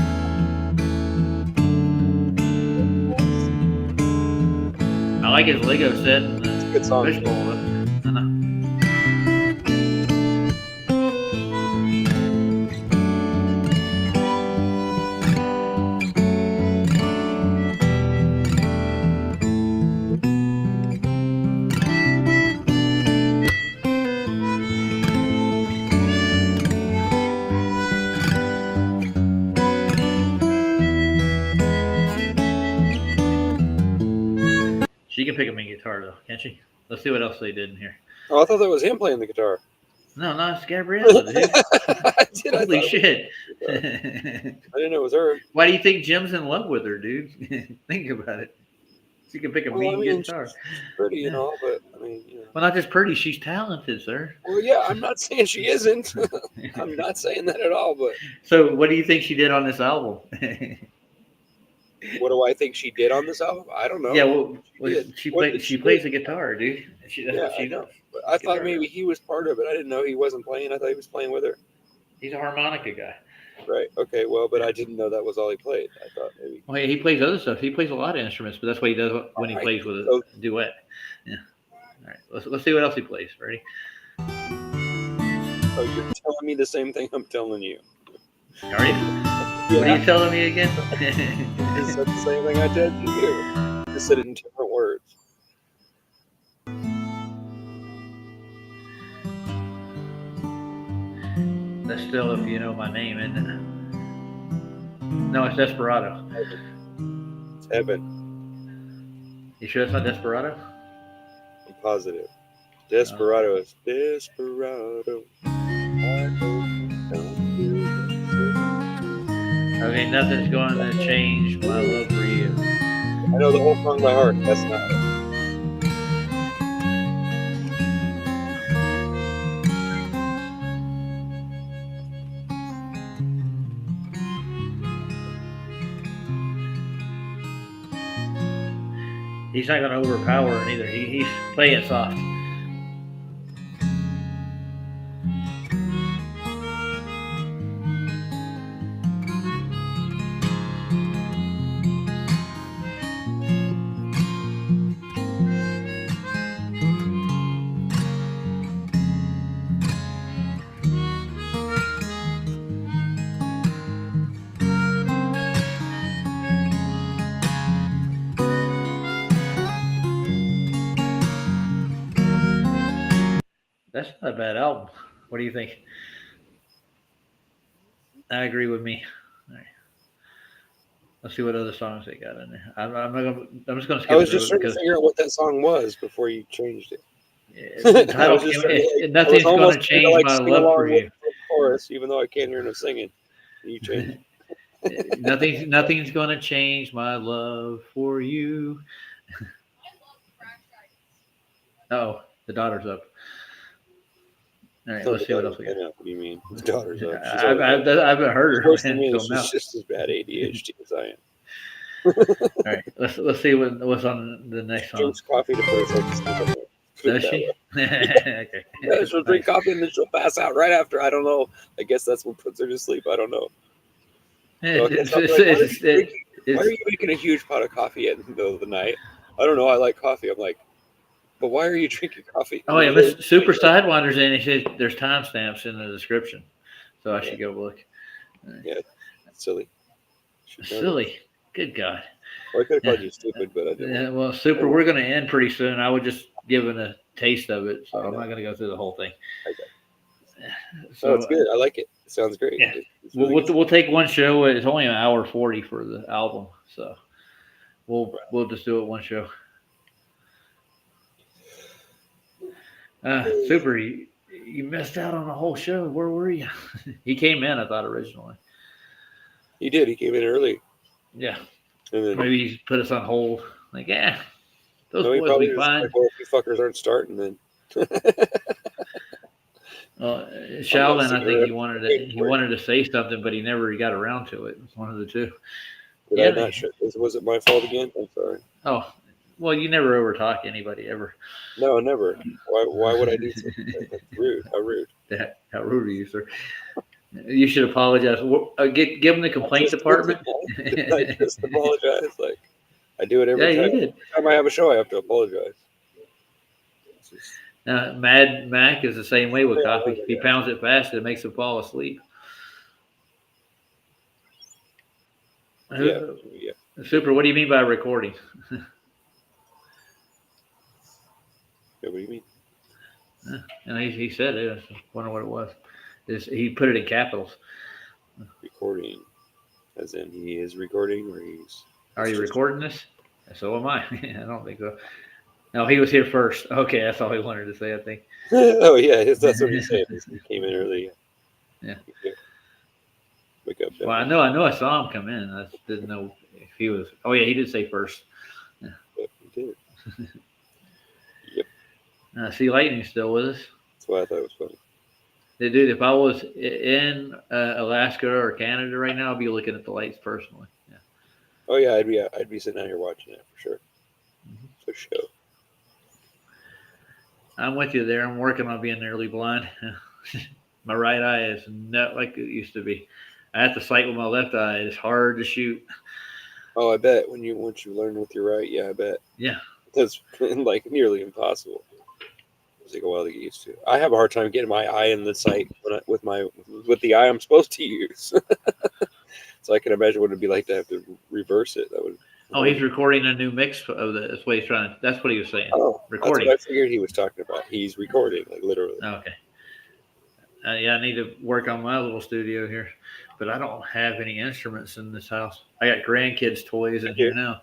B: I like his Lego set and the
C: Good song.
B: fishbowl. She can pick up a guitar though, can't she? Let's see what else they did in here.
C: Oh, I thought that was him playing the guitar.
B: No, it's Gabriella, dude. Holy shit.
C: I didn't know it was her.
B: Why do you think Jim's in love with her, dude? Think about it. She can pick a mean guitar.
C: She's pretty and all, but I mean, you know.
B: Well, not just pretty, she's talented, sir.
C: Well, yeah, I'm not saying she isn't. I'm not saying that at all, but.
B: So what do you think she did on this album?
C: What do I think she did on this album? I don't know.
B: Yeah, well, she
C: did.
B: plays the guitar, dude. That's what she does.
C: But I thought maybe he was part of it. I didn't know he wasn't playing. I thought he was playing with her.
B: He's a harmonica guy.
C: Right. Okay. Well, but I didn't know that was all he played. I thought maybe.
B: Well, he plays other stuff. He plays a lot of instruments, but that's what he does when he plays with a duet. Yeah. All right. Let's see what else he plays. Ready?
C: Oh, you're telling me the same thing I'm telling you.
B: Are you? What are you telling me again?
C: I said the same thing I did to you. Just said it in different words.
B: That's still If You Know My Name, isn't it? No, it's Desperado.
C: It's Heaven.
B: You sure it's not Desperado?
C: I'm positive. Desperado is Desperado.
B: Okay, nothing's going to change my love for you.
C: I know the whole song by heart. That's not it.
B: He's not going to overpower it either. He's playing it soft. That's not a bad album. What do you think? I agree with me. All right. Let's see what other songs they got in there. I'm just going to skip
C: I was
B: through
C: just
B: it
C: trying to figure out what that song was before you changed it.
B: the title, nothing's going to change my love for you.
C: Chorus, even though I can't hear no singing. You changed it.
B: Nothing's going to change my love for you. Oh, the daughter's up. All right, let's see what else we got.
C: What do you mean? The daughter's up.
B: I haven't heard her.
C: Worse than me. She's just as bad ADHD as I am.
B: All right, let's see what's on the next song.
C: Drinks coffee to put herself to sleep.
B: Does she? Okay.
C: Yeah, she'll drink coffee and then she'll pass out right after. I don't know. I guess that's what puts her to sleep. I don't know. So why are you making a huge pot of coffee in the middle of the night? I don't know. I like coffee. I'm like, but why are you drinking coffee?
B: Oh, yeah, Miss Super Sidewinder's in. He says there's timestamps in the description, so I should go look.
C: Yeah, silly.
B: Silly. Good God.
C: Well, I could have called you stupid, but I didn't.
B: Yeah, well, Super, we're going to end pretty soon. I was just giving a taste of it, so I'm not going to go through the whole thing.
C: So it's good. I like it. It sounds great.
B: Yeah.
C: Really
B: We'll take one show. It's only an hour 40 for the album, so we'll just do it one show. Super, you missed out on a whole show. Where were you? He came in, I thought, originally.
C: He did. He came in early.
B: Yeah.
C: And then
B: Maybe he's put us on hold. Like, yeah, those
C: he
B: boys will
C: probably
B: be
C: was
B: fine.
C: like, well, if you fuckers aren't starting, then
B: Sheldon, I think
C: cigarette.
B: he wanted to say something, but he never got around to it. It's one of the two.
C: Did
B: Yeah.
C: I not? Was it my fault again? I'm sorry.
B: Oh, well, you never overtalk anybody ever.
C: No, never. Why would I do something? That's rude. How rude.
B: How rude are you, sir? You should apologize. Give him the complaint department.
C: I just apologize. Like I do it every
B: Yeah,
C: time.
B: you did.
C: Every time I have a show, I have to apologize. It's just-
B: Mad Mac is the same way with coffee. If he pounds it fast, it makes him fall asleep.
C: yeah.
B: Super. What do you mean by recording?
C: Yeah, what do you mean?
B: And he said it. I wonder what it was. He put it in capitals.
C: Recording, as in he is recording, or he's.
B: Are you recording this? So am I. I don't think so. No, he was here first. Okay, that's all he wanted to say, I think.
C: Oh yeah, that's what he said. He came in early.
B: Yeah.
C: Wake up.
B: Well, I know. I saw him come in. I just didn't know if he was. Oh yeah, he did say first.
C: Yeah, he did.
B: See, Lightning's still with us.
C: That's why I thought it was funny.
B: Dude, if I was in Alaska or Canada right now, I'd be looking at the lights personally. Yeah.
C: Oh yeah, I'd be sitting out here watching it for sure. For sure.
B: I'm with you there. I'm working on being nearly blind. My right eye is not like it used to be. I have to sight with my left eye. It's hard to shoot.
C: Oh, I bet once you learn with your right, yeah, I bet.
B: Yeah.
C: That's like nearly impossible. It take a while to get used to. I have a hard time getting my eye in the sight with the eye I'm supposed to use. So I can imagine what it'd be like to have to reverse it. That would.
B: Oh, he's recording a new mix of the. That's what he's trying. That's what he was saying.
C: Oh,
B: recording.
C: That's what I figured he was talking about. He's recording, like literally.
B: Okay. Yeah, I need to work on my little studio here, but I don't have any instruments in this house. I got grandkids' toys in here now.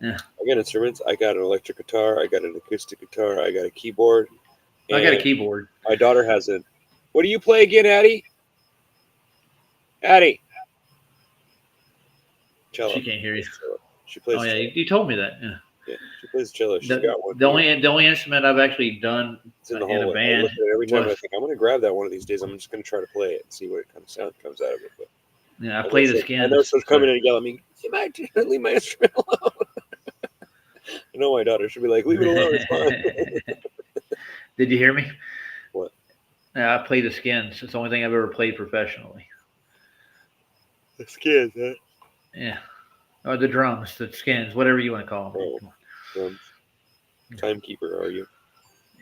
B: Yeah.
C: I got instruments. I got an electric guitar. I got an acoustic guitar. I got a keyboard.
B: I got a keyboard.
C: My daughter has a. What do you play again, Addie? Addie. Cello.
B: She can't hear you.
C: She plays.
B: Oh yeah, you told me that. Yeah.
C: Yeah, she plays cello. She's got one.
B: The only instrument I've actually done
C: It's in the
B: in a
C: hallway. I
B: band.
C: look at it every time
B: was-
C: I think I'm going to grab that one of these days. I'm just going to try to play it and see what kind of sound comes out of it. But
B: Yeah, I play the
C: I
B: Skins.
C: know she's coming in and yell at me. Leave my instrument alone. I know my daughter should be like, leave it alone. It's fine.
B: Did you hear me?
C: What?
B: I play the Skins. It's the only thing I've ever played professionally.
C: The Skins, huh?
B: Yeah. Or the drums, the Skins, whatever you want to call them.
C: Oh. Timekeeper, are you?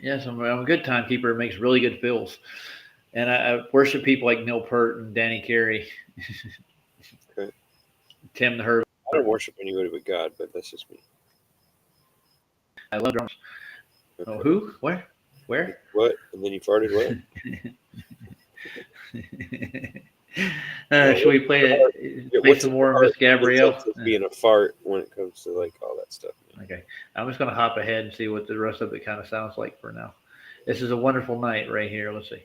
B: Yes, I'm a good timekeeper. It makes really good fills. And I worship people like Neil Peart and Danny Carey.
C: Okay.
B: Tim the Herb.
C: I don't worship anybody but God, but that's just me.
B: I love drums.
C: Okay.
B: Oh, who? Where? Where?
C: What? And then you farted what?
B: Should we play some more Miss Gabrielle?
C: Being a fart when it comes to like all that stuff. Man.
B: Okay. I'm just going to hop ahead and see what the rest of it kind of sounds like for now. This is a wonderful night right here. Let's see.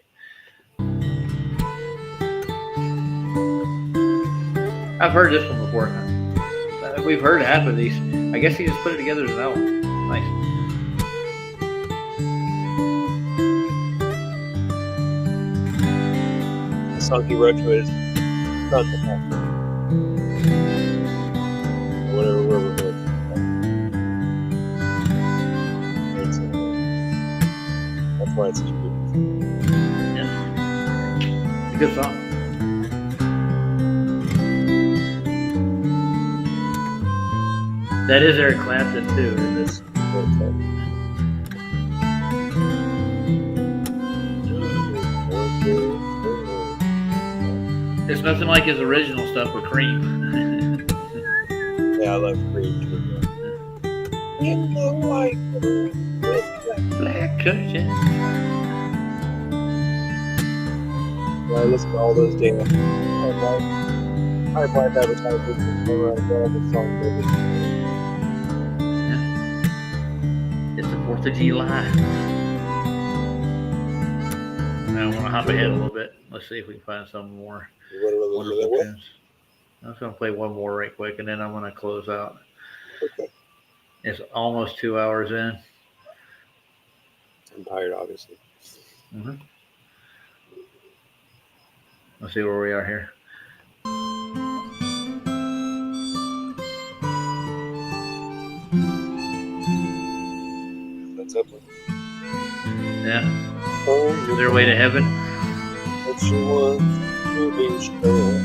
B: I've heard this one before. We've heard half of these. I guess he just put it together as an album. Nice.
C: The song he wrote to is whatever we're going. That's why it's such a good.
B: Yeah. It's a good song. That is Eric Clapton too, isn't it? It's nothing like his original stuff with Cream.
C: Yeah, I love Cream too. In the white with
B: Black cushion.
C: I listen to all those damn high life advertisements and all the songs.
B: It's the 4th of July. Now I want to hop ahead a little bit. Let's see if we can find some more.
C: What?
B: Wonderful tunes. I'm just gonna play one more right quick, and then I'm gonna close out.
C: Okay.
B: It's almost 2 hours in.
C: I'm tired, obviously.
B: Mm-hmm. Let's see where we are here.
C: That's up.
B: Yeah.
C: Oh,
B: Is there a way to heaven?
C: what she wants to be sure.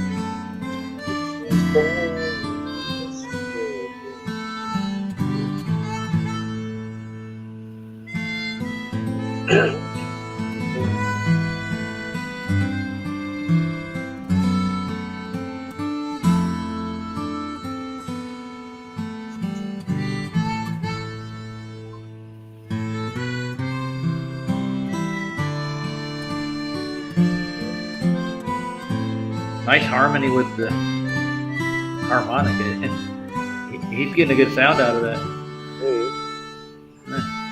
B: Nice harmony with the harmonica. And he's getting a good sound out of that.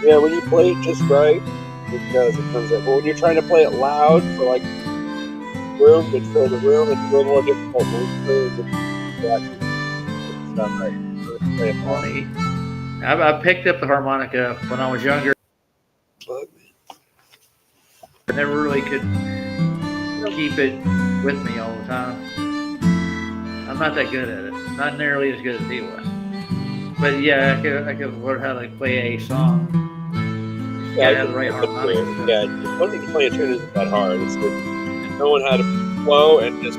C: Yeah, when you play it just right, it does. It comes out. But when you're trying to play it loud for like room to fill the room, it's a little more difficult. It's not right. Play it loud.
B: I picked up the harmonica when I was younger. I never really could keep it with me all the time. I'm not that good at it. Not nearly as good as he was. But yeah, I could learn how to play a song. You gotta have the right harmonica.
C: Yeah, one thing to play a tune isn't that hard. It's just knowing how to flow and just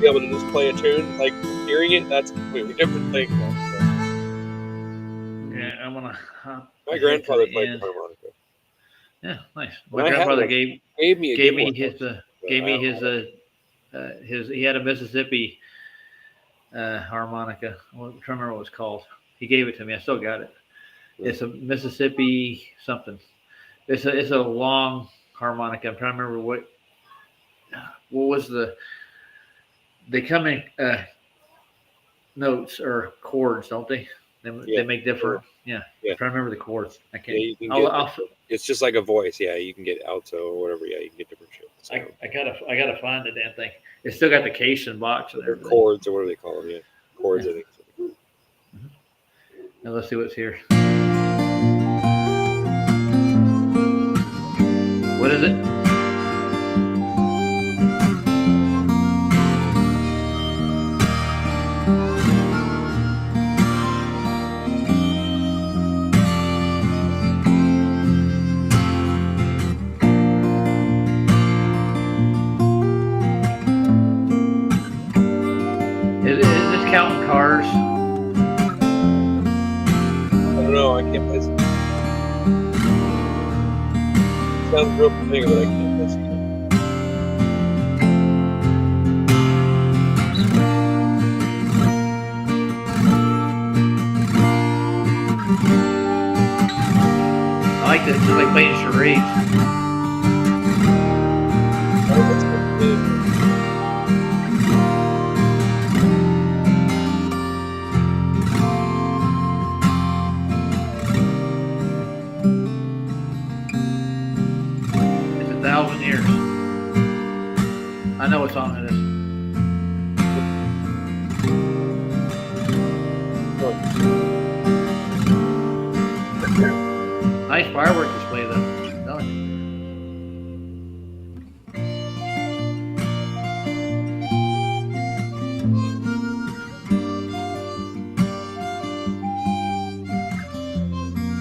C: be able to just play a tune. Like hearing it, that's a completely different thing.
B: Yeah, I'm gonna.
C: My grandfather played the harmonica.
B: Yeah, nice. My grandfather gave me his he had a Mississippi harmonica. I don't remember what it was called. He gave it to me. I still got it. It's a Mississippi something. It's a long harmonica. I'm trying to remember what was they come in notes or chords, don't they? They make different. Yeah. I'm trying to remember the chords. I can't.
C: Yeah, it's just like a voice. Yeah, you can get alto or whatever. Yeah, you can get different shit. So.
B: I gotta find the damn thing. It's still got the case and box and everything.
C: Chords or what do they call them? Yeah, chords.
B: Yeah.
C: I think.
B: Now let's see what's here. What is it? Is this counting cars?
C: I don't know. I can't play. Sounds real familiar, but I can't play.
B: I like this. It's like playing charades. It's 1,000 years. I know what song it is. Nice firework display, though. I'm telling you.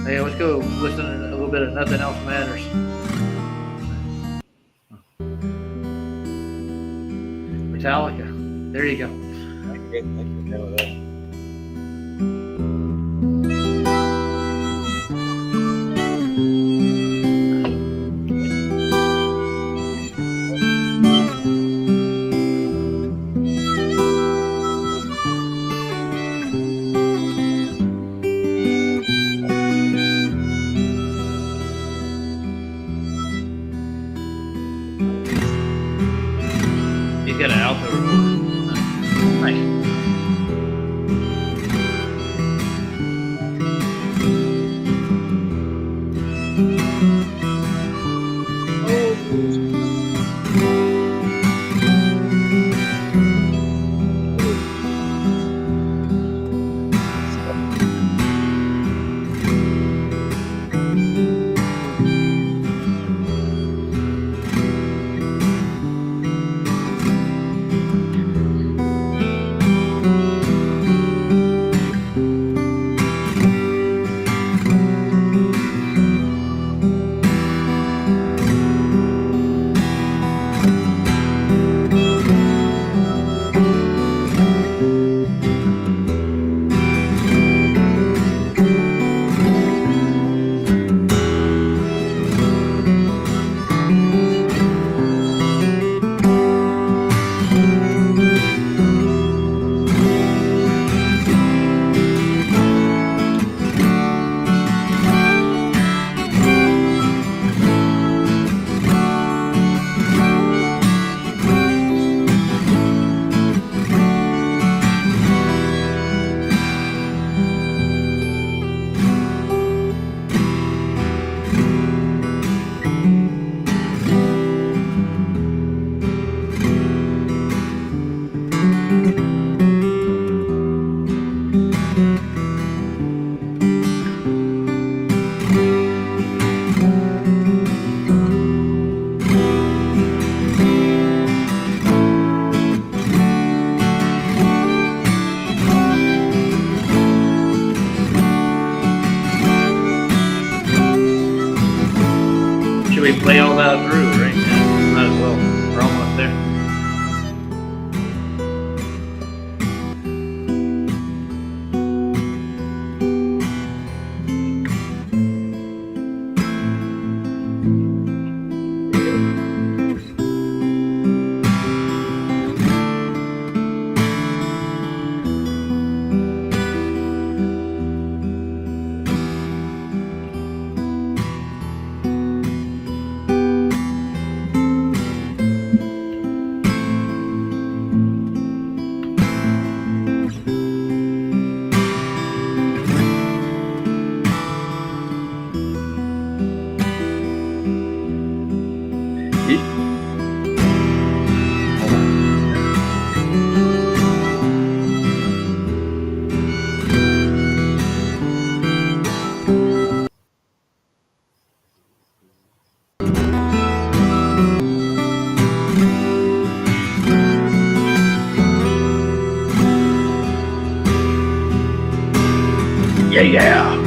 B: Hey, let's go listen to a little bit of Nothing Else Matters. Metallica. There you go.
C: I can know that.
B: He's got an alto recorder. Nice. Should we play all that through right now? Might as well. We're almost there. Yeah.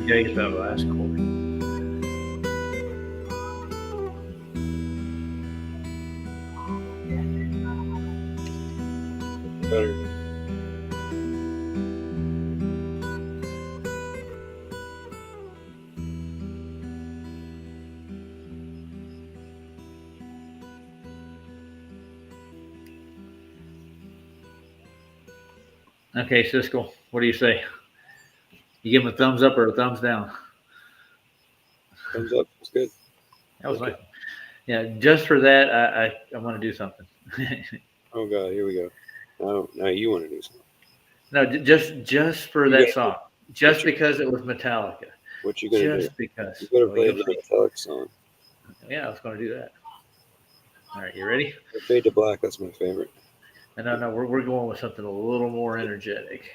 B: Yeah, you that last chord.
C: Better.
B: Okay, Siskel, what do you say? You give him a thumbs up or a thumbs down?
C: Thumbs up. It's good.
B: That was
C: Okay.
B: nice. Yeah, just for that, I want to do something.
C: Oh God, here we go. Now you want to do something.
B: No, just for
C: You
B: that
C: gotta-
B: song, just because it was Metallica,
C: What you gonna
B: just
C: do?
B: because.
C: You better
B: Well,
C: play
B: you'll
C: the
B: see.
C: Metallica song.
B: Yeah, I was going to do that. All right, you ready?
C: Fade to Black. That's my favorite.
B: No, we're going with something a little more energetic.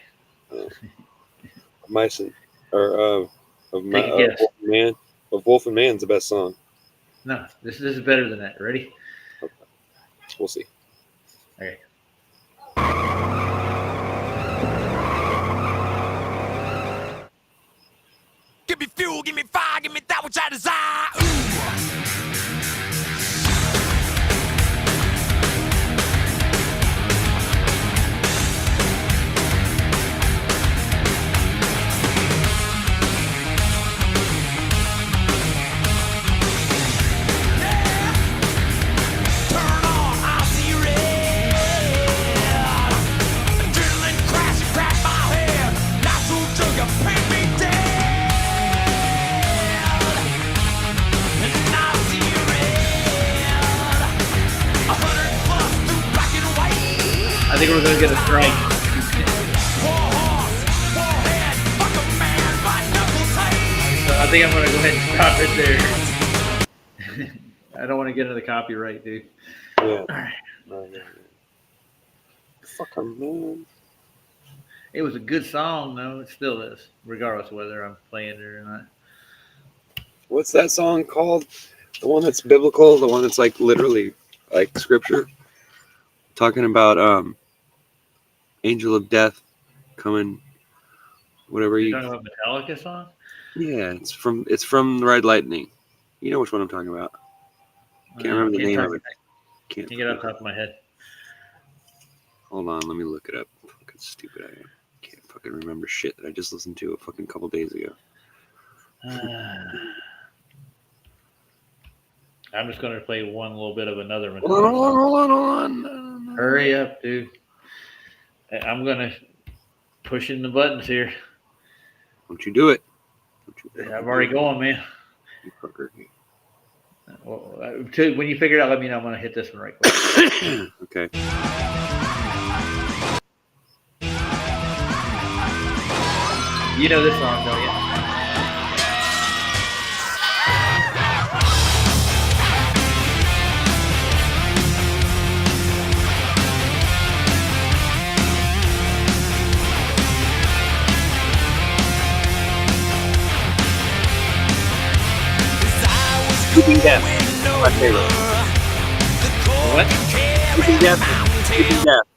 C: Myson or of my
B: Take a guess.
C: Wolf and Man. Of Wolf and Man's the best song.
B: No, this is better than that. Ready?
C: We'll see.
B: Okay.
G: Give me fuel, give me fire, give me that which I desire. Ooh. Turn on, I see red. Adrenaline crash and crack my head. Natural sugar, paint me dead. And I see red. 100 plus through black and white.
B: I think we're going to get a strike.
G: War horse, warhead, fuck a man, my knuckles tight.
B: So I think I'm going to go ahead and stop it there. I don't want to get into the copyright, dude.
C: Yeah.
B: All right.
C: No. Fuck 'em, man.
B: It was a good song, though. It still is, regardless of whether I'm playing it or not.
C: What's that song called? The one that's biblical. The one that's like literally like scripture. Talking about Angel of Death coming, whatever
B: You're
C: you.
B: talking about Metallica song?
C: Yeah, it's from Red Lightning. You know which one I'm talking about. Can't remember the name of it. Can't.
B: Get off the top of my head.
C: Hold on, let me look it up. Fucking stupid I am. Can't fucking remember shit that I just listened to a fucking couple days ago.
B: I'm just going to play one little bit of another Metallica
C: Hold
B: song.
C: on.
B: Hurry up, dude. I'm going to pushing the buttons here.
C: Don't you do it.
B: I'm already going, man.
C: You fucker.
B: Well, when you figure it out, let me know. I'm going to hit this one right quick.
C: Okay.
B: You know this song, don't you?
C: Keeping Death. My favorite.
B: What?
C: Keeping Death.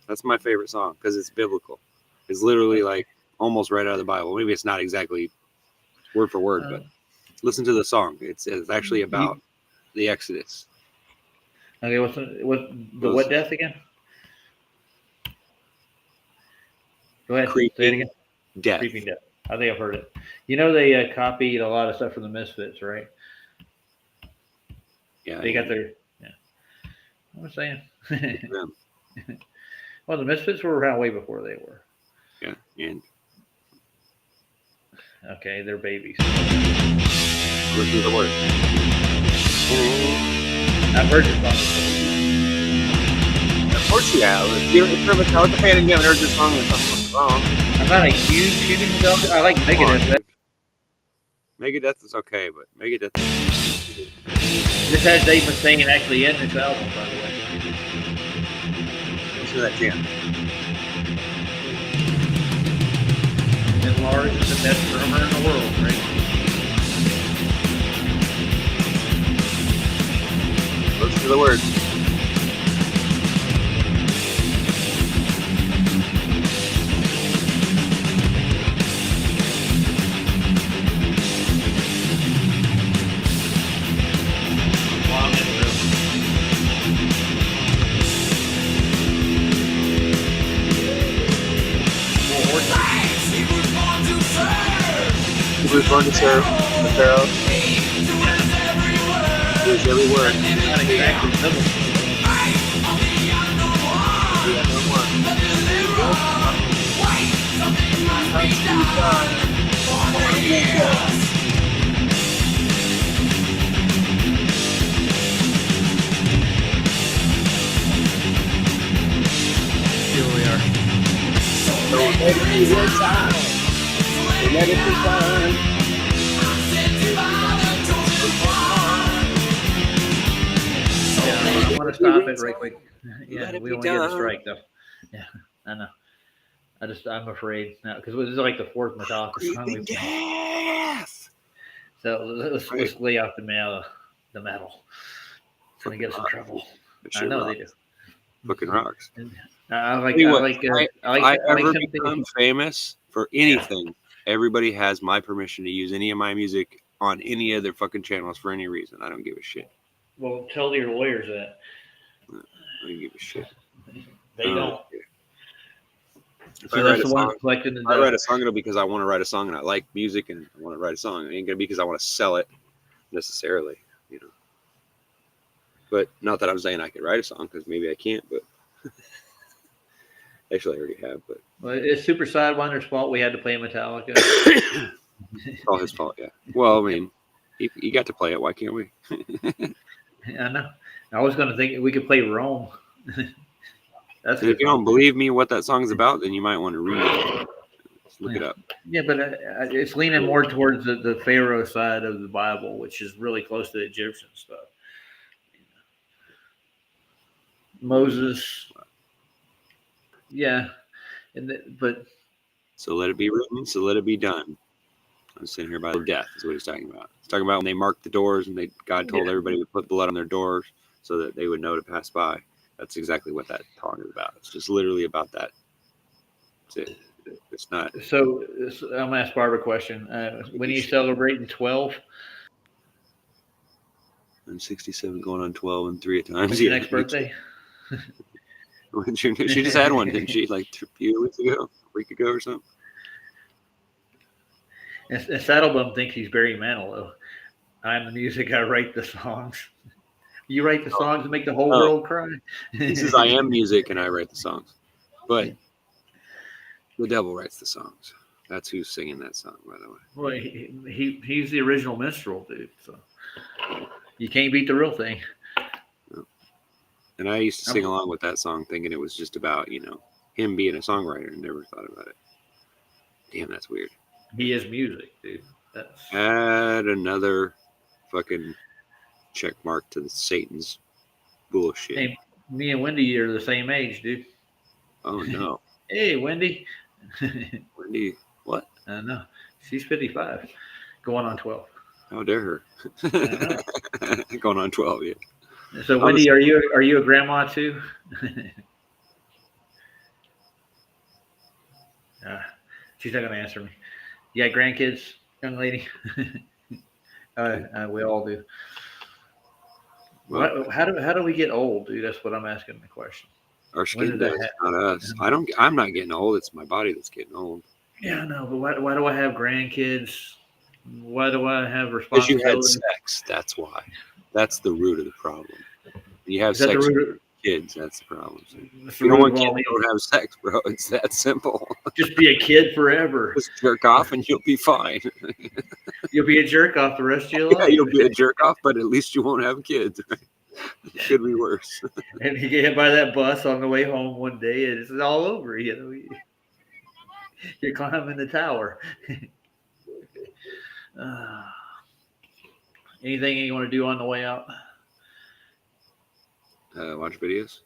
C: That's my favorite song because it's biblical. It's literally like almost right out of the Bible. Maybe it's not exactly word for word, but listen to the song. It's actually about the Exodus.
B: Okay, what's what death again? Go ahead. Say it again.
C: Death.
B: Creeping Death. I think I've heard it. You know they copied a lot of stuff from the Misfits, right?
C: Yeah.
B: They got their. Yeah. I'm saying.
C: Yeah.
B: Well, the Misfits were around way before they were.
C: Yeah. And
B: okay, they're babies.
C: listen to the words.
B: I've heard this song.
C: Of course you have. If you're a Metallica fan and you haven't heard this song, there's something wrong.
B: I'm not a huge Metallica. I like Megadeth.
C: Megadeth is okay, but Megadeth.
B: This has Dave Mustaine actually in this album, by the way.
C: Listen to that jam.
B: And Lars is the best drummer in the world, right?
C: Listen to the words.
B: Long intro.
C: He was born to serve the Pharaoh. He was every word.
B: Not exactly biblical. Here we are.
C: Let it be done.
B: Yeah, I want to stop it right quick. Yeah,
C: Let it
B: we
C: be
B: don't want to get a
C: done.
B: strike though. Yeah, I know. I'm afraid now because this is like the fourth Metallica song
C: Creeping
B: we've done.
C: Death.
B: So let's lay off the metal. It's gonna get us in trouble.
C: That
B: I
C: shit
B: know
C: rocks.
B: they do.
C: Fucking rocks.
B: And I
C: Tell you what,
B: like
C: if I ever become famous for anything, everybody has my permission to use any of my music on any of their fucking channels for any reason. I don't give a shit.
B: Well, tell your lawyers that.
C: I don't give a shit.
B: They don't.
C: If
B: So
C: I
B: that's
C: write a
B: the one
C: song,
B: collecting the
C: if I write a song, it'll be because I want to write a song and I like music and I want to write a song. It ain't gonna be because I want to sell it necessarily, you know. But not that I'm saying I could write a song because maybe I can't, but actually I already have. But
B: Well, it's Super Sidewinder's fault we had to play Metallica.
C: it's all his fault, yeah. Well, I mean, he got to play it. Why can't we?
B: I know. I was going to think we could play Rome. That's
C: And if you don't believe me what that song's about, then you might want to read it. Just look it up.
B: Yeah, but it's leaning more towards the Pharaoh side of the Bible, which is really close to the Egyptian stuff. Moses. Yeah. But
C: So let it be written, so let it be done. I'm sitting here by the death is what he's talking about. He's talking about when they marked the doors and God told everybody to put blood on their doors so that they would know to pass by. That's exactly what that song is about. It's just literally about that. That's it. It's not.
B: So I'm gonna ask Barbara a question. When are you celebrating 12?
C: I'm 67, going on 12 and 3 at times.
B: When's your next birthday?
C: She just had one, didn't she? Like a few weeks ago, a week ago or something.
B: And Saddlebum thinks he's Barry Manilow. I'm the music. I write the songs. You write the songs and make the whole world cry.
C: He says I am music and I write the songs, but the devil writes the songs. That's who's singing that song, by the way.
B: Well, he's the original minstrel, dude. So you can't beat the real thing.
C: And I used to sing along with that song, thinking it was just about him being a songwriter, and never thought about it. Damn, that's weird.
B: He is music, dude.
C: Add another fucking check mark to the Satan's bullshit.
B: Hey, me and Wendy are the same age, dude.
C: Oh no.
B: Hey, Wendy.
C: Wendy, what?
B: I know. She's 55, going on 12.
C: How dare her? Going on 12, yeah.
B: So, Wendy, are you a grandma too? She's not going to answer me. You got grandkids, young lady? We all do.
C: Well,
B: how do we get old, dude? That's what I'm asking the question.
C: Our skin does, not us. I'm not getting old. It's my body that's getting old.
B: Yeah, I know. But why do I have grandkids? Why do I have
C: Because you
B: responsibility?
C: had sex. That's why. That's the root of the problem. You have sex with kids. That's the problem. If you don't want kids, don't have sex, bro. It's that simple.
B: Just be a kid forever.
C: Just jerk off and you'll be fine.
B: You'll be a jerk off the rest of your life.
C: Yeah, you'll be a jerk off, but at least you won't have kids. Right? It could be worse.
B: And you get hit by that bus on the way home one day, and it's all over. You're climbing the tower. Anything you want to do on the way out?
C: Watch videos.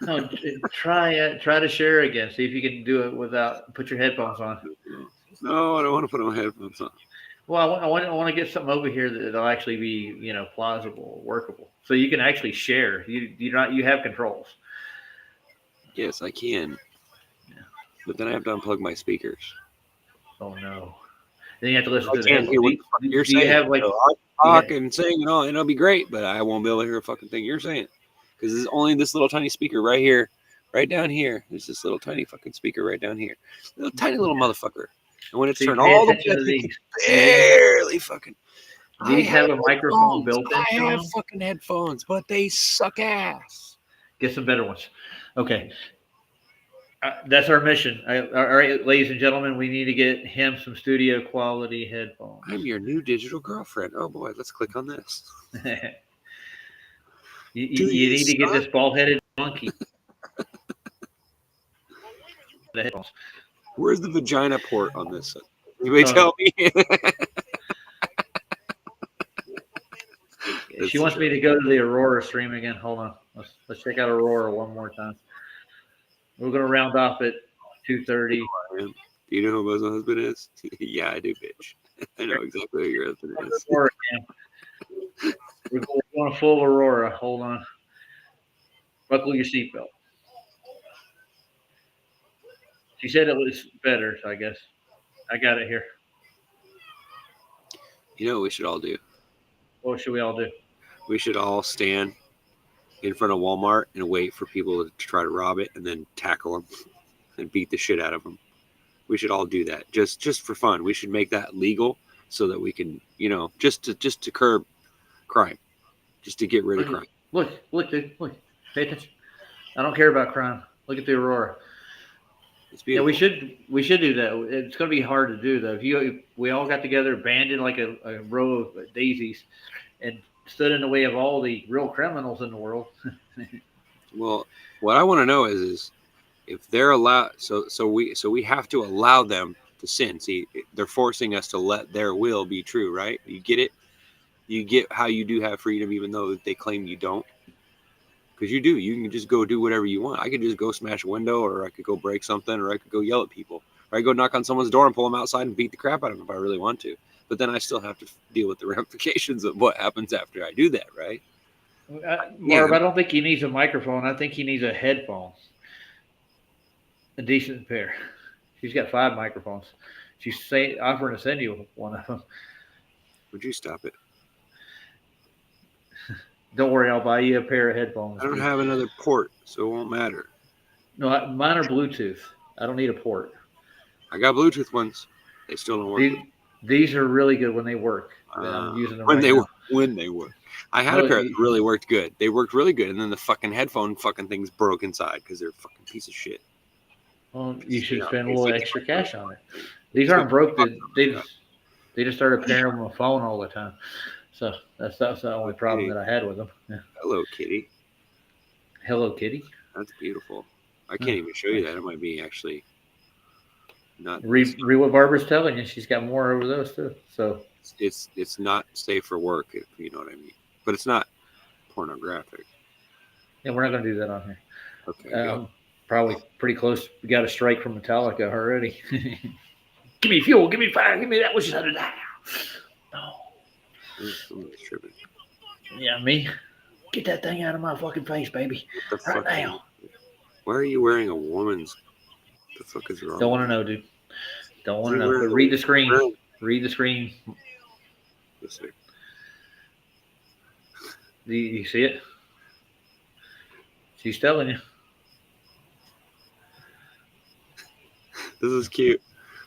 B: No, try to share again. See if you can do it without put your headphones on.
C: No, I don't want to put my headphones on.
B: Well, I want to get something over here that'll actually be plausible, workable, so you can actually share. You have controls.
C: Yes, I can. Yeah. But then I have to unplug my speakers.
B: Oh no! Then you have to listen to the
C: hear what the fuck you're saying.
B: You have like
C: I'll talk and sing and all, and it'll be great, but I won't be able to hear a fucking thing you're saying because there's only this little tiny speaker right here, right down here. There's this little tiny fucking speaker right down here, little tiny little motherfucker. And when it's turned all the way, barely fucking.
B: Do you have a microphone built in?
C: I have fucking headphones, but they suck ass.
B: Get some better ones. Okay. That's our mission. All right, ladies and gentlemen, we need to get him some studio quality headphones.
C: I'm your new digital girlfriend. Oh boy, let's click on this.
B: you need to get this bald-headed monkey. The headphones.
C: Where's the vagina port on this? Anybody tell me?
B: She wants me to go to the Aurora stream again. Hold on. Let's check out Aurora one more time. We're going to round off at 2:30.
C: Do you know who my husband is? Yeah, I do, bitch. I know exactly who your husband is.
B: Aurora, we're going full Aurora. Hold on. Buckle your seatbelt. She said it was better, so I guess I got it here.
C: You know what we should all do?
B: What should we all do?
C: We should all stand in front of Walmart and wait for people to try to rob it and then tackle them and beat the shit out of them. We should all do that just for fun. We should make that legal so that we can, just to curb crime, just to get rid of crime.
B: Look, dude, look. Pay attention. I don't care about crime. Look at the Aurora. Yeah, we should do that. It's going to be hard to do though. If we all got together, banded like a row of daisies, and stood in the way of all the real criminals in the world.
C: Well, what I want to know is if they're allowed. So we have to allow them to sin. See, they're forcing us to let their will be true, right? You get it? You get how you do have freedom, even though they claim you don't. Because you do. You can just go do whatever you want. I could just go smash a window, or I could go break something, or I could go yell at people, or I could go knock on someone's door and pull them outside and beat the crap out of them if I really want to. But then I still have to deal with the ramifications of what happens after I do that, right?
B: Barb, I don't think he needs a microphone. I think he needs a headphone. A decent pair. She's got 5 microphones. She's offering to send you one of them.
C: Would you stop it?
B: Don't worry, I'll buy you a pair of headphones.
C: I don't
B: dude.
C: have another port, so it won't matter.
B: No, mine are Bluetooth. I don't need a port.
C: I got Bluetooth ones. They still don't work.
B: These are really good when they work. I'm using them
C: when
B: right
C: they
B: now.
C: when they work. I had a pair that really worked good. They worked really good, and then the fucking headphone fucking things broke inside because they're a fucking piece of shit.
B: Well, you should spend a little extra cash on it. These aren't broke. They just started pairing them with a phone all the time. So that's the only problem that I had with them. Yeah.
C: Hello, kitty.
B: Hello, kitty.
C: That's beautiful. I can't even show you that. It might be actually not.
B: Read what Barbara's telling you. She's got more over those too. So
C: it's not safe for work, if you know what I mean. But it's not pornographic.
B: yeah, we're not going to do that on here.
C: Okay.
B: Probably pretty close. We got a strike from Metallica already. Give me fuel. Give me fire. Give me that which is under that. No.
C: Somebody's tripping.
B: Yeah, me. Get that thing out of my fucking face, baby.
C: What the
B: Right
C: fuck?
B: now.
C: Why are you wearing a woman's? The fuck is wrong?
B: Don't want to know, dude. Don't want to know.
C: Wearing
B: But read the screen.
C: Well,
B: Read the screen.
C: let's see.
B: Do you see it? She's telling you.
C: This is cute.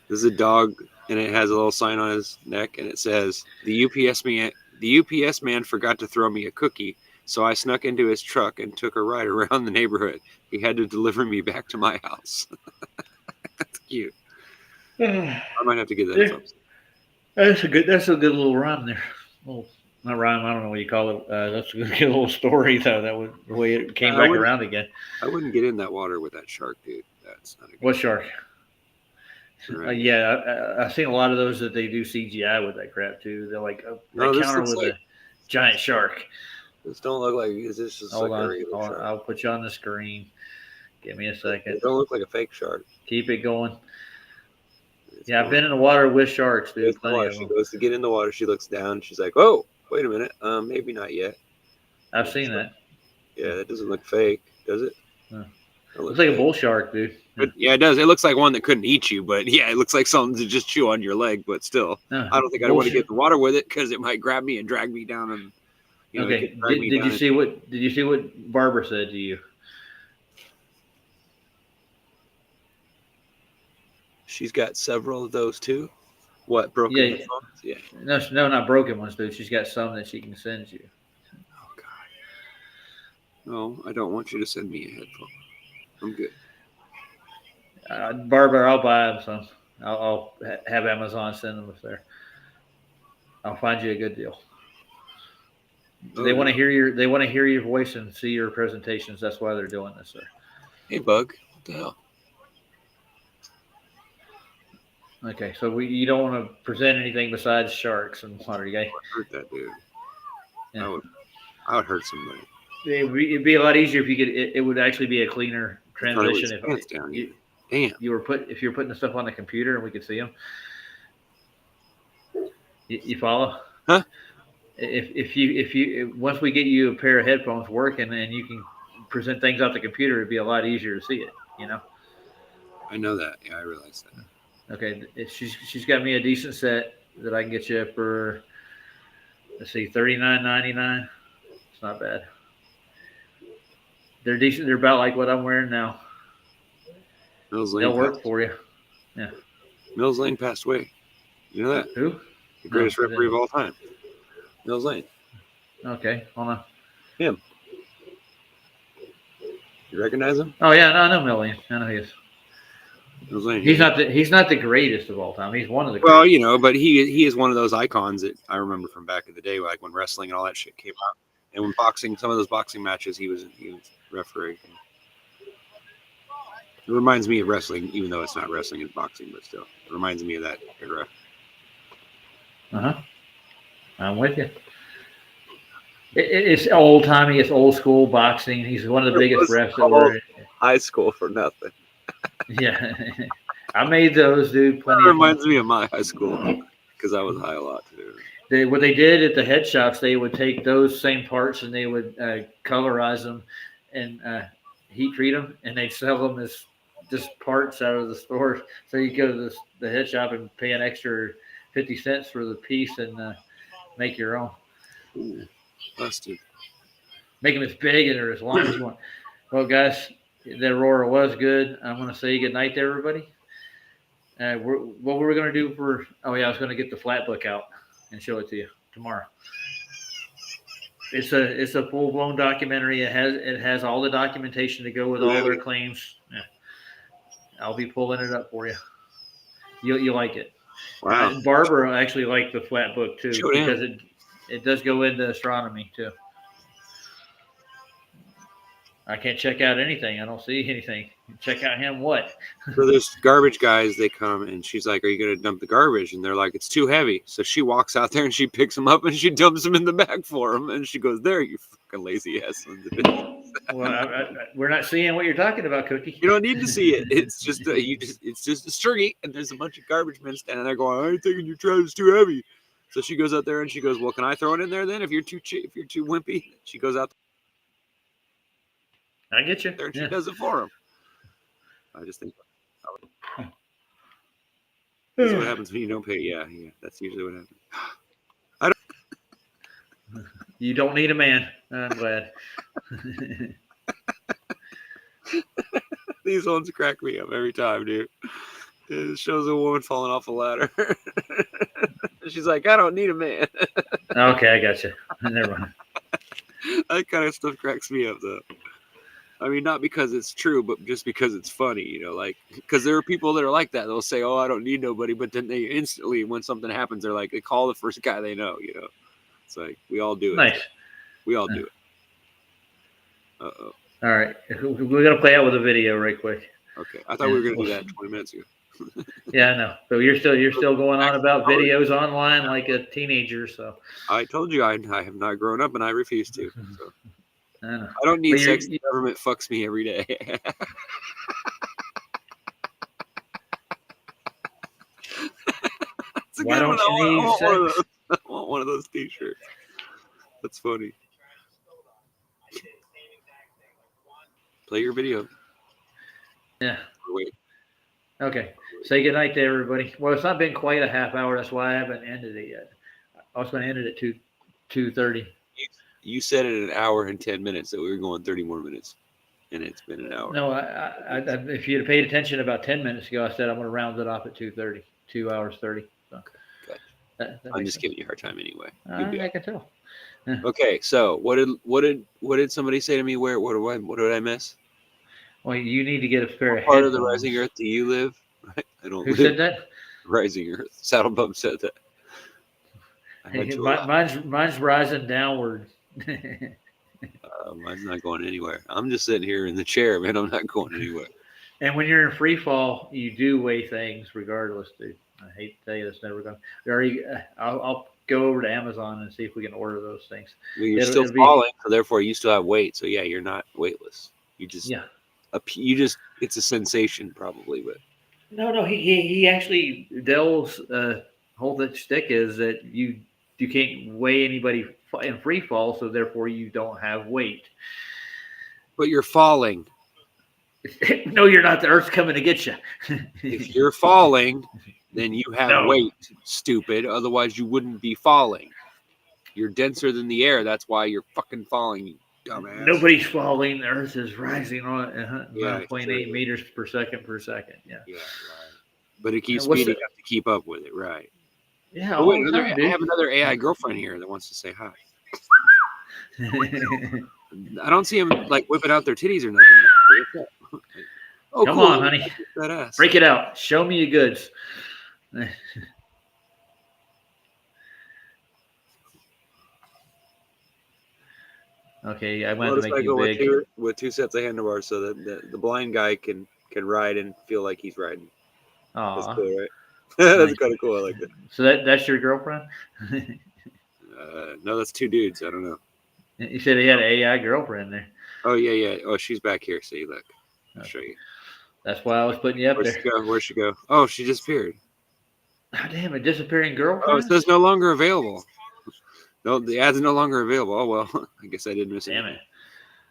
C: This is a dog, and it has a little sign on his neck, and it says, "The UPS man forgot to throw me a cookie, so I snuck into his truck and took a ride around the neighborhood. He had to deliver me back to my house." That's cute. I might have to get that.
B: That's a good little rhyme there. Well, not rhyme. I don't know what you call it. That's a good little story though. That was the way it came back around again.
C: I wouldn't get in that water with that shark, dude. That's not a good.
B: What shark?
C: Right.
B: Yeah, I've seen a lot of those that they do CGI with that crap too. They're like
C: No,
B: they
C: this
B: counter
C: looks
B: with
C: like-
B: a giant shark.
C: This don't look like this. Is just
B: Hold
C: like a
B: on,
C: regular shark.
B: I'll put you on the screen. Give me a second.
C: It don't look like a fake shark.
B: Keep it going.
C: It's
B: Yeah, I've
C: going-
B: been in the water with sharks,
C: Goes
B: dude.
C: in the
B: Plenty
C: water.
B: of
C: She
B: them.
C: goes to get in the water. She looks down. She's like, "Oh, wait a minute. Maybe not yet."
B: I've seen that.
C: Yeah, that doesn't look fake, does it?
B: No.
C: It
B: Looks like a
C: fake.
B: bull shark, dude.
C: Yeah, it does. It looks like one that couldn't eat you, but yeah, it looks like something to just chew on your leg. But still,
B: No,
C: I don't think I want to get in the water with it because it might grab me and drag me down. And you know, it
B: Okay.
C: could drag me
B: Did
C: down
B: you see what? Did you see what Barbara said to you?
C: She's got several of those too. What broken
B: Yeah.
C: headphones? Yeah.
B: No, not broken ones, dude. She's got some that she can send you.
C: Oh God. No, I don't want you to send me a headphone. I'm good.
B: Barbara, I'll buy them some. I'll have Amazon send them if they're. I'll find you a good deal. They want to hear your voice and see your presentations. That's why they're doing this, sir.
C: Hey, Bug. What the hell?
B: Okay, so you don't want to present anything besides sharks and water, okay?
C: I hurt that dude.
B: Yeah.
C: I would hurt somebody.
B: It'd be a lot easier if you could. It would actually be a cleaner transition if
C: Pants down,
B: you
C: Damn.
B: were if you're putting the stuff on the computer and we could see them. You follow?
C: Huh?
B: If you once we get you a pair of headphones working and you can present things off the computer, it'd be a lot easier to see it. You know.
C: I know that. Yeah, I realize that.
B: Okay, she's got me a decent set that I can get you for. Let's see, $39.99. It's not bad. They're decent. They're about like what I'm wearing now.
C: Mills Lane
B: They'll work
C: passed-
B: for you.
C: Mills Lane passed away. You know that?
B: Who?
C: The greatest
B: No, I
C: referee of
B: didn't.
C: all time. Mills Lane.
B: Okay, hold on.
C: Him. You recognize him?
B: Oh yeah, no, I know Millian. I know he is.
C: Mills Lane.
B: He's not the greatest of all time. He's one of the
C: Well,
B: greatest.
C: you know, but he is one of those icons that I remember from back in the day, like when wrestling and all that shit came out, and when boxing, some of those boxing matches, he was refereeing. It reminds me of wrestling, even though it's not wrestling, it's boxing, but still, it reminds me of that era.
B: I'm with you. It's old timey. It's old school boxing. He's one of the biggest refs that were.
C: High school for nothing.
B: Yeah, I made those, dude.
C: That
B: Plenty of
C: reminds me of my high school because I was high a lot too.
B: what they did at the head shops, they would take those same parts and they would colorize them and heat treat them, and they'd sell them as just parts out of the store. So you go to the head shop and pay an extra 50 cents for the piece and make your own.
C: Ooh, busted.
B: Make them as big or as long as you want. Well, guys, the Aurora was good. I'm going to say good night to everybody. What were we going to do for? Oh yeah, I was going to get the flat book out and show it to you tomorrow. It's a full blown documentary. It has all the documentation to go with all their claims. Yeah. I'll be pulling it up for you. You like it?
C: Wow.
B: Barbara actually liked the flat book too
C: Sure,
B: because it does go into astronomy too. I can't check out anything. I don't see anything. Check out him what?
C: So there's garbage guys, they come and she's like, are you going to dump the garbage? And they're like, it's too heavy. So she walks out there and she picks them up and she dumps them in the bag for him. And she goes, there, you fucking lazy ass.
B: Well, we're not seeing what you're talking about, Cookie.
C: You don't need to see it. It's just it's just a stringy and there's a bunch of garbage men standing there going, I ain't thinking your trash is too heavy. So she goes out there and she goes, well, can I throw it in there then if you're too wimpy? She goes out
B: I get you.
C: there and she does it for him. I just think that's what happens when you don't pay. Yeah, that's usually what happens.
B: You don't need a man. I'm glad.
C: These ones crack me up every time, dude. It shows a woman falling off a ladder. She's like, I don't need a man.
B: Okay, I got you. Never mind.
C: That kind of stuff cracks me up, though. I mean, not because it's true, but just because it's funny, you know, like, because there are people that are like that. They'll say, oh, I don't need nobody. But then they instantly, when something happens, they're like, they call the first guy they know, you know. It's like, we all do it.
B: Nice.
C: We all do it. Uh-oh.
B: All right. We're going to play out with a video right quick.
C: Okay. I thought we were going to do that 20 minutes ago.
B: Yeah, I know. So you're still going on about videos online like a teenager. So
C: I told you I have not grown up and I refuse to. So.
B: I
C: don't need sex. The government fucks me every day.
B: Why don't you need sex?
C: I want one of those t-shirts. That's funny. Play your video.
B: Yeah.
C: Wait.
B: Okay. Say goodnight to everybody. Well, it's not been quite a half hour. That's why I haven't ended it yet. I was going to end it at 2:30.
C: You said it an hour and 10 minutes, so we were going 30 more minutes, and it's been an hour.
B: No, if you had paid attention about 10 minutes ago, I said I'm going to round it off at 2:30, 2 hours 30. So
C: okay. I'm just giving you a hard time anyway.
B: I can tell.
C: Okay, so what did somebody say to me? What did I miss?
B: Well, you need to get a pair of
C: Part of the
B: headphones.
C: Rising Earth do you live? Right? I don't.
B: Who
C: live.
B: said that?
C: Rising Earth. Saddle Bump said that.
B: Mine's rising downward.
C: Mine's not going anywhere. I'm just sitting here in the chair, man. I'm not going anywhere.
B: And when you're in free fall, you do weigh things regardless, dude. I hate to tell you, it's never going. I'll go over to Amazon and see if we can order those things.
C: Well, you're still falling, so therefore you still have weight. So yeah, you're not weightless. You just it's a sensation probably, but
B: no. He actually Dell's whole stick is that you can't weigh anybody in free fall, so therefore you don't have weight.
C: But you're falling.
B: No, you're not. The Earth's coming to get you.
C: If you're falling, then you have weight, stupid. Otherwise, you wouldn't be falling. You're denser than the air. That's why you're fucking falling, you dumbass.
B: Nobody's falling. The Earth is rising on 1.8 meters per second. Yeah.
C: Yeah, right. But it keeps speeding up to keep up with it, right?
B: Yeah.
C: Oh, wait, I have another AI girlfriend here that wants to say hi. I don't see them like whipping out their titties or nothing. Oh,
B: come
C: cool.
B: on, honey. Break it out. Show me your goods. Okay, I wanted to make you big.
C: With two sets of handlebars so that the blind guy can ride and feel like he's riding.
B: Oh,
C: that's cool, right? That's kind of cool. I like that.
B: So that's your girlfriend?
C: No, that's two dudes. I don't know.
B: You said he had an AI girlfriend there.
C: Oh yeah. Oh, she's back here. See, look. I'll show you.
B: That's why I was putting you up there.
C: Where'd she go? Oh, she disappeared.
B: Oh, damn, a disappearing girlfriend?
C: Oh, it says no longer available. No, the ad's no longer available. Oh well, I guess I didn't miss it.
B: Damn it.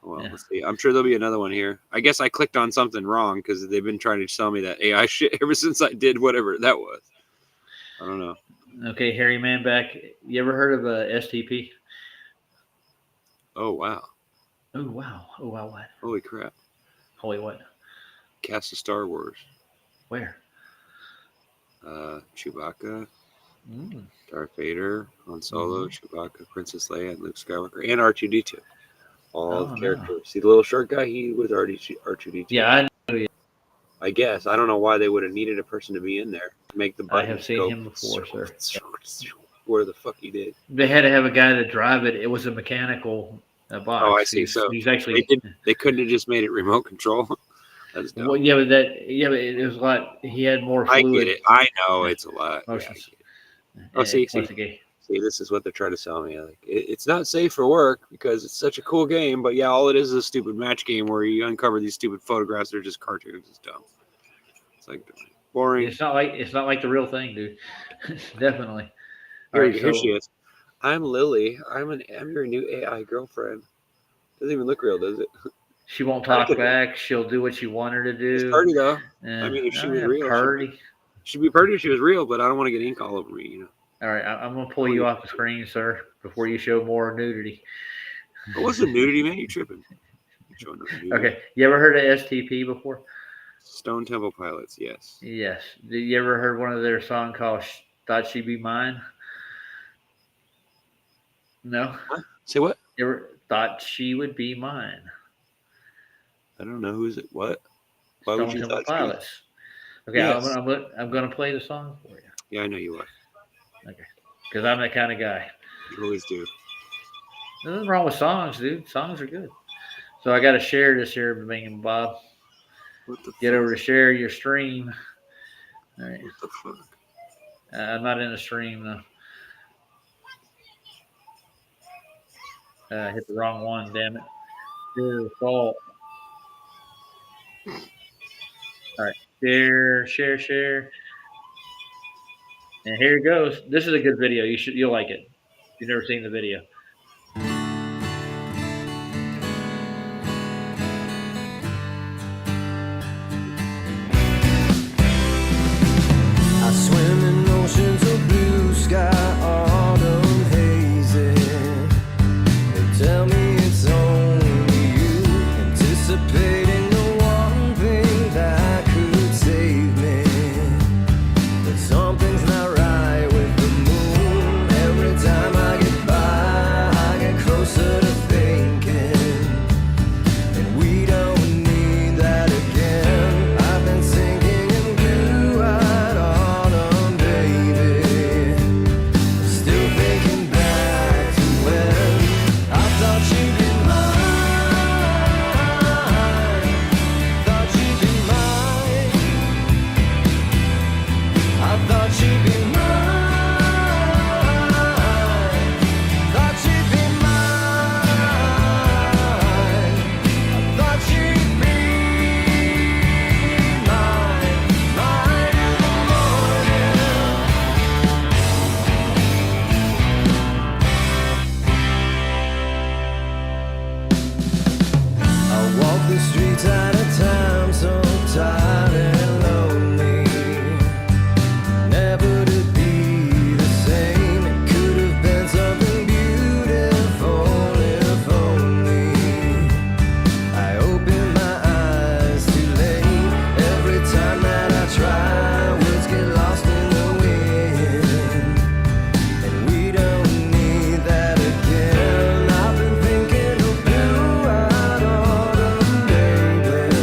C: Well,
B: Yeah.
C: let's see. I'm sure there'll be another one here. I guess I clicked on something wrong because they've been trying to sell me that AI shit ever since I did whatever that was. I don't know.
B: Okay, Harry Man back. You ever heard of a STP?
C: Oh wow!
B: Oh wow. Oh wow. What?
C: Holy crap!
B: Holy what?
C: Cast of Star Wars.
B: Where?
C: Chewbacca,
B: Mm.
C: Darth Vader, Han Solo, Chewbacca, Princess Leia, and Luke Skywalker, and R2D2. All the
B: Oh, no.
C: characters. See the little short guy? He was already R2D2.
B: Yeah, I know.
C: I guess. I don't know why they would have needed a person to be in there to make the
B: I
C: button
B: have seen
C: go
B: him before, sir.
C: Where the fuck he did.
B: They had to have a guy to drive it. It was a mechanical box.
C: Oh, I see. So
B: he's actually.
C: They couldn't have just made it remote control. That's dumb.
B: Well, yeah, but it was a lot. He had more
C: I
B: fluid.
C: get it. I know it's a lot. Yeah, I
B: Motions.
C: get it. Oh, see, this is what they're trying to sell me. Like, it's not safe for work because it's such a cool game, but yeah, all it is a stupid match game where you uncover these stupid photographs. They're just cartoons. It's dumb. It's like boring.
B: It's not like the real thing, dude. Definitely.
C: Here she is. I'm Lily. I'm your new AI girlfriend. Doesn't even look real, does it?
B: She won't talk back. She'll do what you want her to do.
C: It's Purdy though.
B: Yeah.
C: I mean, if she was real,
B: Purdy.
C: She'd be Purdy if she was real, but I don't want to get ink all over me, you know.
B: All right, I'm gonna pull you off the screen, sir, before you show more nudity.
C: What's the nudity, man? You tripping? Showing no nudity.
B: Okay, you ever heard of STP before?
C: Stone Temple Pilots, yes.
B: Yes. Did you ever heard one of their song called "Thought She'd Be Mine"? No.
C: Huh? Say what?
B: You ever thought she would be mine?
C: I don't know. Who's it? What? Why would you
B: Temple
C: thought
B: Pilots. Okay,
C: Yes.
B: I'm gonna play the song for you.
C: Yeah, I know you are.
B: Okay, because I'm that kind of guy.
C: You always do.
B: Nothing wrong with songs, dude. Songs are good. So I got to share this here, Bing and Bob.
C: What the
B: Get
C: fuck?
B: over to share your stream. All right.
C: What the fuck?
B: I'm not in the stream though. Hit the wrong one, damn it. Your fault. All right. Share. And here it goes. This is a good video. You'll like it. You've never seen the video.
G: I swim in oceans of blue sky, autumn hazy. They tell me it's only you, anticipating the one thing that could save me. But something's not right with the moon. Every time I get by, I get closer to thinking, and we don't need that again. I've been sinking in blue-eyed autumn, baby. Still thinking back to when I thought you'd be mine. Thought you'd be mine. I thought you'd be mine. Thought you'd be mine. I thought you'd be mine in the morning. I walk the streets out of town, so tired and lonely. Never to be the same. It could have been something beautiful if only I opened my eyes too late. Every time that I try, words get lost in the wind, and we don't need that again. I've been thinking of blue-eyed autumn, baby.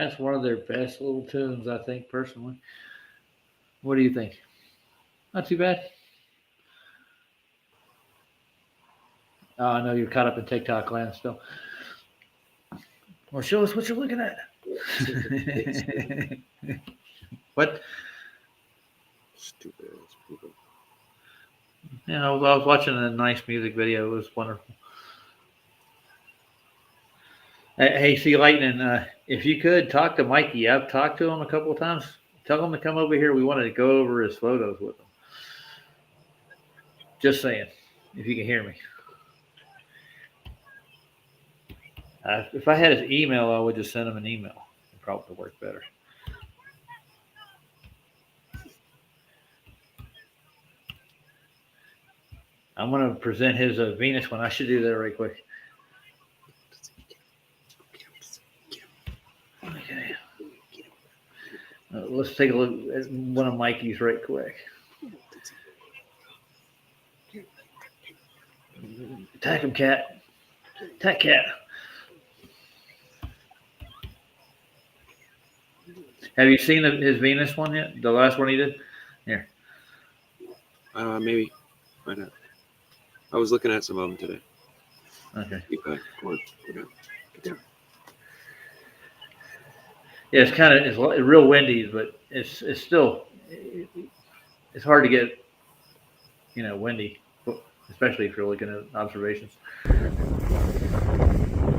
B: That's one of their best little tunes, I think, personally. What do you think? Not too bad. Oh, I know you're caught up in TikTok land still. Well, show us what you're looking at. What?
C: Stupid ass people.
B: Yeah, I was watching a nice music video. It was wonderful. Hey, see, Lightning, if you could talk to Mikey, I've talked to him a couple of times. Tell him to come over here. We wanted to go over his photos with him. Just saying, if you can hear me. If I had his email, I would just send him an email. It probably work better. I'm going to present his Venus one. I should do that right quick. Okay. Let's take a look at one of Mikey's right quick. Attack him, cat. Attack cat. Have you seen his Venus one yet? The last one he did? Here.
C: Maybe. Why not? I was looking at some of them today.
B: Okay.
C: Keep going. Come on. Get down. Get down.
B: Yeah, it's real windy, but it's still it's hard to get windy, especially if you're looking at observations.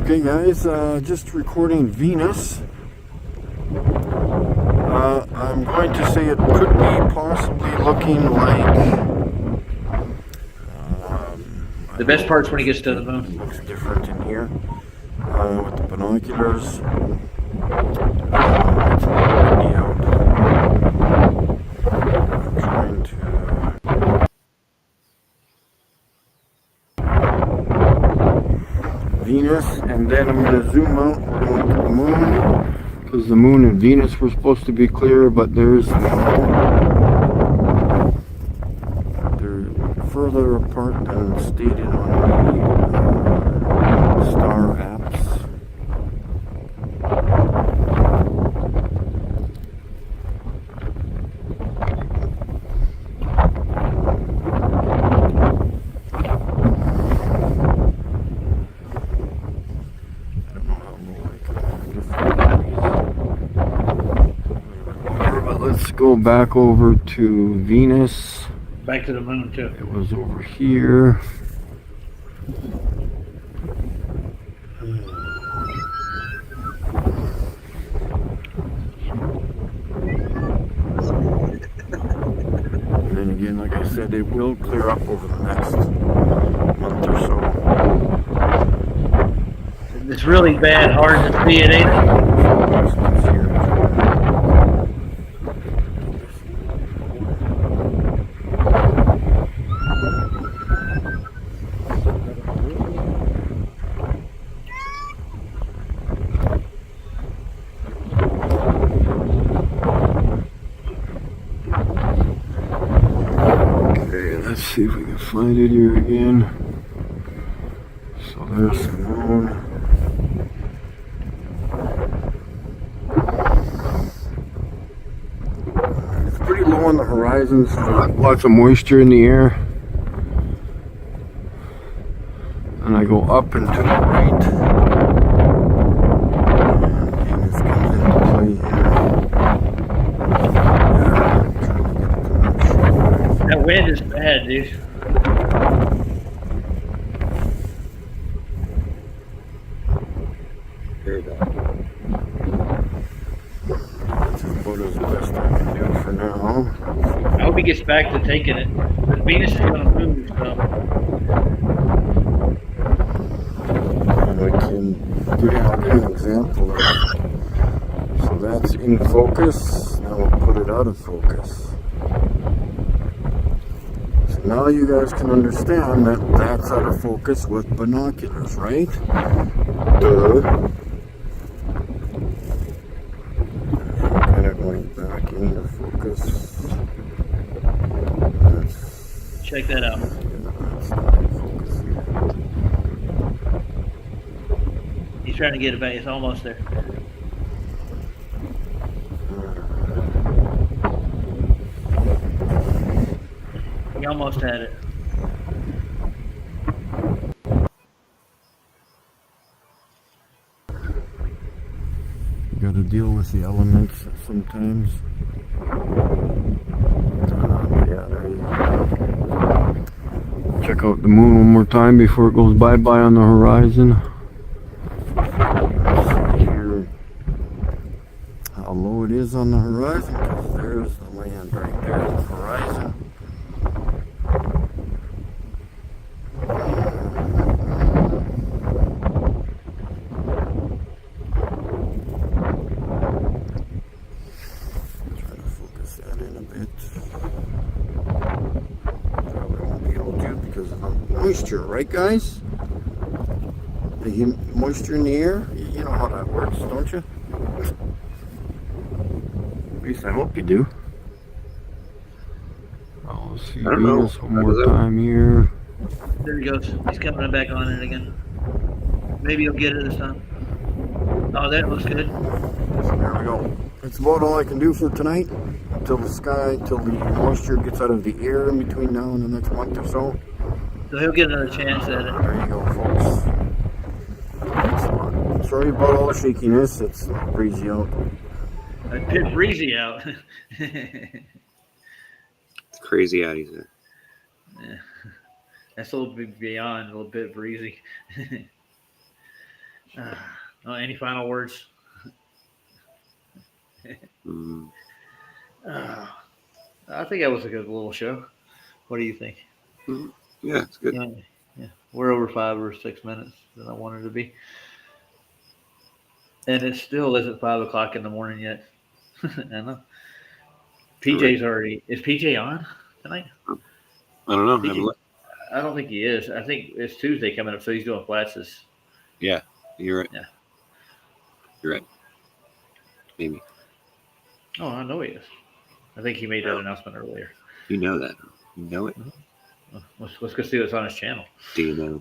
I: Okay, guys, just recording Venus. I'm going to say it could be possibly looking like.
B: The best part's when he gets to the moon.
I: It looks different in here with the binoculars. It's a little windy out. I'm trying to. Venus, and then I'm going to zoom out. We're going to look at the moon, because the moon and Venus were supposed to be clear, but there's they're further apart than stated on the star apps. Let's go back over to Venus.
B: Back to the moon too.
I: It was over here. And then again, like I said, it will clear up over the next month or so.
B: It's really bad, hard to see it, ain't it?
I: Let's see if we can find it here again. So there's the moon. It's pretty low on the horizon, so lots of moisture in the air. And I go up and to the right. And this comes into play here.
B: That wind is bad, dude.
C: Very bad.
I: That's about as best I can do for now.
B: I hope he gets back to taking it. But Venus is going to move, so.
I: And I can give you an example of it. So that's in focus. Now we'll put it out of focus. So now you guys can understand that that's out of focus with binoculars, right? Duh. Kind of going back into focus.
B: Check that out.
I: That's not in focus here.
B: He's trying to get it back. It's almost there. You almost had it.
I: You gotta deal with the elements sometimes. Yeah, there you go. Check out the moon one more time before it goes bye-bye on the horizon. Let's see here how low it is on the horizon, because there's the land right there, the horizon. Try to focus that in a bit. Probably won't be able to because of the moisture, right guys? The moisture in the air? You know how that works, don't you? At least I hope you do. I'll see
C: I don't know.
I: Venus one more time here.
B: There he goes. He's coming back on it again. Maybe he'll get it this time. Oh, that looks good.
I: There we go. That's about all I can do for tonight. Till the moisture gets out of the air in between now and the next month or so.
B: So he'll get another chance at it.
I: There you go, folks. Sorry about all the shakiness. It's breezy out.
B: A bit breezy out.
C: It's crazy out here.
B: Yeah. That's a little bit beyond, a little bit breezy. Any final words? I think that was a good little show. What do you think?
C: Yeah, it's good.
B: Yeah. We're over 5 or 6 minutes than I wanted to be. And it still isn't 5 o'clock in the morning yet. I know. PJ's already. Is PJ on tonight?
C: I don't know.
B: PJ, I don't think he is. I think it's Tuesday coming up, so he's doing Flat's.
C: Yeah, you're right.
B: Yeah.
C: You're right. Maybe.
B: Oh, I know he is. I think he made that announcement earlier.
C: You know that. You know it.
B: Let's go see what's on his channel.
C: Do you know?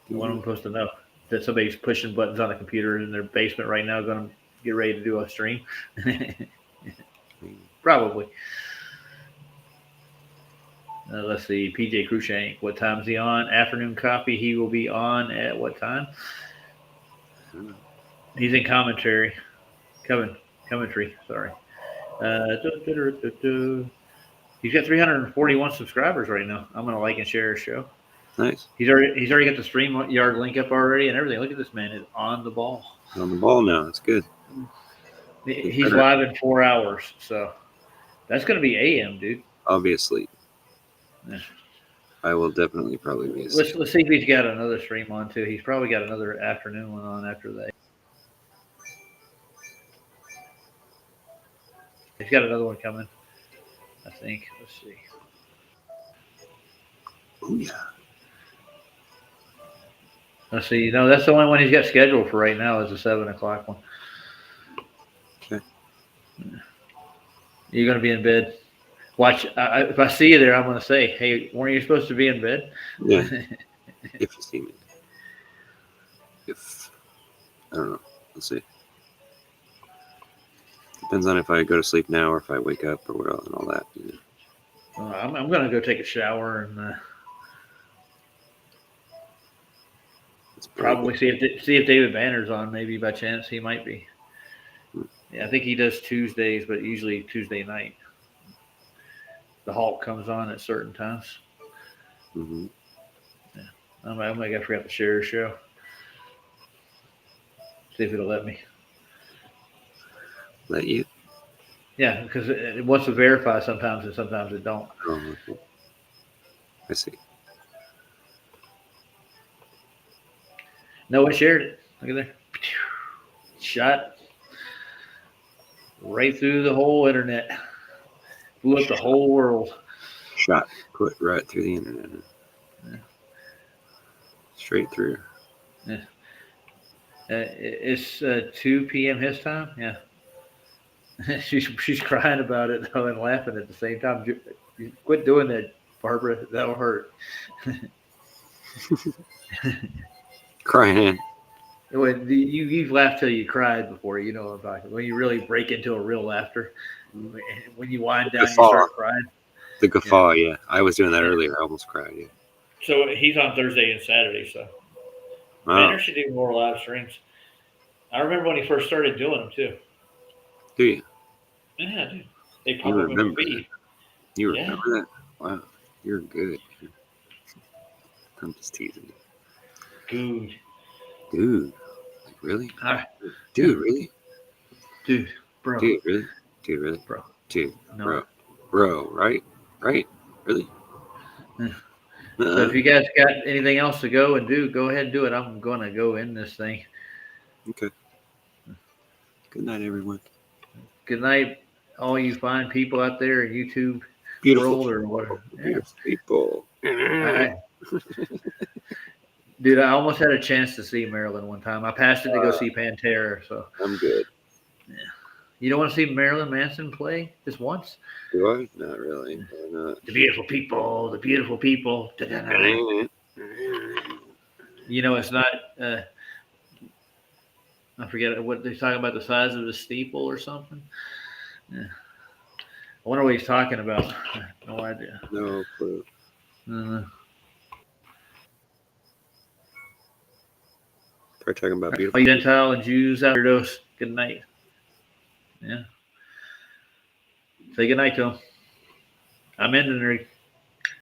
B: What am I supposed to know? That somebody's pushing buttons on a computer in their basement right now, going to get ready to do a stream? Probably. Let's see. PJ Cruikshank. What time is he on? Afternoon coffee. He will be on at what time? He's in commentary. Commentary. Sorry. He's got 341 subscribers right now. I'm gonna like and share his show.
C: Nice.
B: He's already got the StreamYard link up already and everything. Look at this man. Is on the ball.
C: On the ball now. That's good.
B: He's live in 4 hours, so that's gonna be AM, dude.
C: Obviously.
B: Yeah.
C: I will definitely probably be.
B: Let's see if he's got another stream on too. He's probably got another afternoon one on after that. He's got another one coming, I think. Let's see.
C: Oh yeah.
B: Let's see. No, that's the only one he's got scheduled for right now is the 7 o'clock one.
C: Okay.
B: You're gonna be in bed. Watch. If I see you there, I'm gonna say, "Hey, weren't you supposed to be in bed?"
C: Yeah. If you see me. If I don't know. Let's see. Depends on if I go to sleep now or if I wake up or what else and all that. You know.
B: I'm gonna go take a shower and probably see if David Banner's on. Maybe by chance he might be. Yeah, I think he does Tuesdays, but usually Tuesday night. The Hulk comes on at certain times.
C: Mm-hmm.
B: Yeah, I forgot to share his show. See if it'll let me.
C: Let you?
B: Yeah, because it wants to verify sometimes and sometimes it don't.
C: Oh, okay. I see.
B: No one shared it. Look at there. Shot right through the whole internet. Blew up the whole world.
C: Shot put right through the internet.
B: Yeah.
C: Straight through.
B: Yeah. It's 2 p.m. his time. Yeah. she's crying about it though and laughing at the same time. You quit doing that, Barbara. That'll hurt.
C: Crying.
B: When you've laughed till you cried before, you know what I'm talking. When you really break into a real laughter, when you wind down, you start crying.
C: The guffaw, yeah. I was doing that earlier. I almost cried. Yeah.
B: So he's on Thursday and Saturday. So
C: Wow.
B: Banner should do more live streams. I remember when he first started doing them too.
C: Do you?
B: Yeah, dude. They
C: You
B: pop up in
C: remember
B: the feed.
C: You
B: Yeah.
C: remember that? Wow. You're good. I'm just teasing you.
B: Dude.
C: Like, really?
B: All right.
C: Dude, really?
B: Dude, bro.
C: Dude, really? Dude, really?
B: Bro.
C: Dude,
B: No.
C: bro, right? Right? Really?
B: Yeah. So if you guys got anything else to go and do, go ahead and do it. I'm going to go in this thing.
C: Okay. Good night, everyone.
B: Good night, all you fine people out there in YouTube
C: Beautiful
B: world or whatever.
C: Beautiful people.
B: Dude, I almost had a chance to see Marilyn one time. I passed it to go see Pantera. So
C: I'm good.
B: Yeah. You don't want to see Marilyn Manson play just once?
C: Do I? Not really. Why not?
B: The beautiful people, the beautiful people. Da-da-da. You know, it's not. I forget what they're talking about, the size of the steeple or something. Yeah. I wonder what he's talking about. No idea.
C: No clue. Probably talking about beautiful.
B: All you Gentile and Jews out there, those. Good night. Yeah. Say good night to them. I'm ending